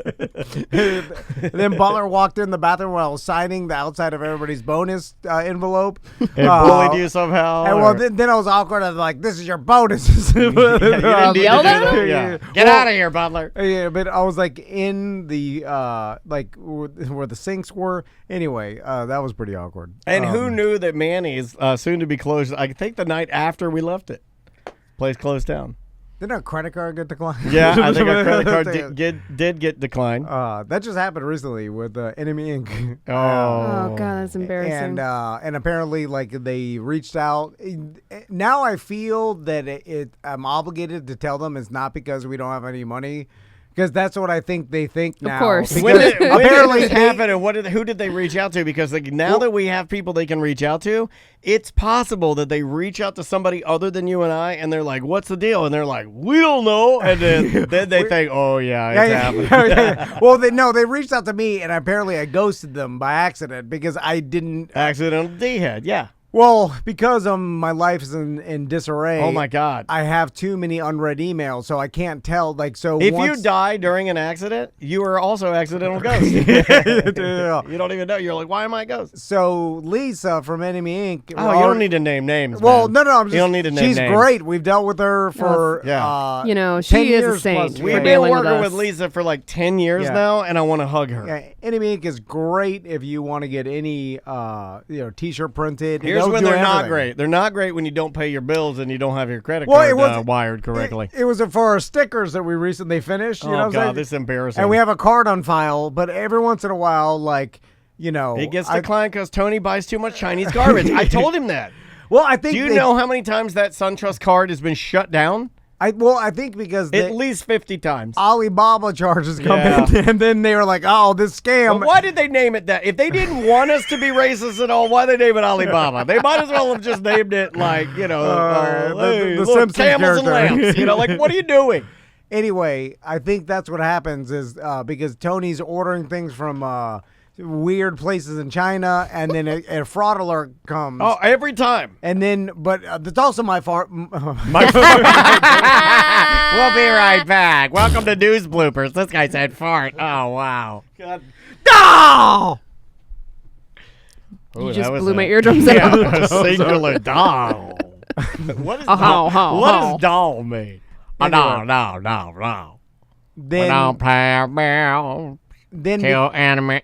And then Butler walked in the bathroom while I was signing the outside of everybody's bonus envelope. And bullied you somehow. And well, then I was awkward. I was like, "This is your bonus." You didn't need yelled to do at that? him? Yeah. Get out of here, Butler. Yeah, but I was like in the where the sinks were. Anyway, that was pretty awkward. And who knew that Manny's soon to be closed? I think the night after we left it, place closed down. Didn't our credit card get declined? Yeah, I think our credit card did get declined. That just happened recently with Enemy Inc. Oh God, that's embarrassing. And apparently, like, they reached out. Now I feel that I'm obligated to tell them it's not because we don't have any money. Because that's what I think they think now. Of course. When did Apparently this happen, and who did they reach out to? Because now that we have people they can reach out to, it's possible that they reach out to somebody other than you and I, and they're like, "What's the deal?" And they're like, "We don't know." And then they think, "Oh yeah, it's happening." Yeah. Well, they reached out to me, and apparently I ghosted them by accident because I didn't. Accidental D-head, yeah. Well, because my life is in disarray. Oh my God! I have too many unread emails, so I can't tell. Like, so if you die during an accident, you are also accidental ghost. Yeah. You don't even know. You're like, why am I a ghost? So Lisa from Enemy Inc. Oh, you don't need to name names. Well, man. no, I'm just. You don't need to name she's names. great. We've dealt with her for. Yeah. 10 she is a years saint. plus. for We've been dealing working us. with Lisa for like 10 years Yeah. now, and I want to hug her. Yeah, Enemy Inc. is great if you want to get any T-shirt printed. Here's They'll when do they're not everything. great. They're not great when you don't pay your bills and you don't have your credit Well, card it was- wired correctly. It was for our stickers that we recently finished. You know Oh what I'm God, saying? this is embarrassing. And we have a card on file, but every once in a while, like, it gets declined because Tony buys too much Chinese garbage. I told him that. Well, I think. Do you know how many times that SunTrust card has been shut down? I think because At least 50 times. Alibaba charges come Yeah. in, and then they were like, "Oh, this scam." But why did they name it that? If they didn't want us to be racist at all, why did they name it Alibaba? They might as well have just named it like, hey, the look, Simpsons camels and character. lamps. Like, what are you doing? Anyway, I think that's what happens is because Tony's ordering things from weird places in China, and then a fraud alert comes. Oh, every time. And then, but it's also my fault. We'll be right back. Welcome to News Bloopers. This guy said fart. Oh, wow. God. No! You just blew my eardrums out. Singular doll. What is How, doll? What does doll mean? Anyway. No. Then Kill anime.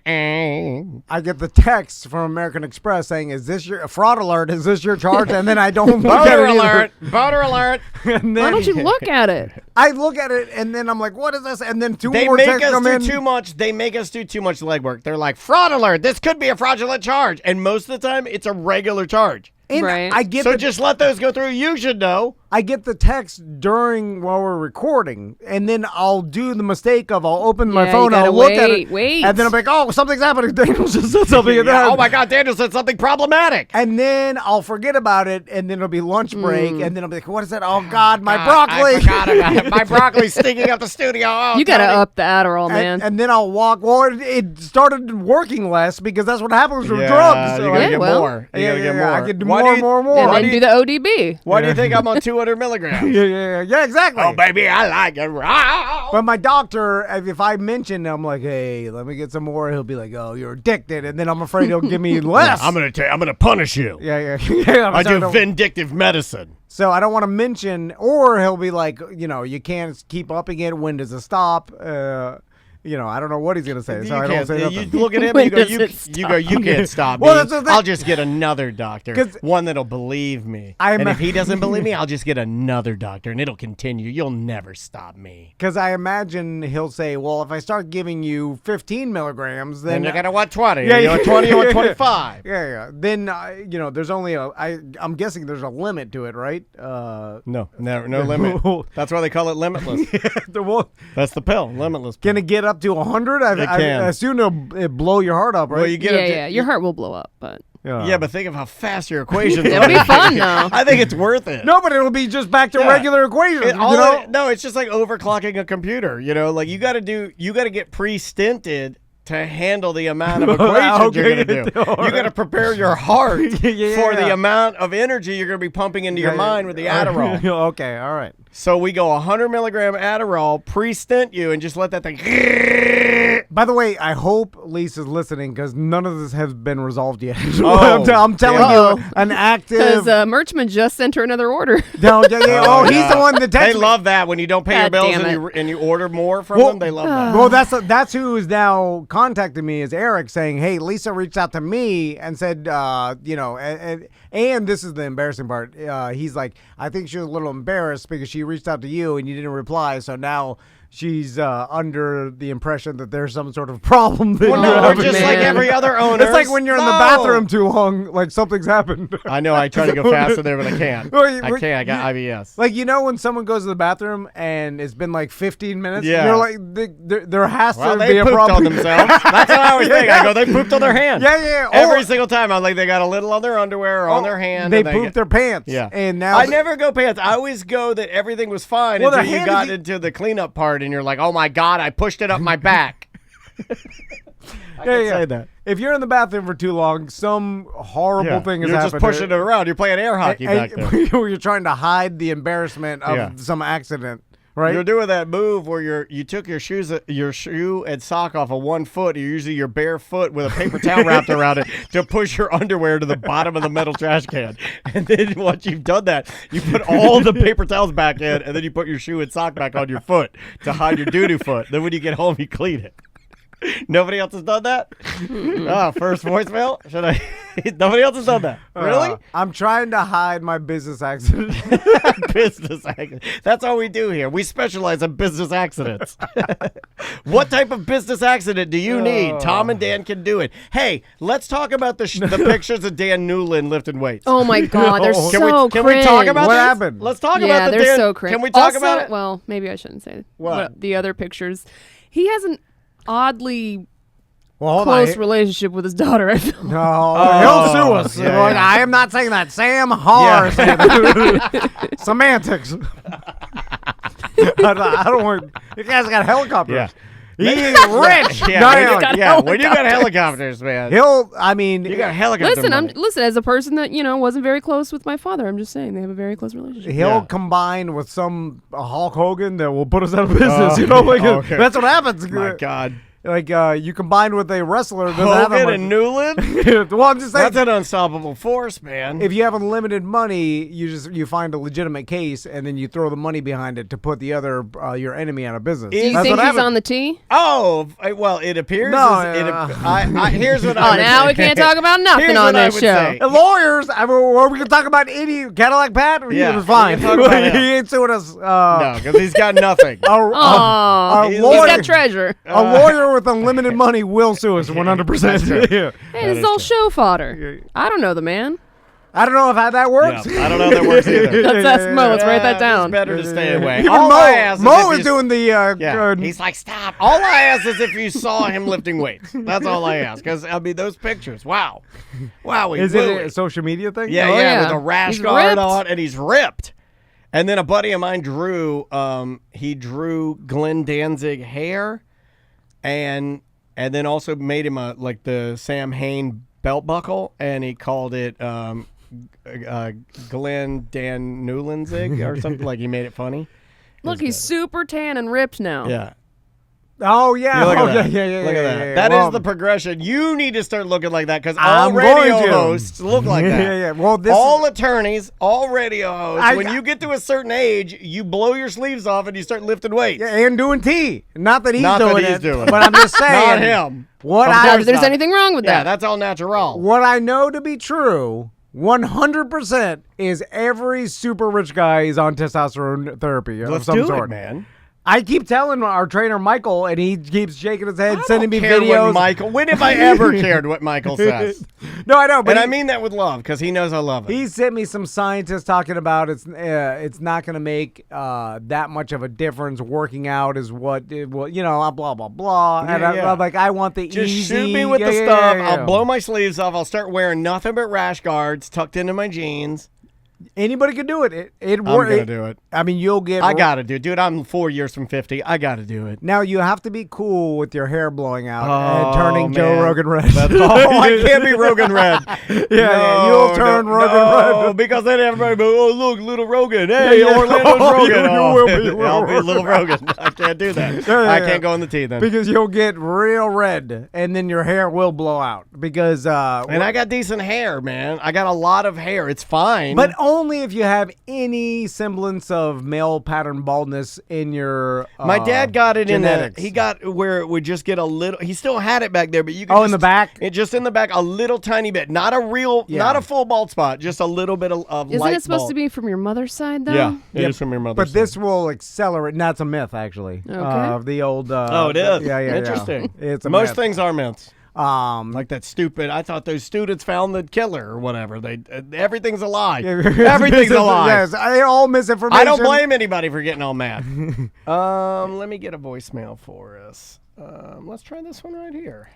I get the text from American Express saying, "Is this your fraud alert? Is this your charge?" And then I don't look at Voter it either. alert. Voter alert. And then Why don't you look at it? I look at it, and then I'm like, "What is this?" And then two They more make texts us come do in. too much. They make us do too much legwork. They're like, fraud alert. This could be a fraudulent charge. And most of the time, it's a regular charge. And Right. I get So the, just let those go through. You should know. I get the text while we're recording, and then I'll do the mistake of I'll open my Yeah, phone, you I'll gotta look at it, wait. and then I'm like, "Oh, something's happening." Daniel just said something. And Yeah, then oh my God, Daniel said something problematic. And then I'll forget about it, and then it'll be lunch break, and then I'll be like, "What is that? Oh God, my broccoli!" I forgot about it. My broccoli's stinking up the studio. Oh, You gotta Tony. up the Adderall, man. And then I'll walk. Well, it started working less because that's what happens with Yeah, drugs. So you gotta Yeah, get well. more. You gotta get more. I get Why more, do you- more, more. and why then do do you- the ODB. Why do you think I'm on 200 milligrams? Yeah, exactly. Oh, baby, I like it raw. But my doctor, if I mention, I'm like, "Hey, let me get some more," he'll be like, "Oh, you're addicted," and then I'm afraid he'll give me less. I'm gonna punish you. Yeah. I So do vindictive medicine. So I don't want to mention, or he'll be like, you can't keep upping it. When does it stop? I don't know what he's gonna say. So I don't say You nothing. look at him When and you does go, it you can't stop Well, me. that's the thing. I'll just get another doctor. 'Cause One that'll believe me. I'm- And if he doesn't believe me, I'll just get another doctor and it'll continue. You'll never stop me. Because I imagine he'll say, "Well, if I start giving you 15 milligrams, then Then you gotta want 20. Yeah, you yeah. want 20, you want 25. yeah. Then there's only I'm guessing there's a limit to it, right? No limit. That's why they call it limitless. That's the pill, limitless pill. Can it get up to 100? It can. I assume it'll blow your heart up, right? Well, you get Yeah, up to, yeah. Your heart will blow up, but Yeah, but think of how fast your equations It'll be fun, though. I think it's worth it. No, but it'll be just back to regular equations. No, it's just like overclocking a computer. Like you got to get pre-stinted to handle the amount of equations you're going to do. You got to prepare your heart for the amount of energy you're going to be pumping into your mind with the Adderall. Okay, all right. So we go 100 milligram Adderall, pre-stint you, and just let that thing. By the way, I hope Lisa's listening because none of this has been resolved yet. Oh, I'm telling you, an active. Because Merchman just sent her another order. No, he's the one that texted They me. love that when you don't pay your bills and you order more from them. They love that. Well, that's who is now contacting me is Eric saying, "Hey, Lisa reached out to me and said, and this is the embarrassing part. He's like, I think she was a little embarrassed because she reached out to you and you didn't reply, so now." She's under the impression that there's some sort of problem. That we're just like every other owner. It's like when you're in the bathroom too long, like something's happened. I know. I try to go faster there, but I can't. I can't. I got IBS. Like, when someone goes to the bathroom and it's been like 15 minutes, yeah. You're like, there has to be a problem. They pooped on themselves. That's what I always think. I go, they pooped on their hand. Yeah. Every single time. I'm like, they got a little on their underwear or on their hand. They pooped their pants. Yeah. And now I never go pants. I always go that everything was fine until you got into the cleanup part and you're like, oh my God, I pushed it up my back. I can say that. If you're in the bathroom for too long, some horrible thing has happened. You're just pushing it around. You're playing air hockey back there. You're trying to hide the embarrassment of some accident. Right? You're doing that move where you took your shoe and sock off of one foot. You're using your bare foot with a paper towel wrapped around it to push your underwear to the bottom of the metal trash can. And then once you've done that, you put all the paper towels back in, and then you put your shoe and sock back on your foot to hide your doo-doo foot. Then when you get home, you clean it. Nobody else has done that? First voicemail? Should I? Nobody else has done that. Really? I'm trying to hide my business accident. Business accident. That's all we do here. We specialize in business accidents. What type of business accident do you need? Tom and Dan can do it. Hey, let's talk about the pictures of Dan Newland lifting weights. Oh my God, they're so cringe. Can we talk about what this? happened? Let's talk about Yeah, the they're Dan. so cringe. Can we talk also, about it? Well, maybe I shouldn't say what the other pictures. He has an oddly Well, close relationship with his daughter. I feel. No, he'll sue us. Yeah, Like, yeah. I am not saying that. Sam Har said that. Semantics. I don't want. You guys got helicopters. Yeah. He's rich. When you got helicopters, man. You got helicopters. Listen. As a person that wasn't very close with my father, I'm just saying they have a very close relationship. He'll combine with some Hulk Hogan that will put us out of business. Okay. That's what happens. My God. Like you combine with a wrestler. Hogan and Newland. Well, I'm just saying that's an unstoppable force, man. If you have unlimited money, you find a legitimate case and then you throw the money behind it to put the other your enemy out of business. Do you think he's on the tee? Oh, well, it appears. No, here's what I would now say. we can't talk about nothing on this show. Lawyers, we can talk about any Cadillac Pat. Yeah, he was fine. He ain't suing us. No, because he's got nothing. He's got treasure. A lawyer with unlimited money will sue us 100%. Hey, this is all show fodder. I don't know the man. I don't know if that works. Yeah, I don't know if that works either. Let's ask Mo. Let's write that down. It's better to stay away. Even Mo is doing the. He's like, stop. All I ask is if you saw him lifting weights. That's all I ask. Because, those pictures. Wow. Is it a social media thing? Yeah, with a rash guard on, and he's ripped. And then a buddy of mine drew Glenn Danzig hair, and then also made him like the Sam Hain belt buckle, and he called it Glenn Dan Newlandzig or something. Like he made it funny. Look, he's super tan and ripped now. Yeah. Oh yeah. Look at that. Yeah. Look at that. Yeah. That is the progression. You need to start looking like that because all radio hosts look like that. Yeah. Well, all attorneys, all radio hosts. When you get to a certain age, you blow your sleeves off and you start lifting weights. Yeah, and doing tea. Not that he's doing it. But I'm just saying. Not him. If there's anything wrong with that. Yeah, that's all natural. What I know to be true, 100%, is every super rich guy is on testosterone therapy of some sort. Man. I keep telling our trainer Michael, and he keeps shaking his head, sending me care videos. What Michael, when have I ever cared what Michael says? No, I know, but I mean that with love because he knows I love it. He sent me some scientists talking about it's not going to make that much of a difference. Working out is what blah blah blah. Yeah, And I'm like, I want the Just easy. shoot me with the stuff. I'll blow my sleeves off. I'll start wearing nothing but rash guards tucked into my jeans. Anybody can do it. I'm gonna do it. I mean, you'll get. I gotta do it, dude. I'm 4 years from 50. I gotta do it. Now you have to be cool with your hair blowing out and turning man. Joe Rogan red. I can't be Rogan red. You'll turn Rogan red. Because then everybody go, oh look, little Rogan. Hey, Orlando's Rogan. You will be I'll be little Rogan. I can't do that. I can't go in the tea then. Because you'll get real red, and then your hair will blow out. Because and I got decent hair, man. I got a lot of hair. It's fine. But only if you have any semblance of male pattern baldness in your my dad got it genetics. He got where it would just get a little. He still had it back there, but you could in the back? It just in the back, a little tiny bit. Not a full bald spot, just a little bit of Isn't light it supposed bald. to be from your mother's side, though? Yeah, it is from your mother's But side. this will accelerate. And that's a myth, actually. Okay. Of the old. it is. Yeah. Interesting. It's a Most myth. things are myths. Like Like that stupid. I thought those students found the killer or whatever. They everything's a lie. Everything's a lie. Yes, all misinformation. I don't blame anybody for getting all mad. Let me get a voicemail for us. Let's try this one right here.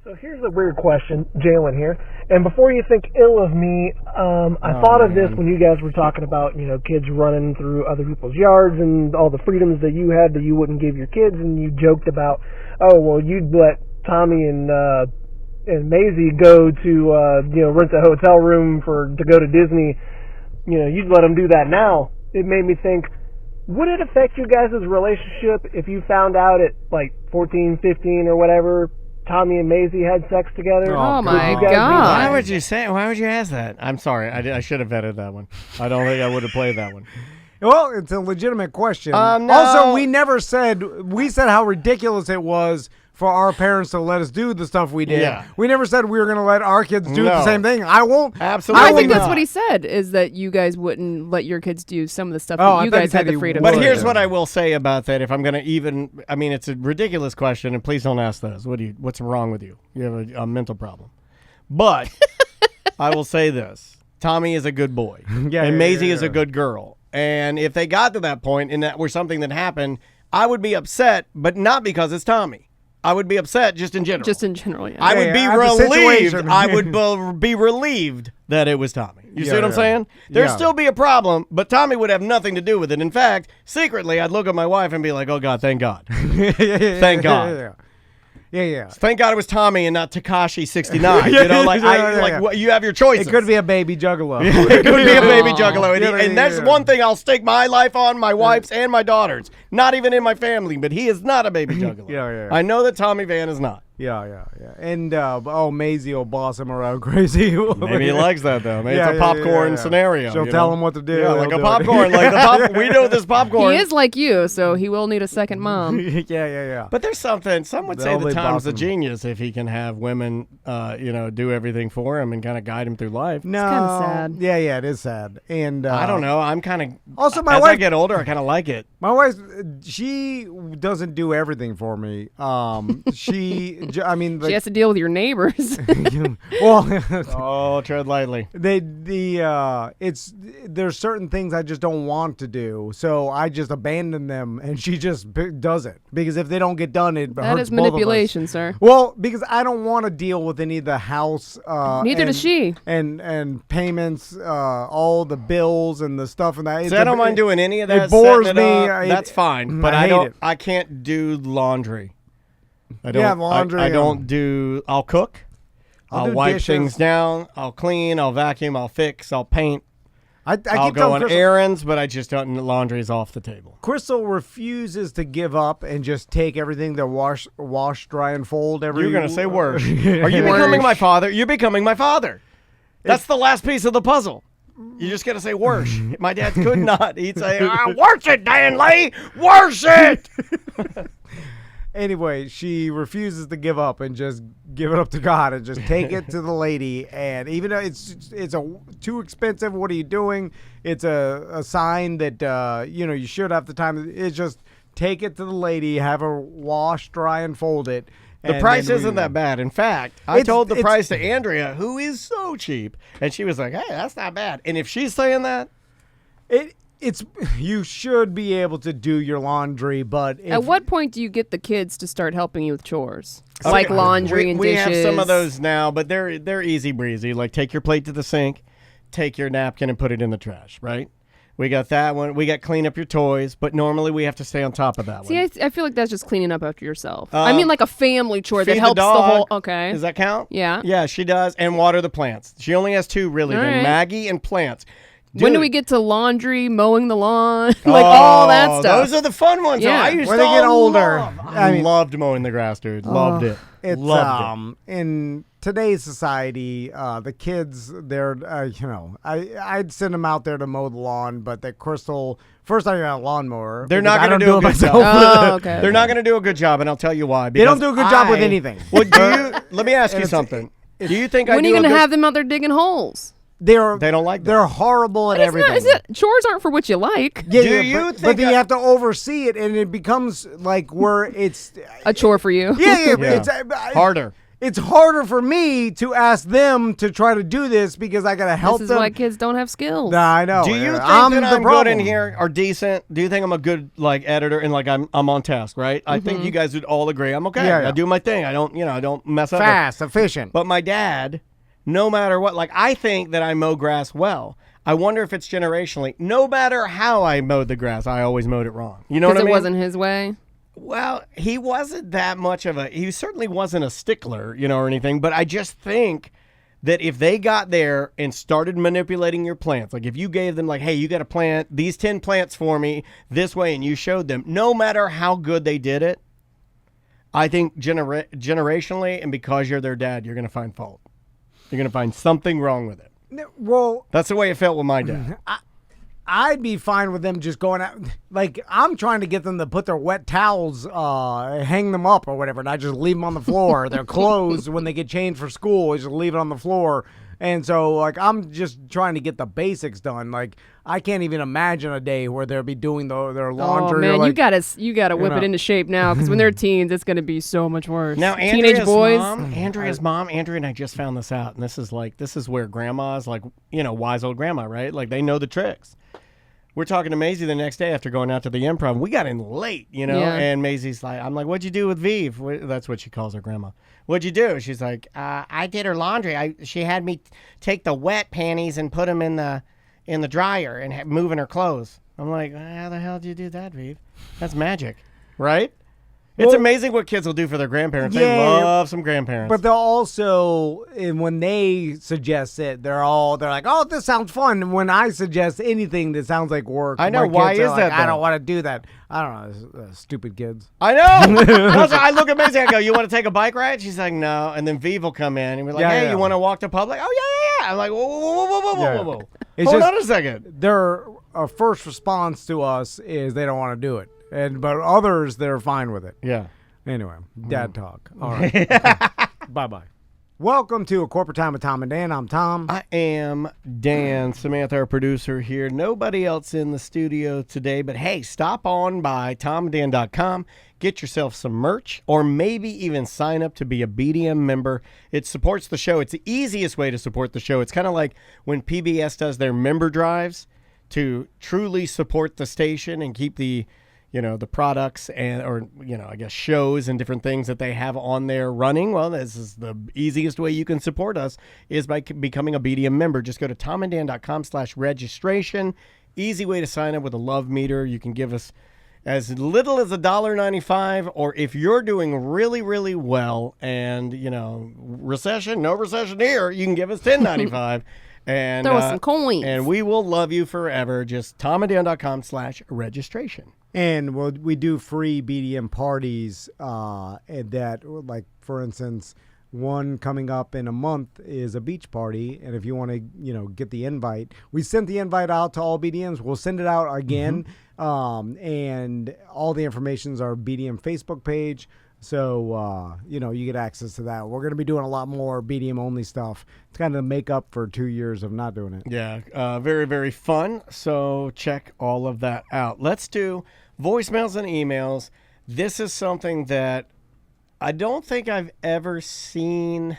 So here's a weird question, Jalen here. And before you think ill of me, I thought of this when you guys were talking about, kids running through other people's yards and all the freedoms that you had that you wouldn't give your kids, and you joked about, oh, well, you'd let Tommy and Maisie go to, rent a hotel room to go to Disney. You'd let them do that now. It made me think, would it affect you guys' relationship if you found out at like 14, 15 or whatever, Tommy and Maisie had sex together? Oh my Why God. would you say? Why would you ask that? I'm sorry. I should have vetted that one. I don't think I would have played that one. Well, it's a legitimate question. No. Also, we said how ridiculous it was for our parents to let us do the stuff we did. Yeah. We never said we were going to let our kids do the No. same thing. I won't. Absolutely. I think not. that's what he said, is that you guys wouldn't let your kids do some of the stuff Oh, that I you thought he guys said had the he freedom would. to But do. here's what I will say about that. If I'm going to it's a ridiculous question, and please don't ask those. What's wrong with you? You have a mental problem. But I will say this. Tommy is a good boy. And Maisie is a good girl. And if they got to that point and that were something that happened, I would be upset, but not because it's Tommy. I would be upset just in general. Just in general, yeah. I would be the relieved. situation. I would be relieved that it was Tommy. You see what I'm saying? There'd Yeah. still be a problem, but Tommy would have nothing to do with it. In fact, secretly, I'd look at my wife and be like, "Oh God, thank God, thank God." Yeah. Thank God it was Tommy and not Tekashi 69. You know, what, you have your choices. It could be a baby juggalo. It could be a baby juggalo. And, Yeah, and that's yeah. one thing I'll stake my life on, my wife's and my daughter's. Not even in my family, but he is not a baby juggalo. Yeah. I know that Tommy Vann is not. Yeah. And, Maisie will boss him around crazy. Maybe he likes that, though. Maybe Yeah, it's a yeah, popcorn yeah. scenario. She'll you tell know? him what to do. Yeah, like He'll a do it. popcorn. We know this popcorn. He is like you, so he will need a second mom. Yeah. But there's something. Some would say They'll that be Tom's a bossing. genius if he can have women, do everything for him and kind of guide him through life. No. kinda sad. Yeah, it is sad. And I don't know. I'm kind of. Also, my as I wife- get older, I kind of like it. My wife, she doesn't do everything for me. She has to deal with your neighbors. well, Oh, tread lightly. there's certain things I just don't want to do, so I just abandon them, and she just does it because if they don't get done, it That hurts is both of us. manipulation, sir. Well, because I don't want to deal with any of the house. Neither does she. And payments, all the bills and the stuff and that. See, I don't mind doing any of that. It bores setting it me. up. That's fine, but I I hate don't. it. I can't do laundry. I don't. Yeah, laundry, I don't do. I'll cook. I'll I'll do wipe dishes. things down. I'll clean. I'll vacuum. I'll fix. I'll paint. I I'll keep go telling on Crystal, errands, but I just don't. Laundry's off the table. Crystal refuses to give up and just take everything to wash, dry, and fold every. You're gonna say worse. Are you becoming my father? You're becoming my father. That's the last piece of the puzzle. You just gotta say worse. My dad could not. He'd say, "Worse it, Dan Lee. Worse it." Anyway, she refuses to give up and just give it up to God and just take it to the lady. And even though it's too expensive, what are you doing? It's a sign that you should have the time. It's just take it to the lady, have her wash, dry, and fold it. The price isn't that bad. In fact, I told the price to Andrea, who is so cheap, and she was like, "Hey, that's not bad." And if she's saying that, you should be able to do your laundry, but at what point do you get the kids to start helping you with chores, like laundry and dishes? We have some of those now, but they're easy breezy. Like take your plate to the sink, take your napkin and put it in the trash. Right? We got that one. We got clean up your toys, but normally we have to stay on top of that one. See, I feel like that's just cleaning up after yourself. I mean, like a family chore that helps the dog. whole. Okay, does that count? Yeah, yeah, she does, and water the plants. She only has two really. Right. Maggie and plants. Dude. When do we get to laundry, mowing the lawn, like all that stuff? Those are the fun ones. Yeah. I used when to they get older. I loved mowing the grass, dude. Loved it. Loved it. In today's society, the kids, they're I'd send them out there to mow the lawn, but that Crystal, first time I got a lawnmower, they're not going to do a good job. Oh, okay. They're not going to do a good job, and I'll tell you why. They don't do a good job with anything. Well, let me ask you something. Do you think when are you going to have them out there digging holes? They don't like that. They're horrible at everything. Chores aren't for what you like. Yeah, do you think? But you have to oversee it, and it becomes like where it's a chore for you. Yeah. It's harder. It's harder for me to ask them to try to do this because I gotta help them. This is why kids don't have skills. Nah, I know. Do you think that I'm good in here or decent? Do you think I'm a good editor and I'm on task, right? I think you guys would all agree I'm okay. Yeah. I do my thing. I don't mess up. Fast, efficient. But my dad, no matter what, I think that I mow grass well. I wonder if it's generationally. No matter how I mowed the grass, I always mowed it wrong. You know what I mean? Because it wasn't his way? Well, he wasn't that much of he certainly wasn't a stickler, or anything. But I just think that if they got there and started manipulating your plants, like if you gave them hey, you got to plant these 10 plants for me this way, and you showed them, no matter how good they did it, I think generationally and because you're their dad, you're going to find fault. You're going to find something wrong with it. Well, that's the way it felt with my dad. I'd be fine with them just going out. I'm trying to get them to put their wet towels, hang them up or whatever, and I just leave them on the floor. Their clothes, when they get changed for school, I just leave it on the floor. And so, I'm just trying to get the basics done. I can't even imagine a day where they'll be doing their laundry. Oh man, you gotta whip it into shape now, because when they're teens, it's gonna be so much worse. Now, teenage boys. Andrea and I just found this out, and this is where grandma's wise old grandma, right? They know the tricks. We're talking to Maisie the next day after going out to the improv. We got in late, Yeah. And Maisie's I'm like, what'd you do with Vive? That's what she calls her grandma. What'd you do? She's like, I did her laundry. She had me take the wet panties and put them in the dryer and moving her clothes. I'm like, how the hell did you do that, Vive? That's magic, right? It's amazing what kids will do for their grandparents. Yeah, they love some grandparents. But they'll also, and when they suggest it, they're like, oh, this sounds fun. And when I suggest anything that sounds like work, I know. Why is that? I don't want to do that. I don't know. Stupid kids. I know. I look at Maisie. I go, you want to take a bike ride? She's like, no. And then Vive will come in and be like, hey, you want to walk to public? Oh, yeah. I'm like, whoa. Hold on a second. Their first response to us is they don't want to do it. But others, they're fine with it. Yeah. Anyway, dad talk. All right. Bye-bye. Welcome to A Corporate Time with Tom and Dan. I'm Tom. I am Dan. Samantha, our producer here. Nobody else in the studio today, but hey, stop on by tomanddan.com. Get yourself some merch, or maybe even sign up to be a BDM member. It supports the show. It's the easiest way to support the show. It's kind of like when PBS does their member drives to truly support the station and keep the products I guess shows and different things that they have on there running. Well, this is the easiest way you can support us is by becoming a BDM member. Just go to tomanddan.com/registration. Easy way to sign up with a love meter. You can give us as little as $1.95, or if you're doing really, really well and, no recession here, you can give us $10.95. And throw us some coins. And we will love you forever. Just tomanddan.com/registration. And we do free BDM parties that, for instance, one coming up in a month is a beach party, and if you want to, get the invite, we sent the invite out to all BDMs. We'll send it out again, and all the information's our BDM Facebook page. So, you get access to that. We're going to be doing a lot more BDM only stuff. It's kind of make up for 2 years of not doing it. Yeah, very, very fun. So check all of that out. Let's do voicemails and emails. This is something that I don't think I've ever seen.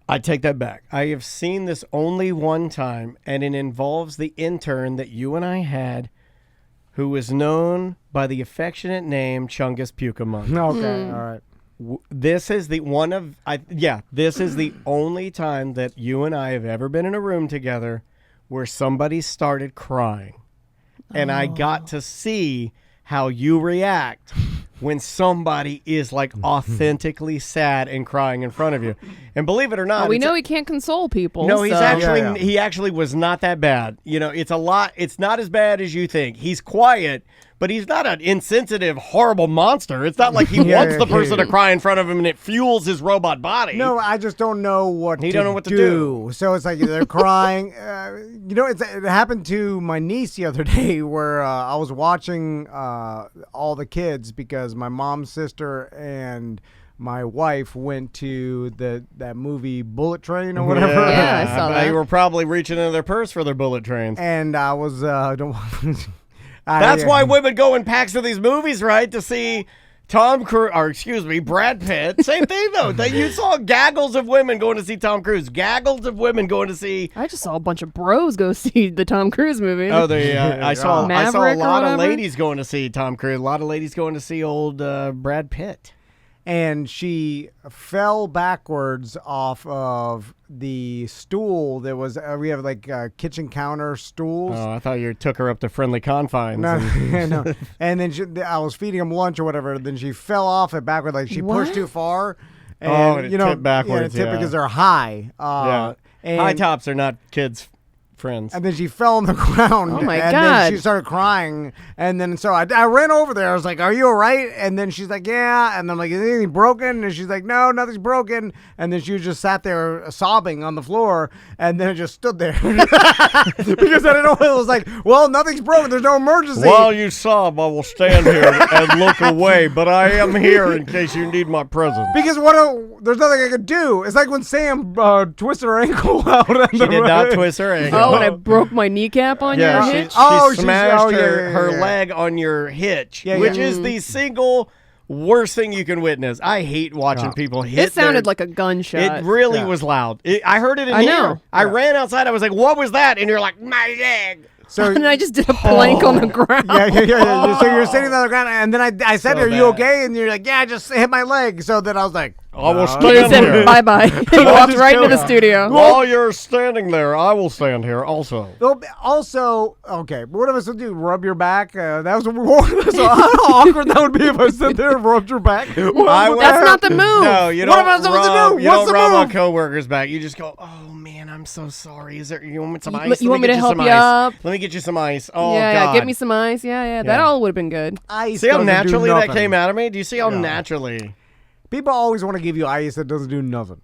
I take that back. I have seen this only one time, and it involves the intern that you and I had, who was known by the affectionate name Chungus Pukamunk. Okay, all right. This is the this is the only time that you and I have ever been in a room together where somebody started crying. And I got to see how you react when somebody is like authentically sad and crying in front of you. And believe it or not, we know he can't console people. No, so. He actually was not that bad. It's a lot. It's not as bad as you think. He's quiet, but he's not an insensitive, horrible monster. It's not like he wants the person to cry in front of him and it fuels his robot body. No, I just don't know what to do. So it's like they're crying. It happened to my niece the other day where I was watching all the kids because my mom's sister and my wife went to that movie Bullet Train or whatever. Yeah, I saw that. They were probably reaching into their purse for their bullet trains. And I was That's why women go in packs to these movies, right? To see Brad Pitt. Same thing, though. You saw gaggles of women going to see Tom Cruise. Gaggles of women going to see... I just saw a bunch of bros go see the Tom Cruise movie. Oh, I saw a lot of whatever. ladies going to see Tom Cruise. A lot of ladies going to see old Brad Pitt. And she fell backwards off of the stool that was, we have like kitchen counter stools. Oh, I thought you took her up to friendly confines. No. And then I was feeding him lunch or whatever. Then she fell off it backward, like she pushed too far. And, it tipped backwards. Yeah, it tipped because they're high. And high tops are not kids' friends. And then she fell on the ground. Oh my God. Then she started crying. And then so I ran over there. I was like, "Are you all right?" And then she's like, "Yeah." And I'm like, "Is anything broken?" And she's like, "No, nothing's broken." And then she just sat there sobbing on the floor. And then it just stood there because I didn't know. It was like, "Well, nothing's broken. There's no emergency." While you sob, I will stand here and look away. But I am here in case you need my presence. Because there's nothing I could do. It's like when Sam twisted her ankle out. She did not twist her ankle. Oh, and I broke my kneecap on your hitch? She smashed her leg on your hitch, which is the single worst thing you can witness. I hate watching people hit. It sounded like a gunshot. It really was loud. I heard it in here. Know. I ran outside. I was like, what was that? And you're like, my leg. So, and I just did a plank on the ground. Yeah. So you're sitting on the ground, and then I said, "Are you okay?" And you're like, "Yeah, I just hit my leg." So then I was like, "I will stand here." here. Bye-bye. He walked right into the studio. While you're standing there, I will stand here also. Also, okay, but what am I supposed to do? Rub your back? That was so how awkward that would be if I stood there and rubbed your back. That's not the move. No, you don't. What am I supposed to do? You don't rub a coworker's back. You just go, "Oh man, I'm so sorry. You want me some ice? You want me to help you up? Let me get you some ice." Oh yeah, God. get me some ice. Yeah. That all would have been good. Ice. See how naturally that came out of me? Do you see how naturally? People always want to give you ice that doesn't do nothing.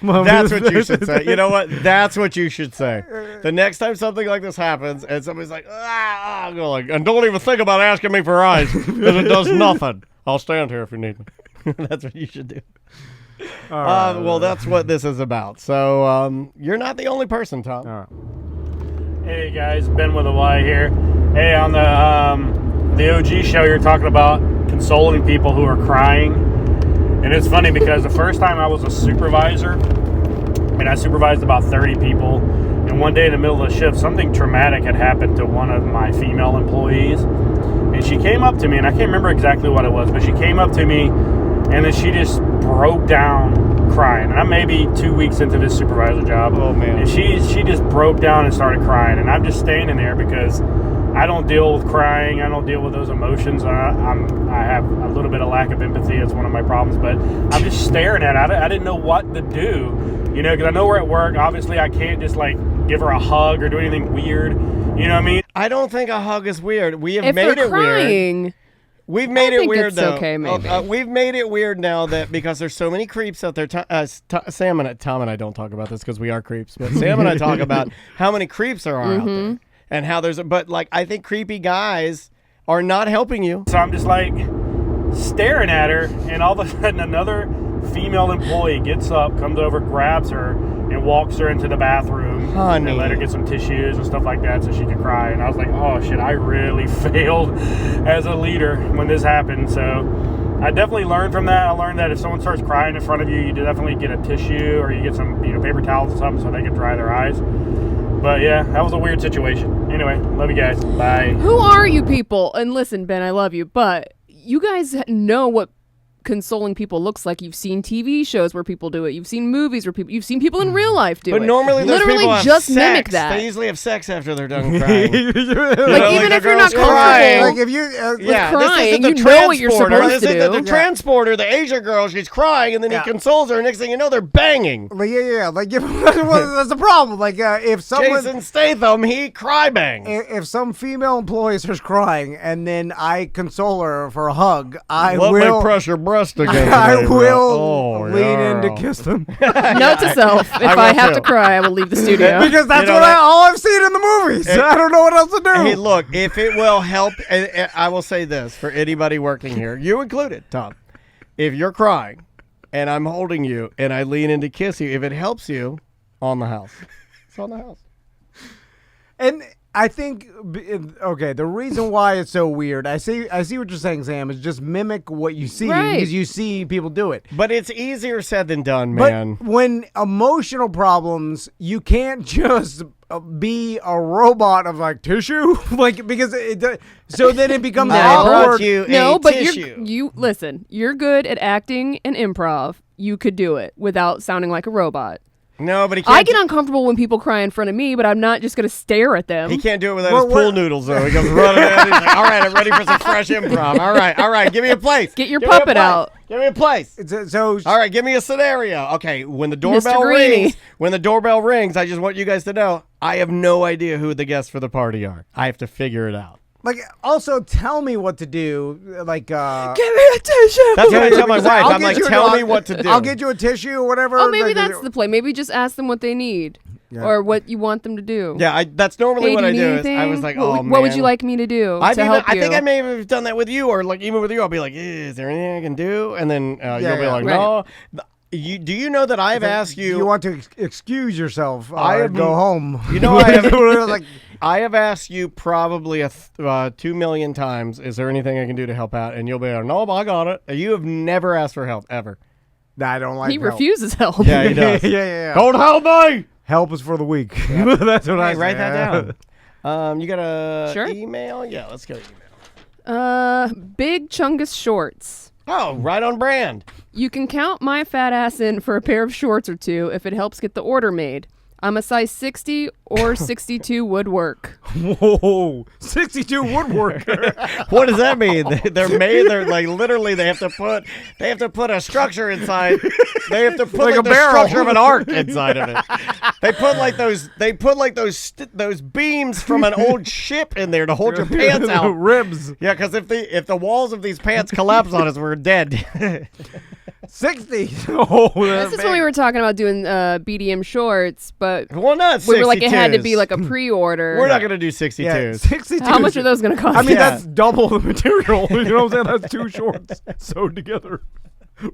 That's what you should say. You know what? That's what you should say. The next time something like this happens and somebody's like, I'll go like, and don't even think about asking me for ice because it does nothing. I'll stand here if you need me. That's what you should do. Well, that's what this is about. So you're not the only person, Tom. All right. Hey guys, Ben with a Y here. Hey, on the OG show, you're talking about consoling people who are crying, and it's funny because the first time I was a supervisor, and I supervised about 30 people, and one day in the middle of the shift, something traumatic had happened to one of my female employees, and she came up to me, and I can't remember exactly what it was, but she came up to me, and then she just broke down crying. And I'm maybe 2 weeks into this supervisor job. Oh man! And she just broke down and started crying, and I'm just standing there because I don't deal with crying. I don't deal with those emotions. I have a little bit of lack of empathy. It's one of my problems. But I'm just staring at it. I didn't know what to do, because I know we're at work. Obviously, I can't just like give her a hug or do anything weird. You know what I mean? I don't think a hug is weird. We have if made they're it crying, weird. We've made it weird, it's though. Okay, maybe. We've made it weird now that because there's so many creeps out there. Tom and I don't talk about this because we are creeps, but Sam and I talk about how many creeps there are out there and how but like I think creepy guys are not helping you. So I'm just like staring at her, and all of a sudden another female employee gets up, comes over, grabs her, and walks her into the bathroom and let her get some tissues and stuff like that so she could cry. And I was like, oh shit, I really failed as a leader when this happened. So I definitely learned from that. I learned that if someone starts crying in front of you, you definitely get a tissue or you get some paper towels or something so they can dry their eyes. But yeah, that was a weird situation. Anyway, love you guys. Bye. Who are you people? And listen, Ben, I love you, but you guys know what consoling people looks like. You've seen TV shows where people do it. You've seen movies where you've seen people in real life do it. But normally those literally people have just sex. mimic that. They usually have sex after they're done crying. Like even if you're not comfortable like if you crying, you know what you're supposed to do. The transporter, the Asian girl, she's crying, and then he consoles her. And next thing you know, they're banging. Like, like that's the problem. Like if someone Jason Statham, he cry bangs. If some female employee starts crying and then I console her for a hug, I Let will me press your breast again. I will lean in to kiss them. Note to self: if I have to cry, I will leave the studio. Because that's all I've seen in the movies. I don't know what else to do. Hey, look, if it will help, I will say this for anybody working here, you included, Tom. If you're crying and I'm holding you and I lean in to kiss you, if it helps you, on the house. It's on the house. And I think, okay, the reason why it's so weird, I see what you're saying, Sam, is just mimic what you see because you see people do it. But it's easier said than done, man. But when emotional problems, you can't just be a robot of like tissue, like because so then it becomes awkward. No, but you listen. You're good at acting and improv. You could do it without sounding like a robot. No, but he can't. I get uncomfortable when people cry in front of me, but I'm not just going to stare at them. He can't do it without his pool noodles, though. He goes running in. He's like, all right, I'm ready for some fresh improv. All right, give me a place. Get your puppet out. Give me a place. All right, give me a scenario. Okay, when the doorbell rings, I just want you guys to know, I have no idea who the guests for the party are. I have to figure it out. Like, also tell me what to do. Like, give me a tissue. That's what I tell my wife. I'm like, tell me what to do. I'll get you a tissue or whatever. Oh, maybe that's the play. Maybe just ask them what they need or what you want them to do. Yeah, that's normally what I do. I was like, oh, man. What would you like me to do to help you? I think I may have done that with you, or like even with you. I'll be like, is there anything I can do? And then you'll be like, no. Do you know that I've asked you? You want to excuse yourself? Go home. You know, I have asked you probably 2 million times. Is there anything I can do to help out? And you'll be like, no, I got it. You have never asked for help ever. I don't like. He refuses help. Yeah, he does. yeah. Don't help me. Help is for the weak. Yeah. That's what I say. Write that down. You got a email? Yeah, let's go email. Big Chungus shorts. Oh, right on brand. You can count my fat ass in for a pair of shorts or two if it helps get the order made. I'm a size 60 or 62 woodwork. Whoa, 62 woodwork. What does that mean? They're made. They're like literally. They have to put a structure inside. They have to put like the structure of an ark inside of it. They put like those beams from an old ship in there to hold your pants out. Ribs. Yeah, because if the walls of these pants collapse on us, we're dead. 60. This is when we were talking about doing BDM shorts, but not 62s. We were like, it had to be like a pre-order. We're not going to do 62s. Yeah, 62s. How much are those going to cost? I mean, that's double the material. You know what I'm saying? That's 2 shorts sewed together.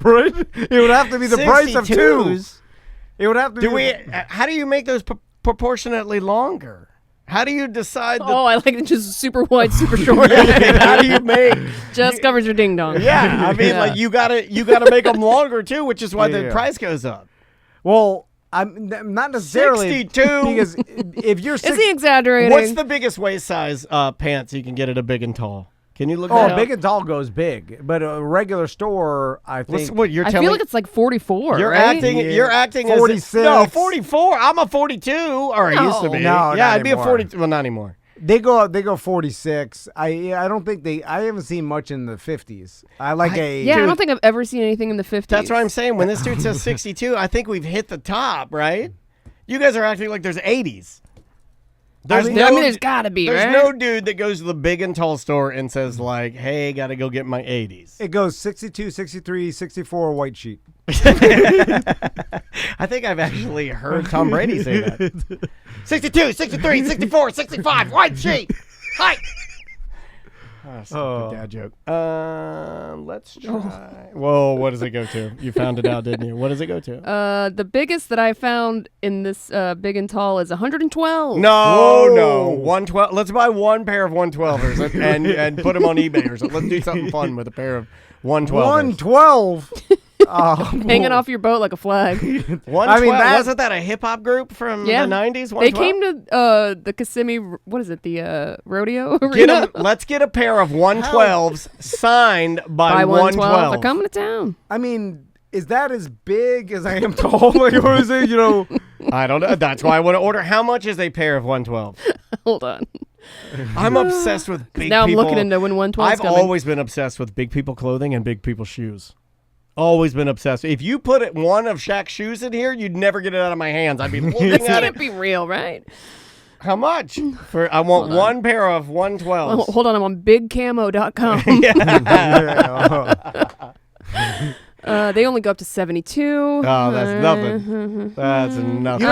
Right? It would have to be the price of 2. It would have to be. How do you make those proportionately longer? How do you decide? I like it just super wide, super short. How do you make? Just covers your ding dong. Yeah, I mean, like you gotta make them longer too, which is why the price goes up. Well, I'm not necessarily 62 because if you're is he exaggerating? What's the biggest waist size pants you can get at a big and tall? Can you look that up? Big and tall goes big, but a regular store, I think. I feel like it's like 44. You're right? You're acting 46. No, 44. I'm a 42, or I used to be. No, yeah, I'd be a 42. Well, not anymore. They go 46. I don't think I haven't seen much in the 50s. I don't think I've ever seen anything in the 50s. That's what I'm saying. When this dude says 62, I think we've hit the top, right? You guys are acting like there's 80s. There's got to be, There's right? no dude that goes to the big and tall store and says, like, hey, got to go get my 80s. It goes 62, 63, 64 white sheet. I think I've actually heard Tom Brady say that. 62, 63, 64, 65, white sheet. Hi. Stupid dad joke. Let's try. Whoa, what does it go to? You found it out, didn't you? What does it go to? The biggest that I found in this big and tall is 112. No. 112. Let's buy one pair of 112ers and put them on eBay or something. Let's do something fun with a pair of 112ers. 112. Hanging off your boat like a flag. 112. I mean, wasn't that a hip hop group from the 90s? They came to the Kissimmee, what is it, the rodeo arena? Let's get a pair of 112s signed by 112. They're coming to town. I mean, is that as big as I am tall? Like, or is it, I don't know. That's why I want to order. How much is a pair of 112? Hold on. I'm obsessed with big now people. I'm looking into when 112's I've coming. always been obsessed with big people clothing and big people shoes. Always been obsessed. If you put one of Shaq's shoes in here, you'd never get it out of my hands. I'd be looking This at it. can't be real, right? How much? I want one pair of 112s. Hold on, I'm on bigcamo.com. They only go up to 72. Oh, that's nothing. That's nothing.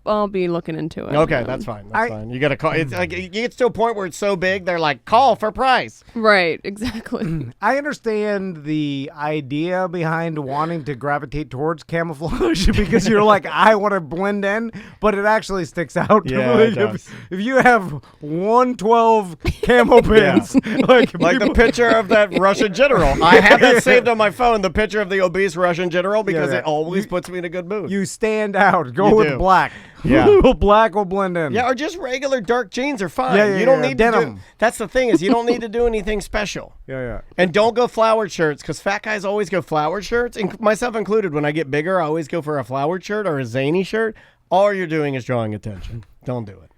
I'll be looking into it. Okay, that's fine. That's fine. You got to call. It's like it gets to a point where it's so big, they're like, call for price. Right, exactly. I understand the idea behind wanting to gravitate towards camouflage because you're like, I want to blend in, but it actually sticks out. Yeah, it does. If you have 112 camo pins, like the picture of that Russian general. I have that saved on my phone, the picture of the obese Russian general, because it always puts me in a good mood. You stand out. Go with do. black. Yeah. Black will blend in. Yeah, or just regular dark jeans are fine. Yeah, you don't need denim. to do. That's the thing, is you don't need to do anything special. Yeah. And don't go flowered shirts, because fat guys always go flowered shirts, and myself included. When I get bigger, I always go for a flowered shirt or a zany shirt. All you're doing is drawing attention. Don't do it.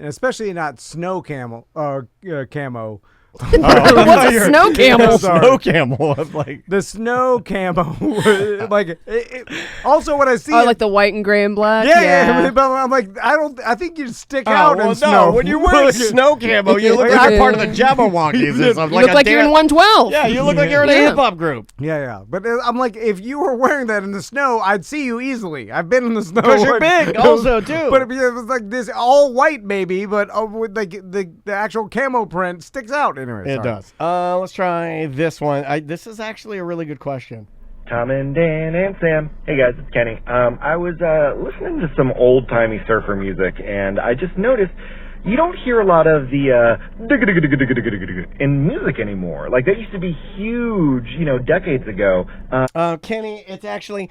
Especially not snow camo. What's a snow camel? Snow camel. Like the snow camo. Also, when I see like the white and gray and black. Yeah. But I'm like, I think you stick out in snow. When you're wearing snow camo, you look like you're part of the Jabberwockies or something. You look like you're in 112. Yeah, you look like you're in a hip hop group. Yeah. But I'm like, if you were wearing that in the snow, I'd see you easily. I've been in the snow. Because you're big, also too. But it was like this all white, maybe, but with like the actual camo print sticks out. Anyway, it does. Let's try this one. This is actually a really good question. Tom and Dan and Sam. Hey guys, it's Kenny. I was listening to some old-timey surfer music, and I just noticed you don't hear a lot of the in music anymore. Like, that used to be huge, decades ago. Kenny, it's actually...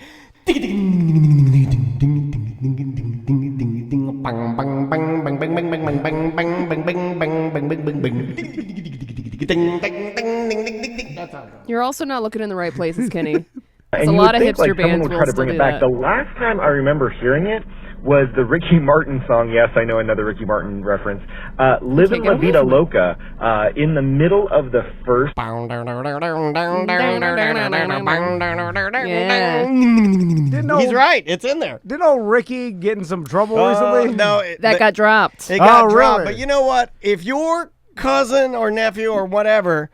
You're also not looking in the right places, Kenny. There's And a you lot would of think, hipster like, someone bands would will try to still bring do it back. that. The last time I remember hearing it was the Ricky Martin song. Yes, I know, another Ricky Martin reference. Livin' La Vida Loca, in the middle of the first... Yeah. He's right. It's in there. Didn't old Ricky get in some trouble recently? No. That got dropped. It got dropped. Really? But you know what? If your cousin or nephew or whatever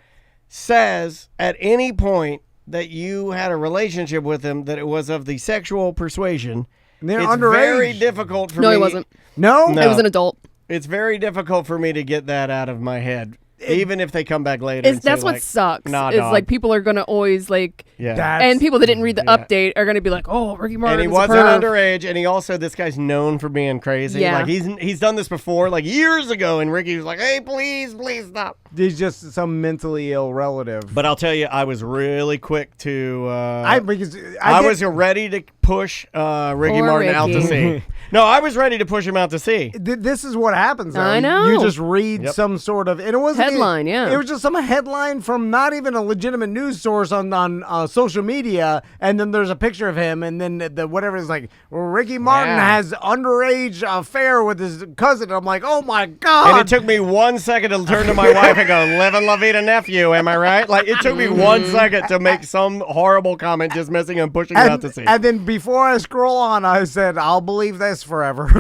says at any point that you had a relationship with him that it was of the sexual persuasion, They're it's underage. very difficult for me. No, he wasn't. No? It was an adult. It's very difficult for me to get that out of my head, even if they come back later. And That's say, what like, sucks. Nah, is dog. like people are gonna always like, Yeah. and people that didn't read the update are gonna be like, oh, Ricky Martin. And he wasn't underage, and he also, this guy's known for being crazy. Yeah. Like he's done this before, like years ago, and Ricky was like, "Hey, please stop." He's just some mentally ill relative. But I'll tell you, I was really quick to. I was ready to push Ricky Poor Martin out to Ricky. sea. No, I was ready to push him out to sea. This is what happens. Though. I know. You just read some sort of, and it wasn't Headline, yeah. It was just some headline from not even a legitimate news source on social media, and then there's a picture of him, and then the whatever is like, well, Ricky Martin has underage affair with his cousin. I'm like, oh my god! And it took me 1 second to turn to my wife and go, "Livin' La Vida, nephew, am I right?" Like, it took me 1 second to make some horrible comment dismissing him, pushing him out to sea. And then before I scroll on, I said, I'll believe this this forever.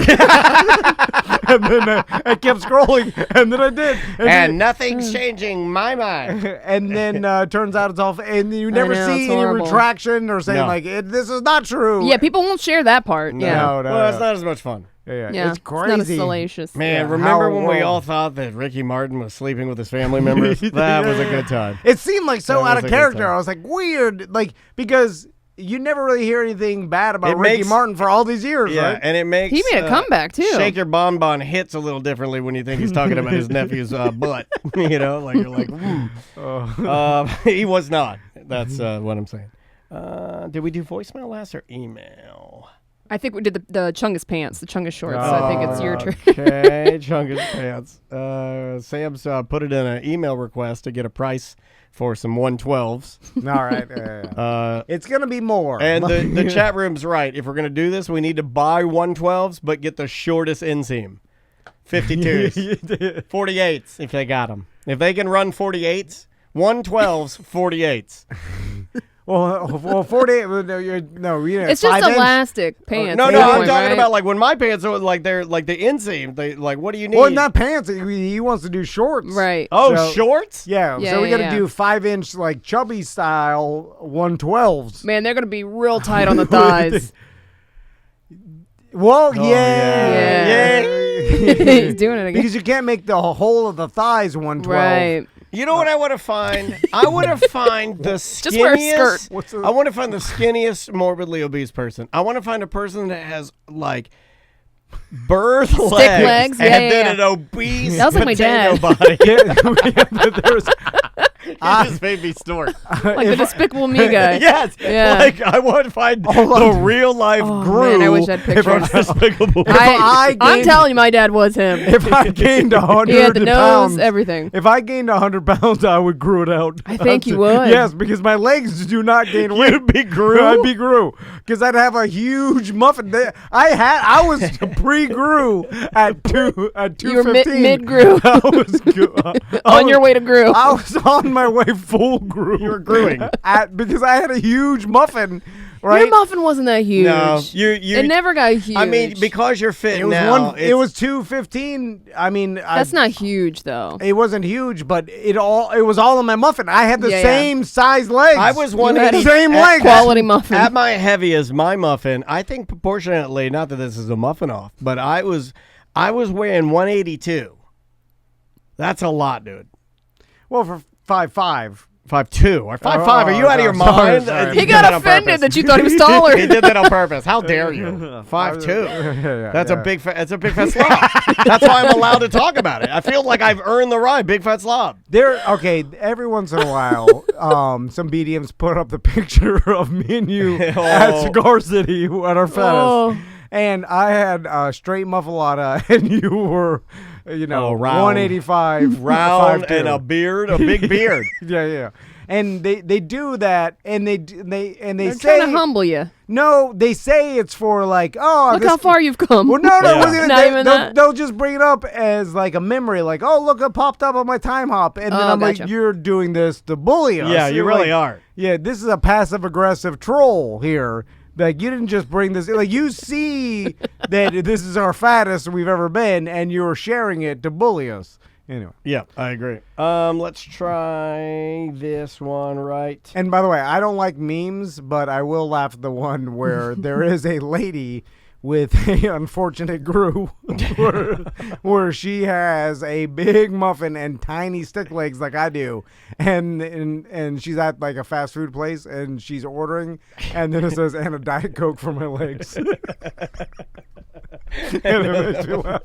And then I kept scrolling, and then I did. And nothing's changing my mind. And then turns out it's all, and you never know, see it's any horrible. retraction or saying, No. like, this is not true. Yeah, people won't share that part. Yeah. No, Well, it's not as much fun. Yeah, It's crazy. not as salacious. Man, Yeah, remember how when we wrong. all thought that Ricky Martin was sleeping with his family members? That was a good time. It seemed like so That out was of a good character. time. I was like, weird. Like, because you never really hear anything bad about It Ricky makes- Martin for all these years, Yeah, right? and it makes He made a comeback, too. Shake Your Bonbon hits a little differently when you think he's talking about his nephew's butt. You know, like you're like, he was not. That's what I'm saying. Did we do voicemail last or email? I think we did the Chungus pants, the Chungus shorts. So I think it's your turn. Okay, Chungus pants. Sam's put it in an email request to get a price for some 112s. All right. It's going to be more. And the chat room's right. If we're going to do this, we need to buy 112s, but get the shortest inseam. 52s. 48s, if they got them. If they can run 48s, 112s, 48s. Well, 48. It's just 5 inch. elastic pants. No, at no, that I'm point, talking right? about like when my pants are like they're like the inseam. They like, what do you need? Well, not pants. He wants to do shorts. Right. Oh, So- shorts? Yeah. Yeah, So we yeah, got to yeah. do 5-inch, like chubby style 112s. Man, they're going to be real tight on the thighs. Well, Oh, yeah. He's doing it again. Because you can't make the whole of the thighs 112. Right. You know what I want to find? I want to find the skinniest. Just wear a skirt. What's I want to find the skinniest morbidly obese person. I want to find a person that has like birth legs, yeah, and yeah, then yeah. an obese That was like my potato dad. body. There's, He just made me snort. Like the Despicable Me guy. Yes. Yeah. Like I want to find the real life Oh, Gru man, I wish I had from pictures. Despicable Me. I I'm gained- telling you, my dad was him. if I gained 100 He had the nose, pounds, everything. if I gained 100 pounds, I would grow it out. I think you would. Yes, because my legs do not gain weight. You'd be Gru? I'd be Gru because I'd have a huge muffin. I was pre-Gru at 215. You were mid-Gru. I was On your way to Gru. I was on my way full Gru. You were Gruing. Because I had a huge muffin. Right? Your muffin wasn't that huge. No, you. It never got huge. I mean, because you're fit It was now. it was 215. I mean, That's not huge, though. It wasn't huge, but it was all in my muffin. I had the Yeah, yeah. same size legs. I was had 180. same at- legs. Quality muffin. At my heaviest, my muffin, I think proportionately, not that this is a muffin off, but I was weighing 182. That's a lot, dude. Well, for 5'5". 5'2" or 5'5". Are you out of your sorry, mind? sorry. He did got that on offended purpose. that you thought he was taller. He did that on purpose. How dare you? 5'2". That's a big fat slob. That's why I'm allowed to talk about it. I feel like I've earned the right. Big fat slob. Okay, every once in a while, some BDMs put up the picture of me and you at Cigar City at our fetish. Oh. And I had a straight muffalata, and you were, round. 185, Round 5'2". and a beard, a big beard. Yeah. And they do that, and they They're say trying to humble you. no, they say it's for like, oh, Look how far you've come. Well, no, Yeah. it wasn't even, Not even that? they'll just bring it up as like a memory, like, oh, look, it popped up on my time hop, and then Oh, I'm gotcha. like, you're doing this to bully us. Yeah, you You're really like, are. Yeah, this is a passive aggressive troll here. Like, you didn't just bring this. Like, you see that this is our fattest we've ever been, and you're sharing it to bully us. Anyway. Yeah, I agree. Let's try this one right. And by the way, I don't like memes, but I will laugh at the one where there is a lady with a unfortunate Gru where she has a big muffin and tiny stick legs like I do, and she's at like a fast food place and she's ordering, and then it says, and a Diet Coke for my legs. And it makes me laugh.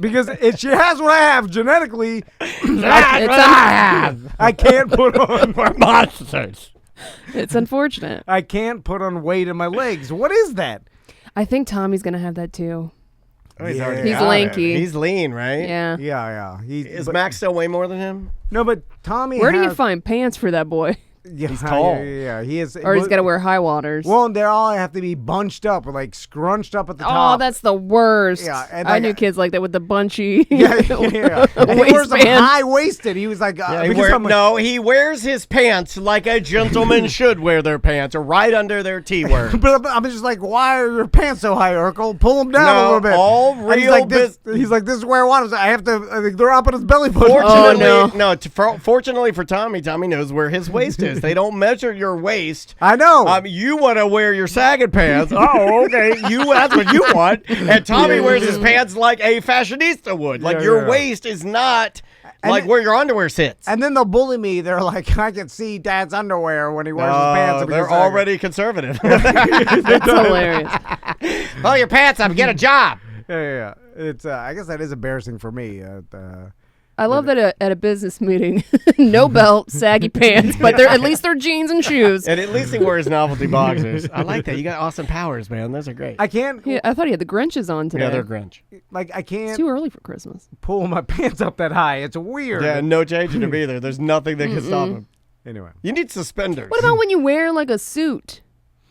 because she has what I have genetically. I can't put on Monsters. It's unfortunate. I can't put on weight in my legs. What is that? I think Tommy's going to have that, too. Oh, he's Yeah. already He's got it. lanky. He's lean, right? Yeah. Yeah. Is Max still way more than him? No, but Tommy. Where do you has- find pants for that boy? Yeah, He's tall. Yeah, he is. Or he's got to wear high waters. Well, they all have to be bunched up, or like scrunched up at the top. Oh, that's the worst. Yeah, and I like- knew kids like that with the bunchy Yeah. And he wears them waistband. high waisted. He was like, he wears his pants like a gentleman should wear their pants, right under their T-work. But I'm just like, why are your pants so high, Urkel? Pull them down a little bit. All And he's real like, this is where I want them. I have to. They're up at his belly button. Fortunately for Tommy knows where his waist is. They don't measure your waist. I know. You want to wear your sagging pants. Oh, okay. That's what you want. And Tommy wears his pants like a fashionista would. Like your waist is not like where your underwear sits. And then they'll bully me. They're like, I can see Dad's underwear when he wears his pants. They're already conservative. That's hilarious. Pull your pants up. Get a job. Yeah. It's. I guess that is embarrassing for me. I love that at a business meeting, no belt, saggy pants, but at least they're jeans and shoes. And at least he wears novelty boxers. I like that. You got Austin Powers, man. Those are great. I can't. I thought he had the Grinches on today. Yeah, they're Grinch. Like I can't. It's too early for Christmas. Pull my pants up that high. It's weird. Yeah, no changing them either. There's nothing that can stop him. Anyway, you need suspenders. What about when you wear like a suit?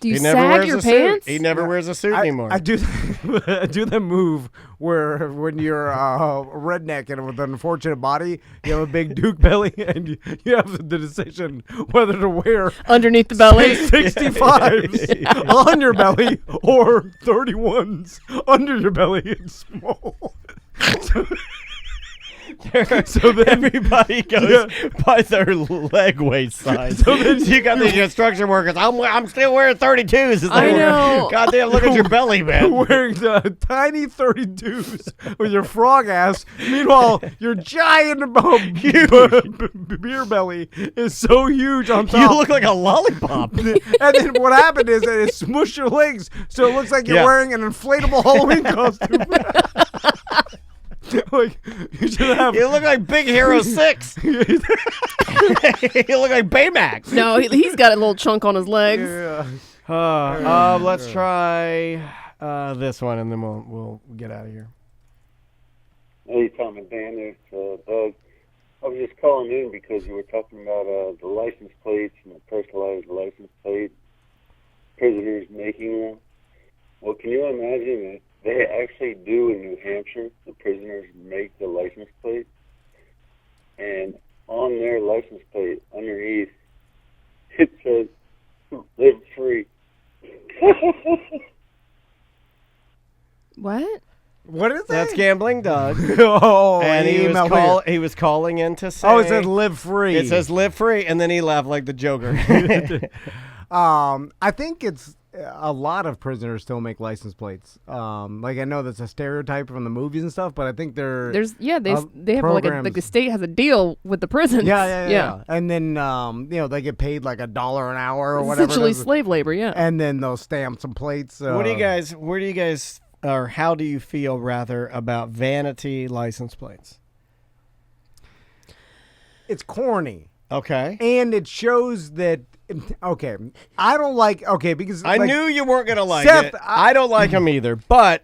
Do you never sag wears your a pants? Suit. He never wears a suit anymore. I do the move where when you're a redneck and with an unfortunate body, you have a big Duke belly, and you have the decision whether to wear underneath the belly 65s on your belly or 31s under your belly. It's small. So then everybody goes by their leg waist size. So you got these construction workers. I'm still wearing 32s. I know. Goddamn, look at your belly, man. Wearing the tiny 32s with your frog ass. Meanwhile, your giant beer belly is so huge on top. You look like a lollipop. And then what happened is that it smushed your legs, so it looks like you're wearing an inflatable Halloween costume. Like you should have. You look like Big Hero 6. You look like Baymax. No, he's got a little chunk on his legs. Yeah. Let's try this one, and then we'll get out of here. Hey, Tom and Dan, it's Doug. I was just calling in because you were talking about the license plates and the personalized license plate, prisoners making them. Well, can you imagine that they actually do in New Hampshire? The prisoners make the license plate, and on their license plate, underneath, it says, "Live free." What? What is that? That's Gambling Doug. And he was calling in to say. Oh, it says "live free." It says "live free," and then he laughed like the Joker. I think it's a lot of prisoners still make license plates. Like I know that's a stereotype from the movies and stuff, but I think they have programs. like the state has a deal with the prisons. Yeah. And then they get paid like $1 an hour or whatever. Essentially slave labor, yeah. And then they'll stamp some plates. Where do you guys, or how do you feel rather about vanity license plates? It's corny. Okay. And it shows that. Okay, I don't like. Okay, because I knew you weren't gonna like it. I don't like them either, but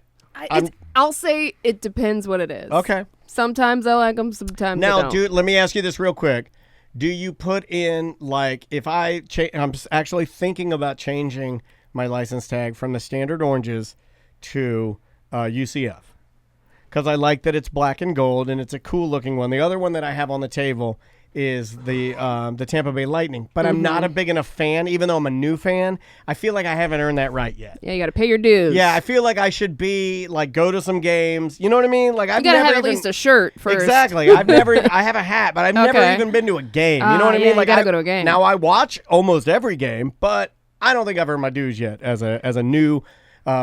I'll say it depends what it is. Okay. Sometimes I like them. Sometimes I don't. Dude, let me ask you this real quick. Do you put in if I'm actually thinking about changing my license tag from the standard oranges to UCF because I like that it's black and gold and it's a cool looking one. The other one that I have on the table is the Tampa Bay Lightning, but I'm not a big enough fan. Even though I'm a new fan, I feel like I haven't earned that right yet. Yeah, you got to pay your dues. Yeah, I feel like I should be go to some games. You know what I mean? Like I've got to never have at least a shirt first. Exactly. I have a hat, but I've never even been to a game. You know what I mean? Like I got to go to a game. Now I watch almost every game, but I don't think I've earned my dues yet as a new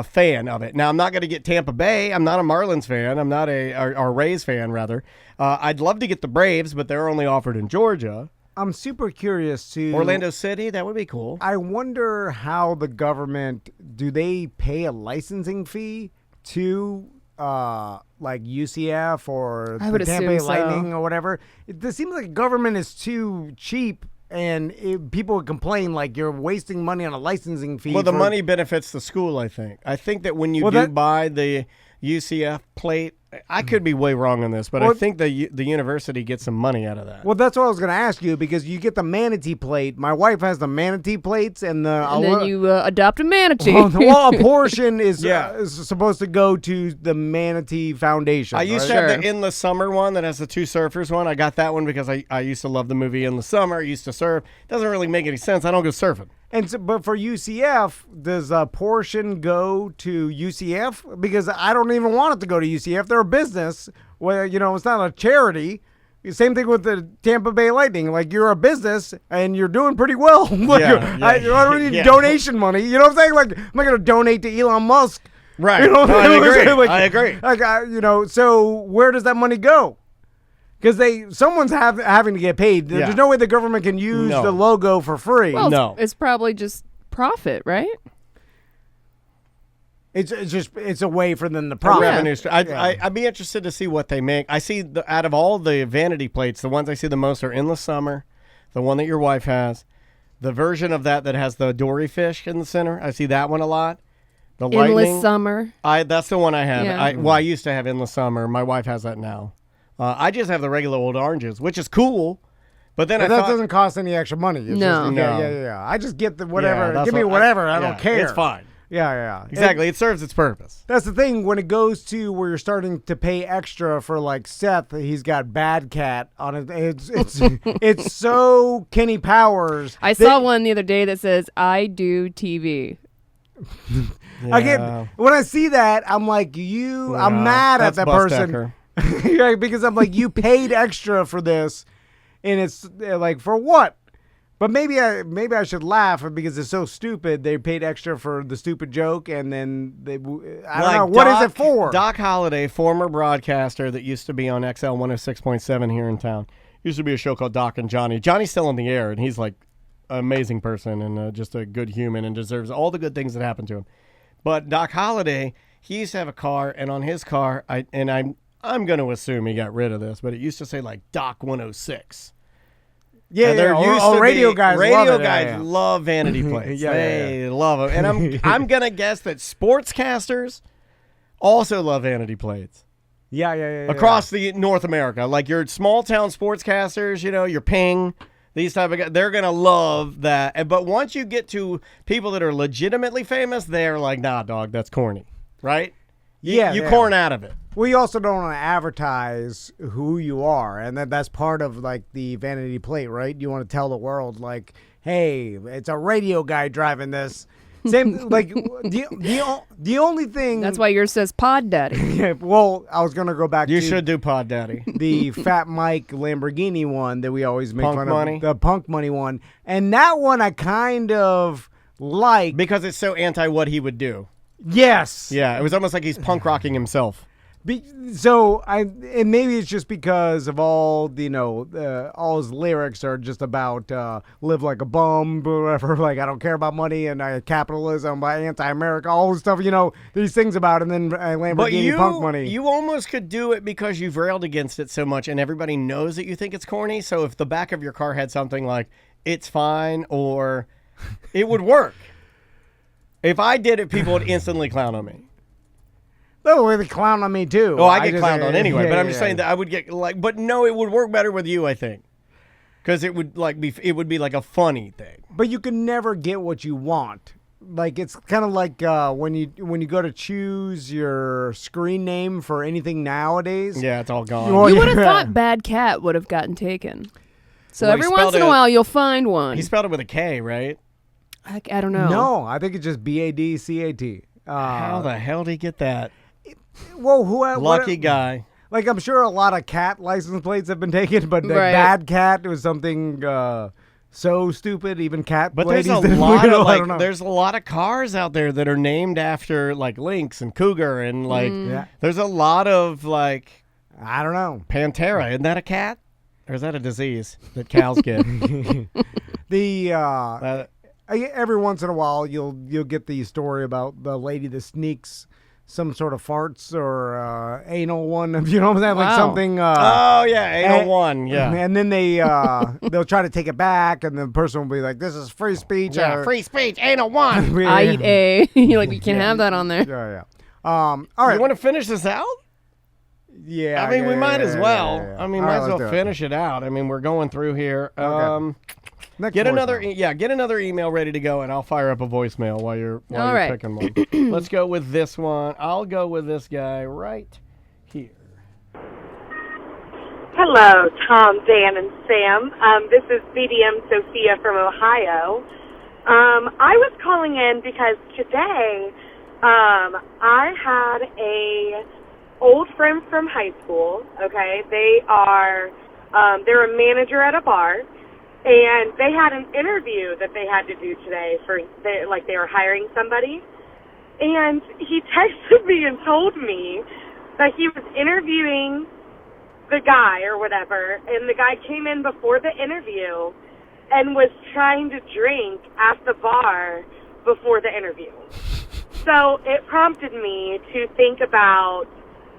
fan of it. Now, I'm not going to get Tampa Bay. I'm not a Marlins fan. I'm not a Rays fan, rather. I'd love to get the Braves, but they're only offered in Georgia. I'm super curious to Orlando City. That would be cool. I wonder how the government do they pay a licensing fee to UCF or the Tampa Bay Lightning or whatever. It seems like government is too cheap. And people would complain like you're wasting money on a licensing fee. Well, the money benefits the school, I think. I think that when you buy the UCF plate. I could be way wrong on this, but I think the university gets some money out of that. Well, that's what I was going to ask you, because you get the manatee plate. My wife has the manatee plates, and then you adopt a manatee. Well, a portion is supposed to go to the Manatee Foundation. I used to have the In the Summer one that has the two surfers one. I got that one because I used to love the movie In the Summer. I used to surf. Doesn't really make any sense. I don't go surfing. And so, but for UCF, does a portion go to UCF? Because I don't even want it to go to UCF. They're a business. Well, it's not a charity. Same thing with the Tampa Bay Lightning. Like, you're a business and you're doing pretty well. I don't need donation money. You know what I'm saying? Like, I'm not going to donate to Elon Musk. Right. You know what I agree. Like, I agree. Like, so where does that money go? Because someone's having to get paid. There's no way the government can use the logo for free. Well, it's probably just profit, right? It's a way for them to profit. Revenue. I'd be interested to see what they make. I see out of all the vanity plates, the ones I see the most are In the Summer, the one that your wife has, the version of that has the dory fish in the center. I see that one a lot. The Endless Summer. That's the one I have. Yeah. I used to have Endless Summer. My wife has that now. I just have the regular old oranges, which is cool. But then that doesn't cost any extra money. It's no. Just, yeah. I just get the whatever. Give me whatever. I don't care. It's fine. Yeah. Exactly. It serves its purpose. That's the thing. When it goes to where you're starting to pay extra for, like, Seth, he's got Bad Cat on it. It's so Kenny Powers. I saw one the other day that says, I do TV. When I see that, I'm like, I'm mad at that person. Because I'm like, you paid extra for this, and it's like, for what? But maybe I should laugh because it's so stupid. They paid extra for the stupid joke, and then I don't know. What is it for? Doc Holliday, former broadcaster that used to be on XL 106.7 here in town, used to be a show called Doc and Johnny. Johnny's still on the air, and he's like an amazing person and just a good human and deserves all the good things that happened to him. But Doc Holliday, he used to have a car, and on his car, I'm going to assume he got rid of this, but it used to say like Doc 106. Yeah, radio guys love vanity plates. They love them. And I'm going to guess that sportscasters also love vanity plates. Yeah. Across the North America. Like your small town sportscasters, your Ping, these type of guys, they're going to love that. But once you get to people that are legitimately famous, they're like, nah, dog, that's corny. Right? You corn out of it. Well, you also don't want to advertise who you are, and that's part of, like, the vanity plate, right? You want to tell the world, like, hey, it's a radio guy driving this. Same, like, the only thing... That's why yours says Pod Daddy. Yeah, well, I was going to go back You should do Pod Daddy. The Fat Mike Lamborghini one that we always make fun money. of. The Punk Money one. And that one I kind of like. Because it's so anti what he would do. Yes. Yeah, it was almost like he's punk rocking himself. And maybe it's just because of all all his lyrics are just about live like a bum, whatever. Like, I don't care about money and capitalism, anti-America, all this stuff. These things about, and then Lamborghini Punk Money. You almost could do it because you've railed against it so much, and everybody knows that you think it's corny. So if the back of your car had something like "It's fine" or it would work. If I did it, people would instantly clown on me. No, they clown on me too. Oh, I get clowned on anyway, but I'm just saying that I would get but no, it would work better with you, I think, because it would be like a funny thing. But you can never get what you want. Like, it's kind of like when you go to choose your screen name for anything nowadays. Yeah, it's all gone. You would have thought Bad Cat would have gotten taken. So every once in a while, you'll find one. He spelled it with a K, right? I don't know. No, I think it's just BADCAT. How the hell did he get that? Well, lucky guy. Like, I'm sure a lot of cat license plates have been taken, but Bad Cat was something so stupid. Even cat. But there's a lot of there's a lot of cars out there that are named after like Lynx and Cougar and like there's a lot of like I don't know. Pantera. Isn't that a cat? Or is that a disease that cows get? Every once in a while, you'll get the story about the lady that sneaks some sort of farts or anal one. You know what I'm saying? Like something. Anal one. Yeah. And then they'll try to take it back, and the person will be like, "This is free speech." Yeah, free speech. Anal one. I eat A. You're like, you can't have that on there. Yeah. All right. You want to finish this out? Yeah. I mean, we might as well. Yeah. I mean, All might right, as well finish it out. I mean, we're going through here. Okay. Get another email ready to go, and I'll fire up a voicemail while you're picking one. Let's go with this one. I'll go with this guy right here. Hello, Tom, Dan, and Sam. This is BDM Sophia from Ohio. I was calling in because today I had a old friend from high school. Okay, they're a manager at a bar, and they had an interview that they had to do today they were hiring somebody, and he texted me and told me that he was interviewing the guy or whatever, and the guy came in before the interview and was trying to drink at the bar before the interview. So it prompted me to think about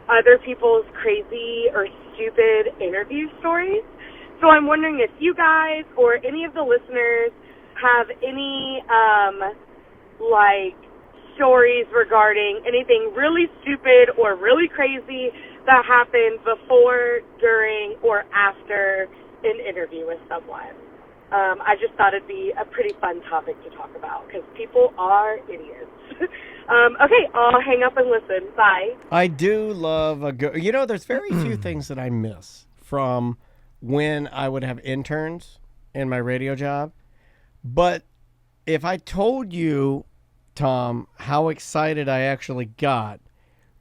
other people's crazy or stupid interview stories. So I'm wondering if you guys or any of the listeners have any stories regarding anything really stupid or really crazy that happened before, during, or after an interview with someone. I just thought it'd be a pretty fun topic to talk about because people are idiots. Okay, I'll hang up and listen. Bye. I do love a good... there's very few things that I miss from when I would have interns in my radio job. But if I told you, Tom, how excited I actually got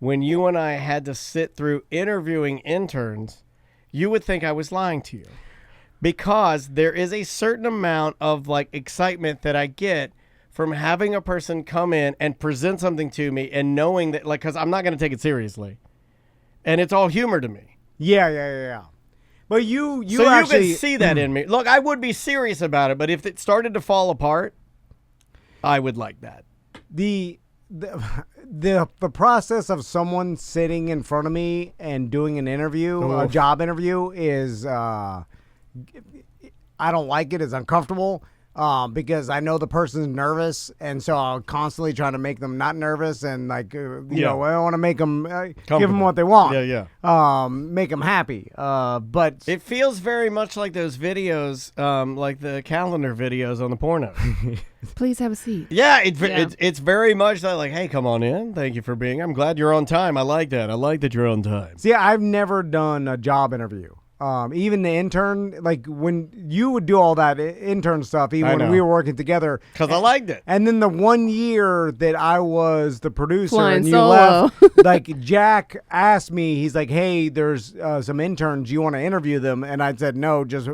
when you and I had to sit through interviewing interns, you would think I was lying to you. Because there is a certain amount of excitement that I get from having a person come in and present something to me and knowing that, because I'm not going to take it seriously. And it's all humor to me. Yeah. But you actually... you can see that in me. Look, I would be serious about it, but if it started to fall apart, I would like that. The process of someone sitting in front of me and doing an interview, a job interview, is I don't like it. It's uncomfortable because I know the person's nervous, and so I'll constantly try to make them not nervous and I want to make them give them what they want. Make them happy. But it feels very much like those videos, like the calendar videos on the porno. Please have a seat. Yeah, it's very much that hey, come on in. Thank you for being. I'm glad you're on time. I like that. I like that you're on time. See, I've never done a job interview. Even the intern, when you would do all that intern stuff, even when we were working together. Because I liked it. And then the 1 year that I was the producer and you solo. left, Jack asked me, he's like, hey, there's some interns. You want to interview them? And I said, no, just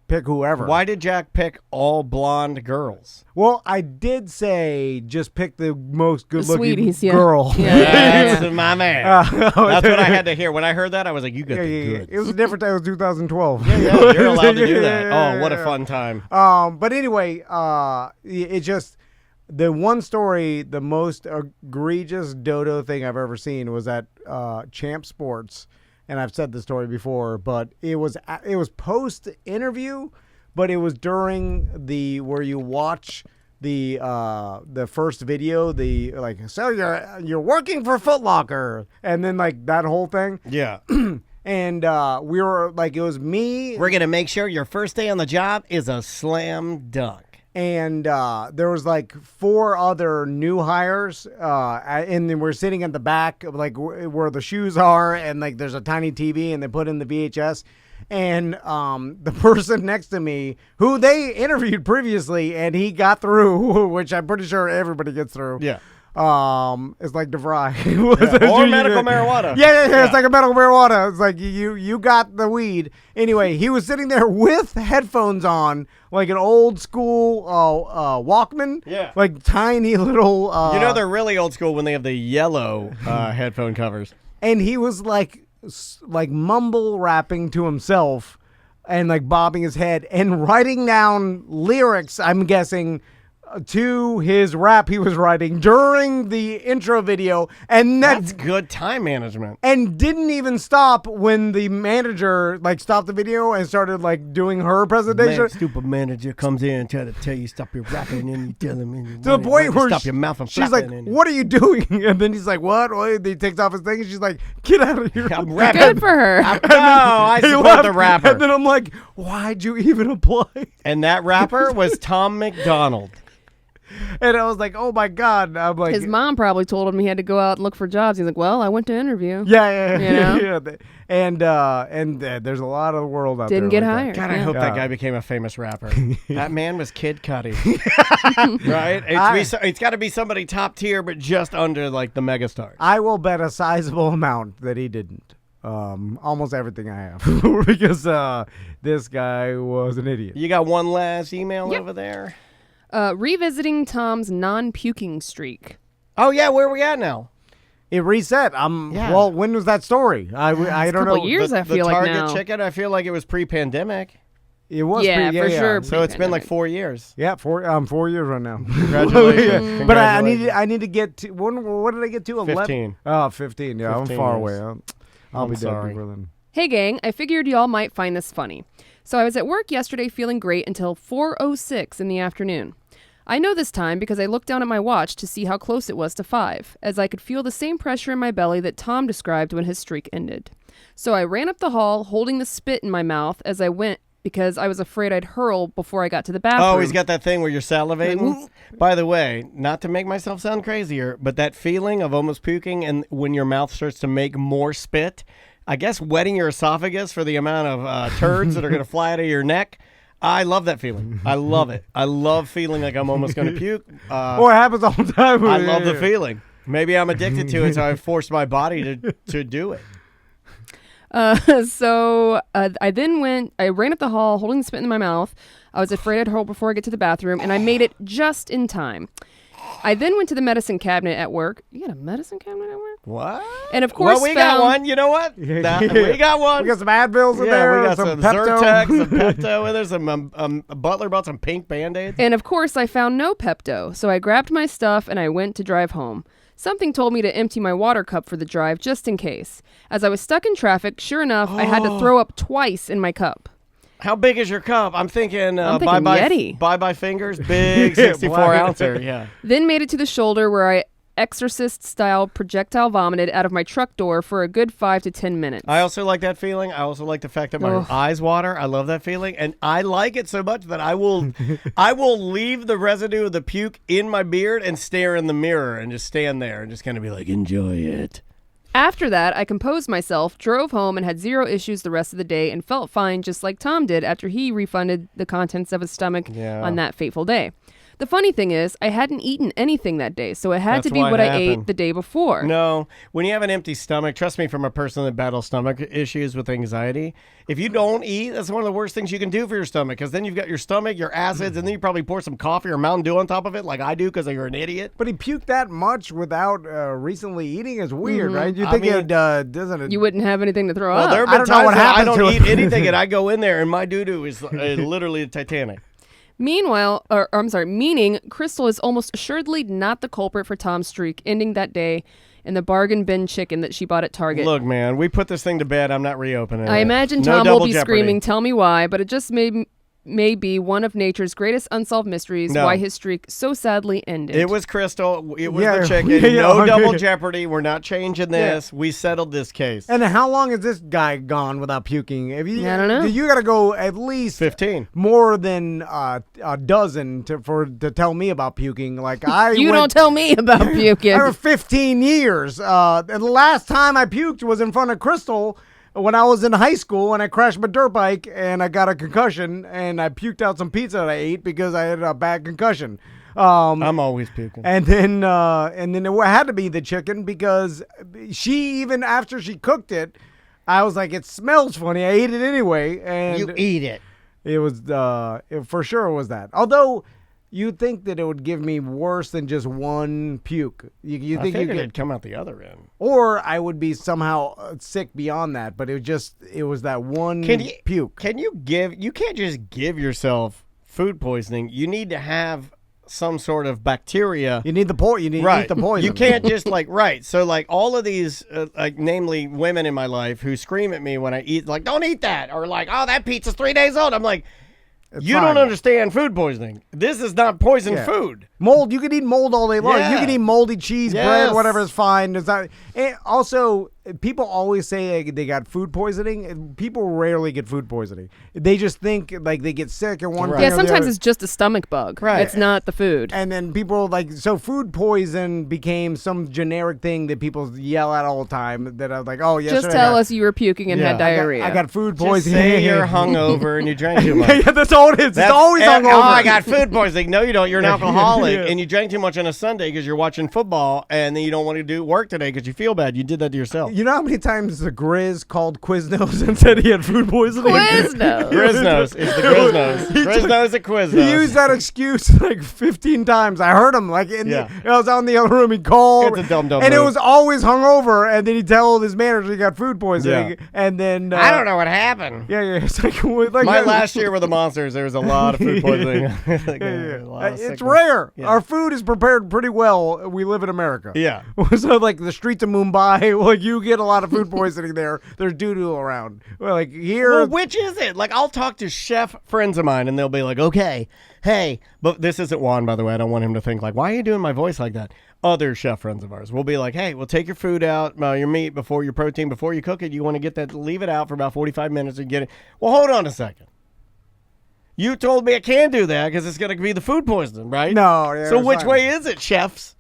pick whoever. Why did Jack pick all blonde girls? Well, I did say just pick the most good-looking girl. That's my man. That's what I had to hear. When I heard that, I was like, you got the goods. It was a different time. It was 2012. Yeah, you're allowed to do that. Oh, what a fun time. But anyway, it just... The one story, the most egregious dodo thing I've ever seen was at Champ Sports. And I've said this story before, but it was post-interview, but it was during where you watch the first video, so you're working for Foot Locker, and then that whole thing. Yeah. And we were it was me. We're gonna make sure your first day on the job is a slam dunk. And there was 4 other new hires, and then we're sitting at the back, where the shoes are, and there's a tiny TV, and they put in the VHS. And the person next to me, who they interviewed previously, and he got through, which I'm pretty sure everybody gets through. Yeah. It's like DeVry. Or medical marijuana. Yeah. It's like a medical marijuana. It's like you got the weed. Anyway, he was sitting there with headphones on, like an old school Walkman. Yeah. Tiny little. They're really old school when they have the yellow headphone covers. And he was mumble rapping to himself, and bobbing his head and writing down lyrics. I'm guessing. to his rap he was writing during the intro video, and that's good time management. And didn't even stop when the manager like stopped the video and started like doing her presentation. Stupid manager comes in and try to tell you stop your rapping, and you tell him to the point where stop your mouth from she's like, "What are you doing?" And then he's like, "What?" Well, he takes off his thing, and she's like, "Get out of here!" I'm rapping. Good for her. I support the rapper. And then I'm like, "Why'd you even apply?" And that rapper was Tom McDonald. And I was like, "Oh my god!" I'm like, his mom probably told him he had to go out and look for jobs. He's like, "Well, I went to interview." Yeah. You know? Yeah. And there's a lot of the world out Didn't there. get like hired. God, I hope that guy became a famous rapper. That man was Kid Cudi, right? It's got to be somebody top tier, but just under like the megastars. I will bet a sizable amount that he didn't. Almost everything I have because this guy was an idiot. You got one last email over there? Revisiting Tom's non-puking streak. Oh, yeah. Where are we at now? It reset. Well, when was that story? I don't know. Years, I feel the like Target now. chicken, I feel like it was pre-pandemic. It was for sure. So it's been like 4 years. Yeah, 4 years right now. Congratulations. But I need to get to what did I get to? 11? 15. Oh, 15. Yeah, 15 I'm far years. away. I'll be dead before then. Hey gang, I figured y'all might find this funny. So I was at work yesterday feeling great until 4:06 in the afternoon. I know this time because I looked down at my watch to see how close it was to 5, as I could feel the same pressure in my belly that Tom described when his streak ended. So I ran up the hall, holding the spit in my mouth as I went because I was afraid I'd hurl before I got to the bathroom. Oh, he's got that thing where you're salivating. By the way, not to make myself sound crazier, but that feeling of almost puking and when your mouth starts to make more spit, I guess wetting your esophagus for the amount of turds that are going to fly out of your neck. I love that feeling. I love it. I love feeling like I'm almost going to puke. It happens all the time. I love the feeling. Maybe I'm addicted to it, so I forced my body to do it. So I ran up the hall holding the spit in my mouth. I was afraid I'd hurl before I get to the bathroom, and I made it just in time. I then went to the medicine cabinet at work. You got a medicine cabinet at work? What? And of course, we got one. You know what? We got one. We got some Advils in there. We got some Pepto. Zyrtec, some Pepto, and there's some Butler bought some pink Band-Aids. And of course, I found no Pepto, so I grabbed my stuff and I went to drive home. Something told me to empty my water cup for the drive just in case. As I was stuck in traffic, sure enough, I had to throw up twice in my cup. How big is your cup? I'm thinking Yeti. Bye Fingers, big 64 ouncer. Yeah. Then made it to the shoulder where I exorcist-style projectile vomited out of my truck door for a good 5 to 10 minutes. I also like that feeling. I also like the fact that my eyes water. I love that feeling. And I like it so much that I will leave the residue of the puke in my beard and stare in the mirror and just stand there and just kind of be like, enjoy it. After that, I composed myself, drove home, and had zero issues the rest of the day and felt fine just like Tom did after he refunded the contents of his stomach on that fateful day. The funny thing is, I hadn't eaten anything that day, so it had to be what I ate the day before. No, when you have an empty stomach, trust me from a person that battles stomach issues with anxiety, if you don't eat, that's one of the worst things you can do for your stomach, because then you've got your stomach, your acids, and then you probably pour some coffee or Mountain Dew on top of it like I do because you're an idiot. But he puked that much without recently eating is weird, right? You think it doesn't... You wouldn't have anything to throw well, up. There have been times that I don't eat anything and I go in there and my doo-doo is literally Titanic. Meaning Crystal is almost assuredly not the culprit for Tom's streak ending that day in the bargain bin chicken that she bought at Target. Look, man, we put this thing to bed. I'm not reopening it. I imagine Tom will be screaming, "Tell me why," but it just may be one of nature's greatest unsolved mysteries why his streak so sadly ended. It was Crystal. It was the chicken. No double jeopardy. We're not changing this. We settled this case. And how long has this guy gone without puking? I don't know. You got to go at least 15. More than a dozen to tell me about puking. Like don't tell me about puking. For 15 years. And the last time I puked was in front of Crystal when I was in high school and I crashed my dirt bike and I got a concussion and I puked out some pizza that I ate because I had a bad concussion. I'm always puking. And then it had to be the chicken because even after she cooked it, I was like, it smells funny. I ate it anyway. And you eat it. It was for sure was that. Although you'd think that it would give me worse than just one puke. You think it'd come out the other end, or I would be somehow sick beyond that. But it was that one puke. You can't just give yourself food poisoning. You need to have some sort of bacteria. You need the poison. You need to eat the poison. You can't just So like all of these, like namely women in my life who scream at me when I eat, like, don't eat that, or like, oh, that pizza's 3 days old. I'm like, you don't understand food poisoning. This is not poisoned food. Mold. You can eat mold all day long. You can eat moldy cheese, bread, whatever is fine. It's not. And also, people always say they got food poisoning. People rarely get food poisoning. They just think like they get sick and one thing. Yeah, sometimes it's just a stomach bug. Right. It's not the food. And then people so food poison became some generic thing that people yell at all the time. That I was like, oh, yes. Just tell us you were puking and had diarrhea. I got food poisoning. Just say you're hungover and you drank too much. Yeah, that's all it is. It's always hungover. Oh, I got food poisoning. No, you don't. You're an alcoholic, and you drank too much on a Sunday because you're watching football, and then you don't want to do work today because you feel bad. You did that to yourself. You know how many times the Grizz called Quiznos and said he had food poisoning? Quiznos. Quiznos. It's the Quiznos. Quiznos at Quiznos. He used that excuse like 15 times. I heard him. Like, I was out in the other room. He called. It's a dumb and move. It was always hungover. And then he told his manager he got food poisoning. Yeah. And then I don't know what happened. Yeah. It's like my last year with the Monsters, there was a lot of food poisoning. It's rare. Yeah. Our food is prepared pretty well. We live in America. Yeah. So like the streets of Mumbai, like you get a lot of food poisoning there. There's doo-doo around. Well, like here. Well, which is it? Like I'll talk to chef friends of mine and they'll be like, okay, hey, but this isn't Juan, by the way. I don't want him to think like, why are you doing my voice like that? Other chef friends of ours will be like, hey, we'll take your food out, your meat before your protein, before you cook it. You want to get that, leave it out for about 45 minutes and get it. Well, hold on a second. You told me I can't do that because it's going to be the food poisoning, right? No. Yeah, so which way is it, chefs?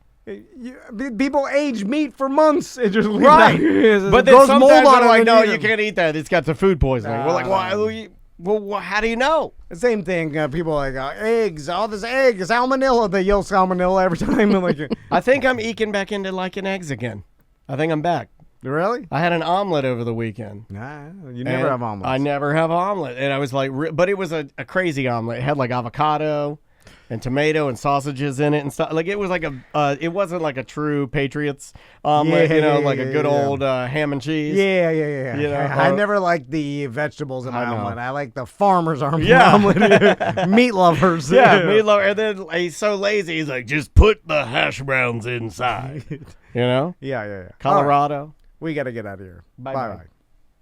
People age meat for months and just leave right. It. But then sometimes they're like, no, you can't eat that. It's got the food poisoning. We're like, why? Well, how do you know? The same thing. People are like eggs. All this egg, salmonella. They yell salmonella every time. Like, I think I'm eking back into liking eggs again. I think I'm back. Really? I had an omelet over the weekend. Nah, you never have omelets. I never have omelet, and I was like, but it was a crazy omelet. It had like avocado and tomato and sausages in it and stuff. Like it was like it wasn't like a true Patriots omelet, like a good old ham and cheese. Yeah. You know, I never liked the vegetables in my omelet. I like the farmer's omelet. Meat lovers. Yeah, meat lover. And then he's so lazy. He's like, just put the hash browns inside. You know? Yeah. Colorado. We got to get out of here. Bye-bye.